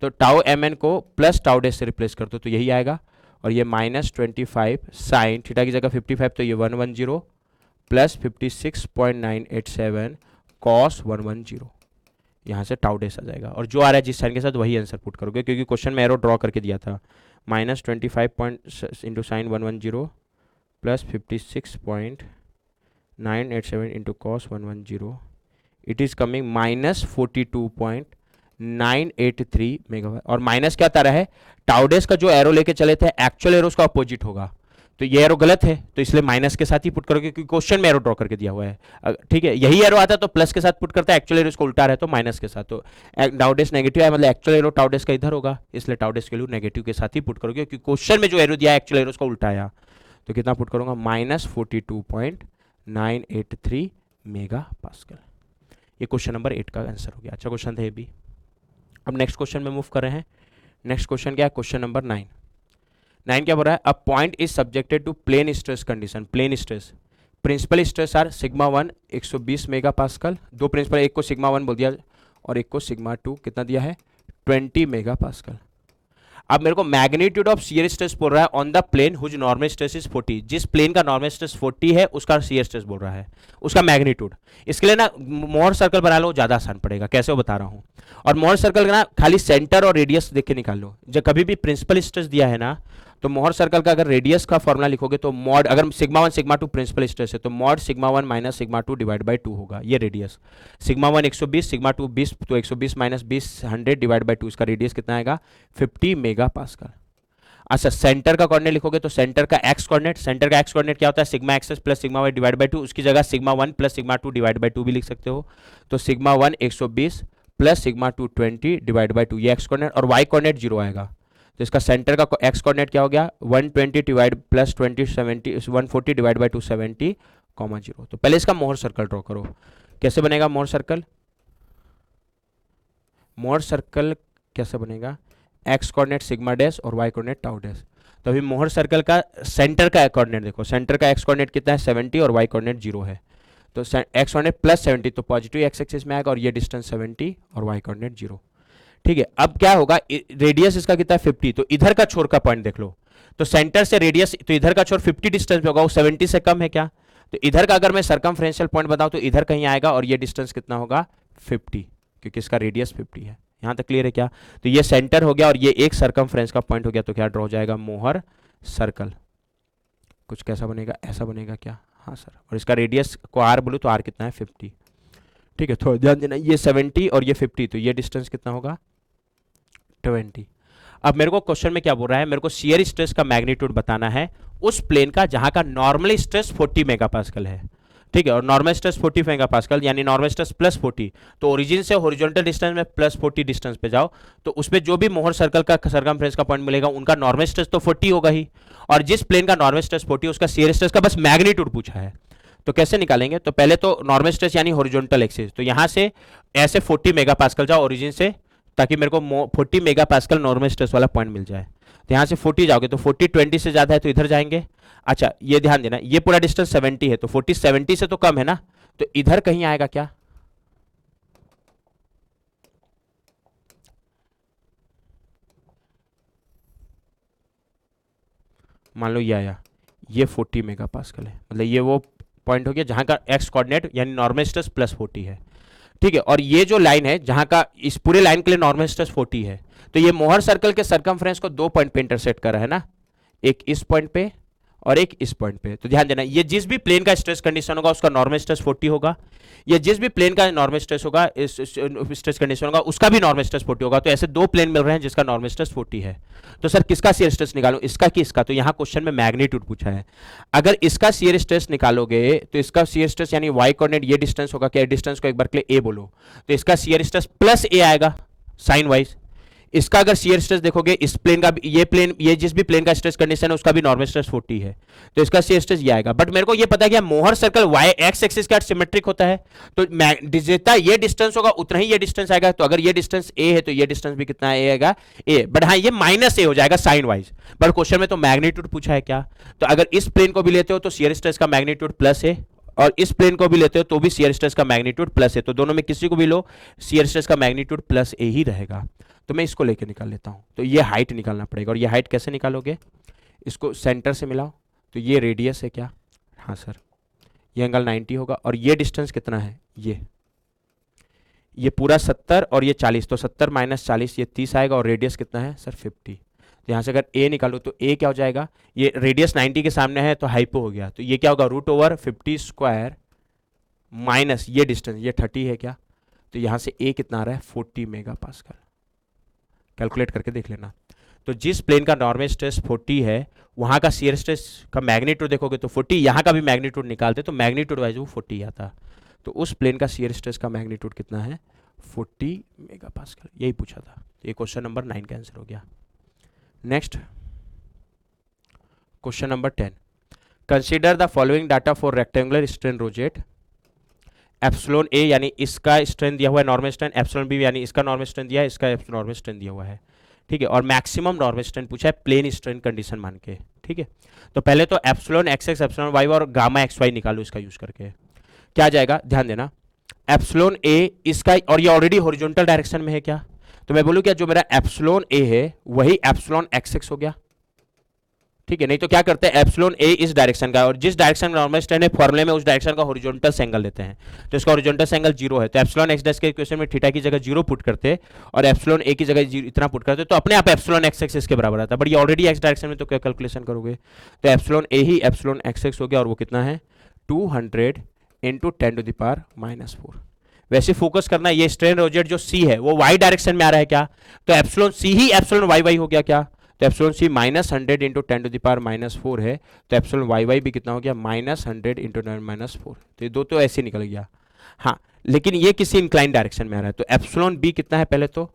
तो टाउ एम एन को प्लस टाउ डेस से रिप्लेस कर दो तो यही आएगा। और ये माइनस 25 साइन थीटा की जगह 55 तो ये 110 प्लस 56.987 कॉस 110, यहाँ से टाउ डेस आ जाएगा। और जो आ रहा है जिस साइन के साथ वही आंसर पुट करोगे क्योंकि क्वेश्चन में एरो ड्रॉ करके दिया था। Minus 25 into sine 110 plus 56.987 into cos 110 it is coming minus 42.983 megawatt. और माइनस क्या आ रहा है टाउ डेस का जो एरो लेके चले थे एक्चुअल एरो उसका अपोजिट होगा, तो ये एरो गलत है तो इसलिए माइनस के साथ ही पुट करोगे क्योंकि क्वेश्चन में एरो ड्रॉ करके दिया हुआ है। ठीक है यही एरो आता तो प्लस के साथ पुट करता है, एक्चुअल एरो इसको उल्टा रहा है तो माइनस के साथ, तो टाउडेस नेगेटिव है मतलब एक्चुअल एरो टाउडेस का इधर होगा इसलिए टाउडेस के लिए नेगेटिव के साथ ही पुट करोगे क्योंकि क्वेश्चन में जो एरो दिया है एक्चुअल एरो उसका उल्टा आया। तो कितना पुट करूंगा माइनस 42.983 मेगा पास्कल। ये क्वेश्चन नंबर 8 का आंसर हो गया। अच्छा क्वेश्चन था ये भी। अब नेक्स्ट क्वेश्चन में मूव कर रहे हैं। नेक्स्ट क्वेश्चन क्या है क्वेश्चन नंबर 9 क्या बोल रहा है a point is subjected to plane stress condition. Plane stress principal stress are sigma 1 120 megapascal, दो प्रिंसिपल एक को सिग्मा 1 बोल दिया और एक को सिग्मा 2 कितना दिया है 20 मेगा पास्कल। अब मेरे को मैग्नीट्यूड ऑफ शियर स्ट्रेस बोल रहा है on the plane whose normal stress is 40। जिस प्लेन का नॉर्मल स्ट्रेस 40 है उसका शियर स्ट्रेस बोल रहा है उसका मैग्नीट्यूड। इसके लिए ना मोहर सर्कल बना लो ज़्यादा आसान पड़ेगा, कैसे वो बता रहा हूँ। और मोहर सर्कल का ना खाली सेंटर और रेडियस देख के निकाल लो। जब कभी भी प्रिंसिपल स्ट्रेस दिया है ना तो मोहर सर्कल का अगर रेडियस का फॉर्मुला लिखोगे तो मॉड अगर सिग्मा 1 सिग्मा 2 प्रिंसिपल स्ट्रेस है तो mod sigma 1 minus sigma 2 divide by 2 होगा ये रेडियस। सिग्मा 1 120 सिग्मा 2 20 तो 120 माइनस 20 100 डिवाइड बाई 2 इसका रेडियस कितना आएगा 50 मेगा पास्कल। अच्छा सेंटर का कोऑर्डिनेट लिखोगे तो सेंटर का एक्स कोऑर्डिनेट क्या होता है sigma x plus sigma Y divide by 2, उसकी जगह sigma 1 plus sigma 2 divide by 2 भी लिख सकते हो। तो sigma 1 120 plus sigma 2 20 divide by 2 ये एक्स कोऑर्डिनेट और वाई कोऑर्डिनेट 0 आएगा। तो इसका सेंटर का एक्स कोऑर्डिनेट क्या हो गया 120 divide plus 20 70 140 divide by 2 70 comma 0। तो पहले इसका मोहर सर्कल ड्रॉ करो। कैसे बनेगा मोहर सर्कल कैसे बनेगा एक्स कोऑर्डिनेट सिग्मा डैश और वाई कोऑर्डिनेट टाउ डैश। तो अभी मोहर सर्कल का सेंटर का कोऑर्डिनेट देखो, सेंटर का एक्स कोऑर्डिनेट कितना है 70 और वाई कोऑर्डिनेट 0 है। तो एक्स कोऑर्डिनेट प्लस 70 तो पॉजिटिव एक्स एक्सिस में आएगा और ये डिस्टेंस 70 और वाई कोऑर्डिनेट 0। ठीक है अब क्या होगा रेडियस इसका कितना है 50, तो इधर का छोर का पॉइंट देख लो। तो सेंटर से रेडियस तो इधर का छोर 50 डिस्टेंस पे होगा, वो 70 से कम है क्या। तो इधर का अगर मैं सर्कमफ्रेंशियल पॉइंट बताऊं तो इधर कहीं आएगा और ये डिस्टेंस कितना होगा 50। क्योंकि इसका रेडियस 50 है। यहाँ तक क्लियर है क्या? तो ये सेंटर हो गया और ये एक सर्कमफ्रेंस का पॉइंट हो गया, तो क्या ड्रॉ हो जाएगा? Mohr circle. कुछ कैसा बनेगा? ऐसा बनेगा क्या? हाँ सर। और इसका रेडियस को आर बोलूँ तो आर कितना है? 50। ठीक है, थोड़ा ध्यान देना, ये 70 और ये 50, तो ये डिस्टेंस कितना होगा? 20। अब मेरे को क्वेश्चन में क्या बोल रहा है? मेरे को शियर स्ट्रेस का मैग्नीट्यूड बताना है उस प्लेन का जहां का नॉर्मल स्ट्रेस 40 मेगापास्कल है। ठीक है, और नॉर्मल स्ट्रेस 40 मेगापास्कल यानी नॉर्मल स्ट्रेस प्लस 40, तो ओरिजिन से हॉरिजॉन्टल डिस्टेंस में प्लस 40 डिस्टेंस पे जाओ, तो उस पे जो भी मोहर सर्कल का सर्कमफ्रेंस का पॉइंट मिलेगा उनका नॉर्मल स्ट्रेस तो 40 होगा ही, और जिस प्लेन का नॉर्मल स्ट्रेस 40 उसका शियर स्ट्रेस का बस मैग्नीट्यूड पूछा है। तो कैसे निकालेंगे? तो पहले तो नॉर्मल स्ट्रेस यानी हॉरिजॉन्टल एक्सिस, तो यहां से ऐसे 40 मेगापास्कल जाओ ओरिजिन से, ताकि मेरे को 40 मेगापास्कल नॉर्मल स्ट्रेस वाला पॉइंट मिल जाए। तो यहाँ से 40 जाओगे तो 40 20 से ज़्यादा है तो इधर जाएंगे। अच्छा, ये ध्यान देना, ये पूरा डिस्टेंस 70 है, तो 40 70 से तो कम है ना, तो इधर कहीं आएगा क्या? मान लो ये आया, ये 40 मेगापास्कल है, मतलब ये वो पॉइंट हो गया जहां का एक्स कोऑर्डिनेट यानी नॉर्मल स्ट्रेस प्लस 40 है। ठीक है, और ये जो लाइन है जहां का इस पूरे लाइन के लिए नॉर्मल स्ट्रेस 40 है, तो ये मोहर सर्कल के सर्कमफ्रेंस को दो पॉइंट पे इंटरसेक्ट कर रहा है ना, एक इस पॉइंट पे और एक इस पॉइंट पे। तो ध्यान देना, ये जिस भी प्लेन का स्ट्रेस कंडीशन होगा उसका नॉर्मल स्ट्रेस 40 होगा, ये जिस भी प्लेन का नॉर्मल स्ट्रेस होगा स्ट्रेस कंडीशन होगा उसका भी नॉर्मल स्ट्रेस 40 होगा। तो ऐसे दो प्लेन मिल रहे हैं जिसका नॉर्मल स्ट्रेस 40 है। तो सर किसका शियर स्ट्रेस निकालूं, इसका कि इसका? तो यहाँ क्वेश्चन में मैग्नीट्यूड पूछा है। अगर इसका शियर स्ट्रेस निकालोगे तो इसका शियर स्ट्रेस यानी वाई कोऑर्डिनेट ये डिस्टेंस होगा, क्या डिस्टेंस को एक बार के लिए ए बोलो, तो इसका शियर स्ट्रेस प्लस ए आएगा साइन वाइज। इसका अगर शियर स्ट्रेस देखोगे इस प्लेन का ये प्लेन, ये जिस भी प्लेन का स्ट्रेस कंडीशन है उसका भी नॉर्मल स्ट्रेस 40 है, तो इसका शियर स्ट्रेस ये आएगा। बट मेरे को ये पता है कि Mohr circle y x axis का सिमेट्रिक होता है, तो जितना ये डिस्टेंस होगा उतना ही ये डिस्टेंस आएगा। तो अगर ये डिस्टेंस ए है तो ये डिस्टेंस भी कितना आएगा? ए। बट हाँ, ये माइनस ए हो जाएगा साइन वाइज। बट क्वेश्चन में तो मैग्नीट्यूड पूछा है क्या, तो अगर इस प्लेन को भी लेते हो तो शियर स्ट्रेस का मैग्नीट्यूड प्लस है, और इस प्लेन को भी लेते हो तो भी शियर स्ट्रेस का मैग्नीट्यूड प्लस है। तो दोनों में किसी को भी लो, शियर स्ट्रेस का मैग्नीट्यूड प्लस ए ही रहेगा। तो मैं इसको लेके निकाल लेता हूं। तो ये हाइट निकालना पड़ेगा, और ये हाइट कैसे निकालोगे? इसको सेंटर से मिलाओ, तो ये रेडियस है क्या? हाँ सर। ये एंगल 90 होगा, और ये डिस्टेंस कितना है? ये पूरा 70 और ये 40, तो 70 माइनस 40 ये 30 आएगा, और रेडियस कितना है सर? 50। तो यहाँ से अगर ए निकालो तो ए क्या हो जाएगा? ये रेडियस 90 के सामने है तो हाइपो हो गया, तो ये क्या होगा? √50 स्क्वायर माइनस ये डिस्टेंस, ये 30 है क्या? तो यहाँ से ए कितना आ रहा है? 40 मेगापास्कल। कैलकुलेट करके देख लेना। तो जिस प्लेन का नॉर्मल स्ट्रेस 40 है वहां का शियर स्ट्रेस का मैग्नीट्यूड देखोगे तो 40, यहाँ का भी मैग्नीट्यूड निकालते तो मैग्नीट्यूड वाइज वो 40 आता। तो उस प्लेन का शियर स्ट्रेस का मैग्नीट्यूड कितना है? 40 मेगापास्कल। यही पूछा था। ये क्वेश्चन नंबर 9 का आंसर हो गया। Next question number 10, consider the following data for rectangular strain rosette. Epsilon A यानी इसका स्ट्रेंथ दिया हुआ है नॉर्मल स्ट्रेंथ, एप्सिलॉन बी यानी इसका नॉर्मल स्ट्रेंथ दिया है, इसका नॉर्मल स्ट्रेंथ दिया हुआ है। ठीक है, और मैक्सिमम नॉर्मल स्ट्रेंथ पूछा है प्लेन स्ट्रेन कंडीशन मान के। ठीक है, तो पहले तो epsilon x x, epsilon y और गामा एक्स वाई निकालो इसका यूज करके। क्या आ जाएगा? ध्यान देना, एप्सिलॉन ए इसका, और ये ऑलरेडी हॉरिजॉन्टल डायरेक्शन में है क्या, तो मैं बोलूँ क्या जो मेरा एप्सिलॉन ए है वही एप्सिलॉन एक्स एक्स हो गया। ठीक है, नहीं तो क्या करते हैं, एप्सिलॉन ए इस डायरेक्शन का, और जिस डायरेक्शन में नॉर्मल स्ट्रेन है फॉर्मूले में उस डायरेक्शन का हॉरिजॉन्टल एंगल लेते हैं, तो इसका हॉरिजॉन्टल एंगल 0 है, तो एप्सिलॉन एक्स डैश के इक्वेशन में थीटा की जगह 0 पुट करते और एप्सिलॉन ए की जगह इतना पुट करते तो अपने आप एप्सिलॉन एक्स एक्स के बराबर आता। बट ये ऑलरेडी एक्स डायरेक्शन में, तो क्या कैलकुलेशन करोगे, तो एप्सिलॉन ए ही एप्सिलॉन एक्स एक्स हो गया, और वो कितना है? 200 × 10⁻⁴। वैसे फोकस करना, ये स्ट्रेन रोजेट जो सी है वो वाई डायरेक्शन में आ रहा है क्या, तो एप्सिलॉन सी ही एप्सिलॉन वाई वाई हो गया क्या, तो एप्सिलॉन सी -100 × 10⁻⁴ है, तो एप्सिलॉन वाई वाई भी कितना हो गया? -100 × 10⁻⁴। तो ये दो तो ऐसे निकल गया। हाँ, लेकिन ये किसी इंक्लाइन डायरेक्शन में आ रहा है, तो एप्सिलॉन बी कितना है? पहले तो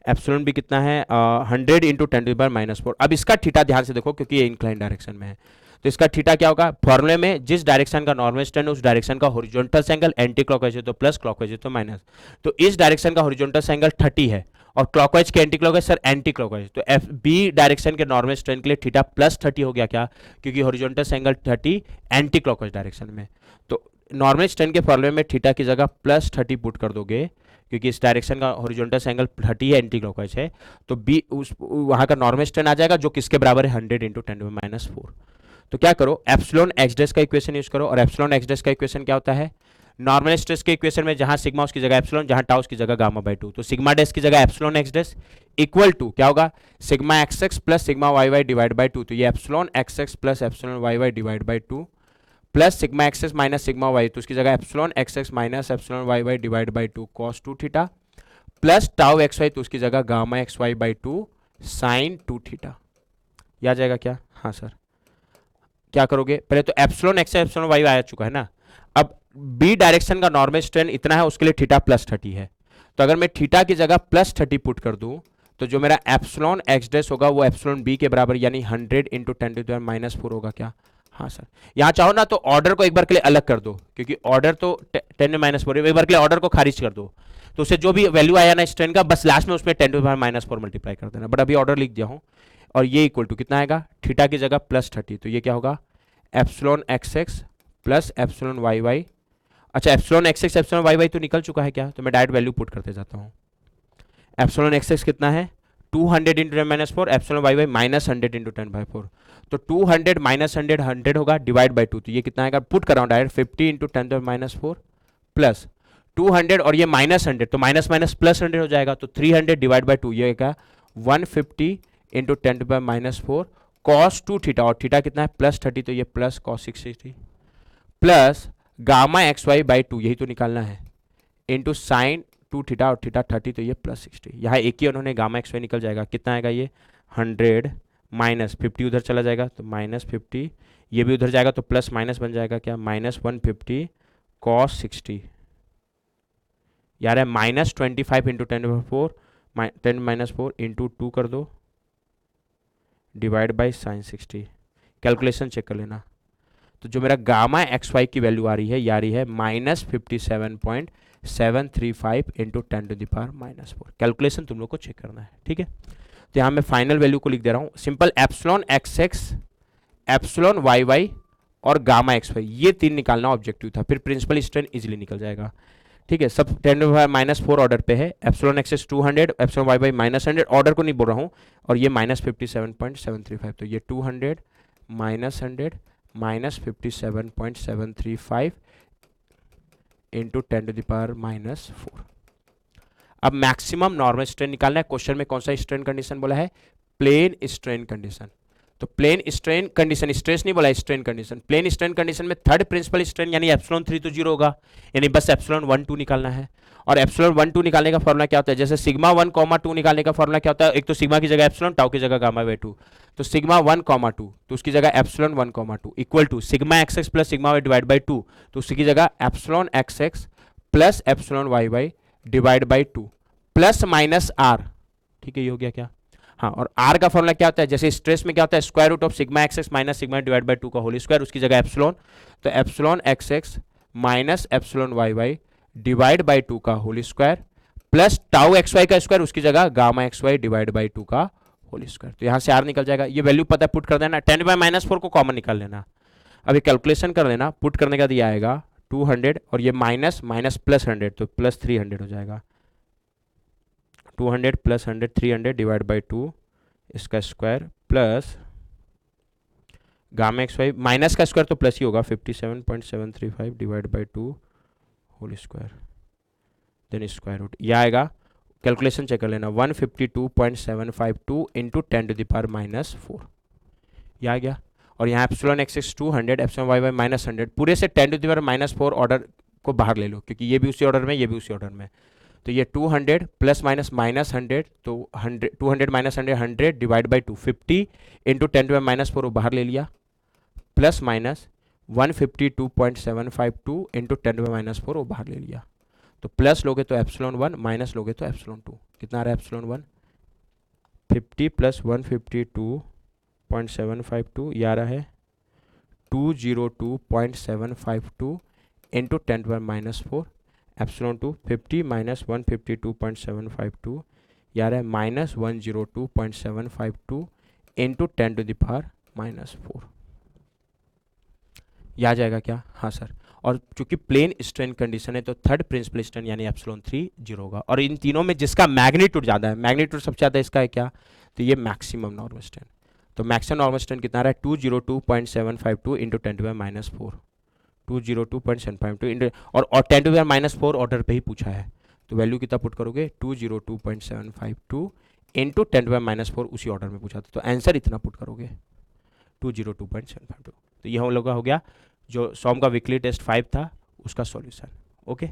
एप्सिलॉन बी कितना है? 100 × 10⁻⁴। अब इसका थीटा ध्यान से देखो क्योंकि ये इंक्लाइन डायरेक्शन में है, तो इसका थीटा क्या होगा? फॉर्मूले में जिस डायरेक्शन का नॉर्मल स्ट्रेन उस डायरेक्शन का हॉरिजॉन्टल एंगल एंटी क्लॉकवाइज है तो प्लस, क्लॉकवाइज है तो माइनस। तो इस डायरेक्शन का हॉरिजॉन्टल एंगल 30 है, और क्लॉकवाइज के anti clockwise sir anti clockwise, तो एफ बी डायरेक्शन के नॉर्मल स्ट्रेन के लिए थीटा +30 हो गया क्या, क्योंकि horizontal angle 30 anti clockwise direction में। तो नॉर्मल स्ट्रेन के फॉर्मूले में थीटा की जगह +30 पुट कर दोगे, क्योंकि इस डायरेक्शन का हॉरिजॉन्टल एंगल 30 है, एंटी क्लॉकवाइज है, तो बी उस वहां का नॉर्मल स्ट्रेन आ जाएगा जो किसके बराबर है? 100 × 10⁻⁴। तो क्या करो, एप्सिलॉन एक्स डैश का इक्वेशन यूज करो, और एप्सिलॉन एक्स डैश का इक्वेशन क्या होता है? नॉर्मल स्ट्रेस के इक्वेशन में जहां सिग्मा उसकी जगह एप्सिलॉन, जहां टाउ उसकी जगह गामा बाई 2, तो सिग्मा डैश की जगह epsilon x dash equal to क्या होगा, sigma x x plus sigma Y Y divide by 2, तो ये epsilon x x plus epsilon Y Y divide by 2 plus sigma x x minus sigma Y, तो उसकी जगह epsilon x x minus epsilon Y Y divide by 2 cos 2 theta plus tau x Y, तो उसकी जगह gamma x y by 2 sine 2 theta. ये आ जाएगा क्या? हाँ सर। क्या करोगे, पहले तो एप्सिलॉन एक्स एप्सिलॉन वाई आ चुका है ना, अब बी डायरेक्शन का नॉर्मल स्ट्रेन इतना है, उसके लिए थीटा प्लस 30 है, तो अगर मैं थीटा की जगह प्लस 30 पुट कर दूं तो जो मेरा एप्सिलॉन एक्स डैश होगा वो एप्सिलॉन बी के बराबर यानी 100 इंटू 10⁻⁴ होगा क्या? हाँ सर। यहाँ चाहो ना तो ऑर्डर को एक बार के लिए अलग कर दो, क्योंकि ऑर्डर तो 10⁻⁴, एक बार के लिए ऑर्डर को खारिज कर दो, तो उससे जो भी वैल्यू आया ना स्ट्रेन का बस लास्ट में उसमें 10⁻⁴ मल्टीप्लाई कर देना, बट अभी ऑर्डर लिख दिया हूँ। और ये इक्वल टू कितना आएगा, थीटा की जगह प्लस 30, तो ये क्या होगा epsilon x x plus epsilon Y y. अच्छा epsilon x x epsilon Y Y तो निकल चुका है क्या, तो मैं डायरेक्ट वैल्यू पुट करते जाता हूँ। एप्सिलॉन एक्स एक्स कितना है 200 into 10⁻⁴, epsilon Y y minus 100 into 10⁻⁴, तो 200 माइनस 100 100 होगा डिवाइड बाई 2, तो ये कितना आएगा, पुट कर रहा हूँ डायरेक्ट 50 इंटू 10⁻⁴ प्लस 200 और ये माइनस 100, तो माइनस माइनस प्लस 100 हो जाएगा, तो 300 डिवाइड बाई 2, ये क्या 150 इंटू 10⁻⁴ कॉस 2 थीटा, और थीटा कितना है प्लस 30, तो ये plus cos 60 plus gamma x y by 2, यही तो निकालना है, इंटू साइन 2 थीटा, और थीटा 30, तो ये प्लस 60, यहाँ एक ही उन्होंने गामा एक्स वाई निकल जाएगा, कितना आएगा ये 100 माइनस 50 उधर चला जाएगा तो माइनस 50, ये भी उधर जाएगा तो प्लस माइनस बन जाएगा क्या माइनस 150 कॉस 60, यार है माइनस 25 इंटू 10⁻⁴ इंटू 2 कर दो divide by sine 60, calculation check कर लेना, तो जो मेरा गामा एक्स वाई की वैल्यू आ रही है, ये आ रही है -57.735 इंटू 10⁻⁻⁴। कैलकुलेशन तुम लोग को चेक करना है, ठीक है। तो यहाँ मैं फाइनल वैल्यू को लिख दे रहा हूँ, simple epsilon x x epsilon Y Y और गामा एक्स वाई, ये तीन निकालना ऑब्जेक्टिव था, फिर प्रिंसिपल स्ट्रेन इजीली निकल जाएगा, ठीक है। सब 10⁻⁴ ऑर्डर पे है, epsilon x x 200, epsilon Y y -100, order को नहीं बोल रहा हूँ, और ये -57.735, तो ये 200 -100 -57.735 इंटू 10⁻⁻⁴। अब मैक्सिमम नॉर्मल स्ट्रेन निकालना है, क्वेश्चन में कौन सा स्ट्रेन कंडीशन बोला है, प्लेन स्ट्रेन कंडीशन, तो प्लेन स्ट्रेन कंडीशन, स्ट्रेस नहीं बोला है, strain condition, plane strain condition में थर्ड प्रिंसिपल स्ट्रेन यानी एप्सिलॉन 3 तो 0 होगा, यानी बस एप्सिलॉन 1 2 निकालना है, और एप्सिलॉन 1 2 निकालने का फॉर्मूला क्या होता है, जैसे सिग्मा 1 2 निकालने का फॉर्मूला क्या होता है, एक तो सिग्मा की जगह एप्सिलॉन, टाउ की जगह गामा बाई 2, तो सिग्मा 1 2, तो उसकी जगह epsilon 1 2 equal to sigma x x plus sigma Y divide by 2, तो उसकी जगह epsilon x x plus epsilon Y Y divide by 2 plus minus R, ठीक है, ये हो गया क्या। हाँ, और आर का फॉर्मूला क्या होता है, जैसे स्ट्रेस में क्या होता है, square root of sigma x x minus sigma divide by 2 का होल स्क्वायर, उसकी जगह एप्सिलॉन, तो epsilon x x minus epsilon Y Y divide by 2 का whole square plus tau x Y का स्क्वायर, उसकी जगह gamma x Y divide by 2 का whole square, तो यहाँ से आर निकल जाएगा, ये वैल्यू पता है पुट कर देना, 10⁻⁴ को कॉमन निकाल लेना, अभी कैलकुलेशन कर लेना, पुट करने का दिया आएगा 200, और ये माइनस माइनस प्लस 100, तो प्लस 300 हो जाएगा, 200 प्लस 100 300 डिवाइड बाई 2 इसका square plus gamma x y minus का स्क्वायर तो प्लस ही होगा 57.735 divide by 2 whole square then square root, यह आएगा, कैलकुलेशन चेक कर लेना 152.752 इंटू 10⁻⁻⁴, यह आ गया, और यहाँ epsilon x x 200 epsilon Y y -100, पूरे से 10⁻⁻⁴ ऑर्डर को बाहर ले लो, क्योंकि ये भी उसी ऑर्डर में, ये भी उसी ऑर्डर में, तो ये 200 प्लस माइनस -100, तो 100 200 -100 100 डिवाइड बाई 2 50 इंटू 10⁻⁻⁴ बाहर ले लिया, प्लस माइनस 152.752 इंटू 10⁻⁴ बाहर ले लिया, तो प्लस लोगे तो एप्सिलॉन 1, माइनस लोगे तो एप्सिलॉन 2, कितना आ रहा है एप्सिलॉन 1 50 प्लस 152.752, ये आ रहा है 202.752 इंटू 10⁻⁴, एप्सिलॉन 2 50 माइनस 152.752, यार है माइनस 102.752 इंटू 10⁻⁻⁴, यह आ जाएगा क्या, हाँ सर। और चूंकि प्लेन स्ट्रेन कंडीशन है तो थर्ड प्रिंसिपल स्ट्रेन यानी एप्सिलॉन 3 0 होगा, और इन तीनों में जिसका मैग्नीट्यूड ज़्यादा है, मैग्नीट्यूड सबसे ज़्यादा इसका है क्या, तो ये मैक्सिमम नॉर्मल स्ट्रेन, तो मैक्सिमम नॉर्मल स्ट्रेन कितना रहा है 202.752 इंटू 10⁻⁴, 202.752 और 10⁻⁻4 ऑर्डर पे ही पूछा है, तो वैल्यू कितना पुट करोगे 202.752 इंटू 10⁻⁻4, उसी ऑर्डर में पूछा था, तो आंसर इतना पुट करोगे 202.752। तो ये हम लोग का हो गया जो सॉम का वीकली टेस्ट 5 था उसका सॉल्यूशन। ओके।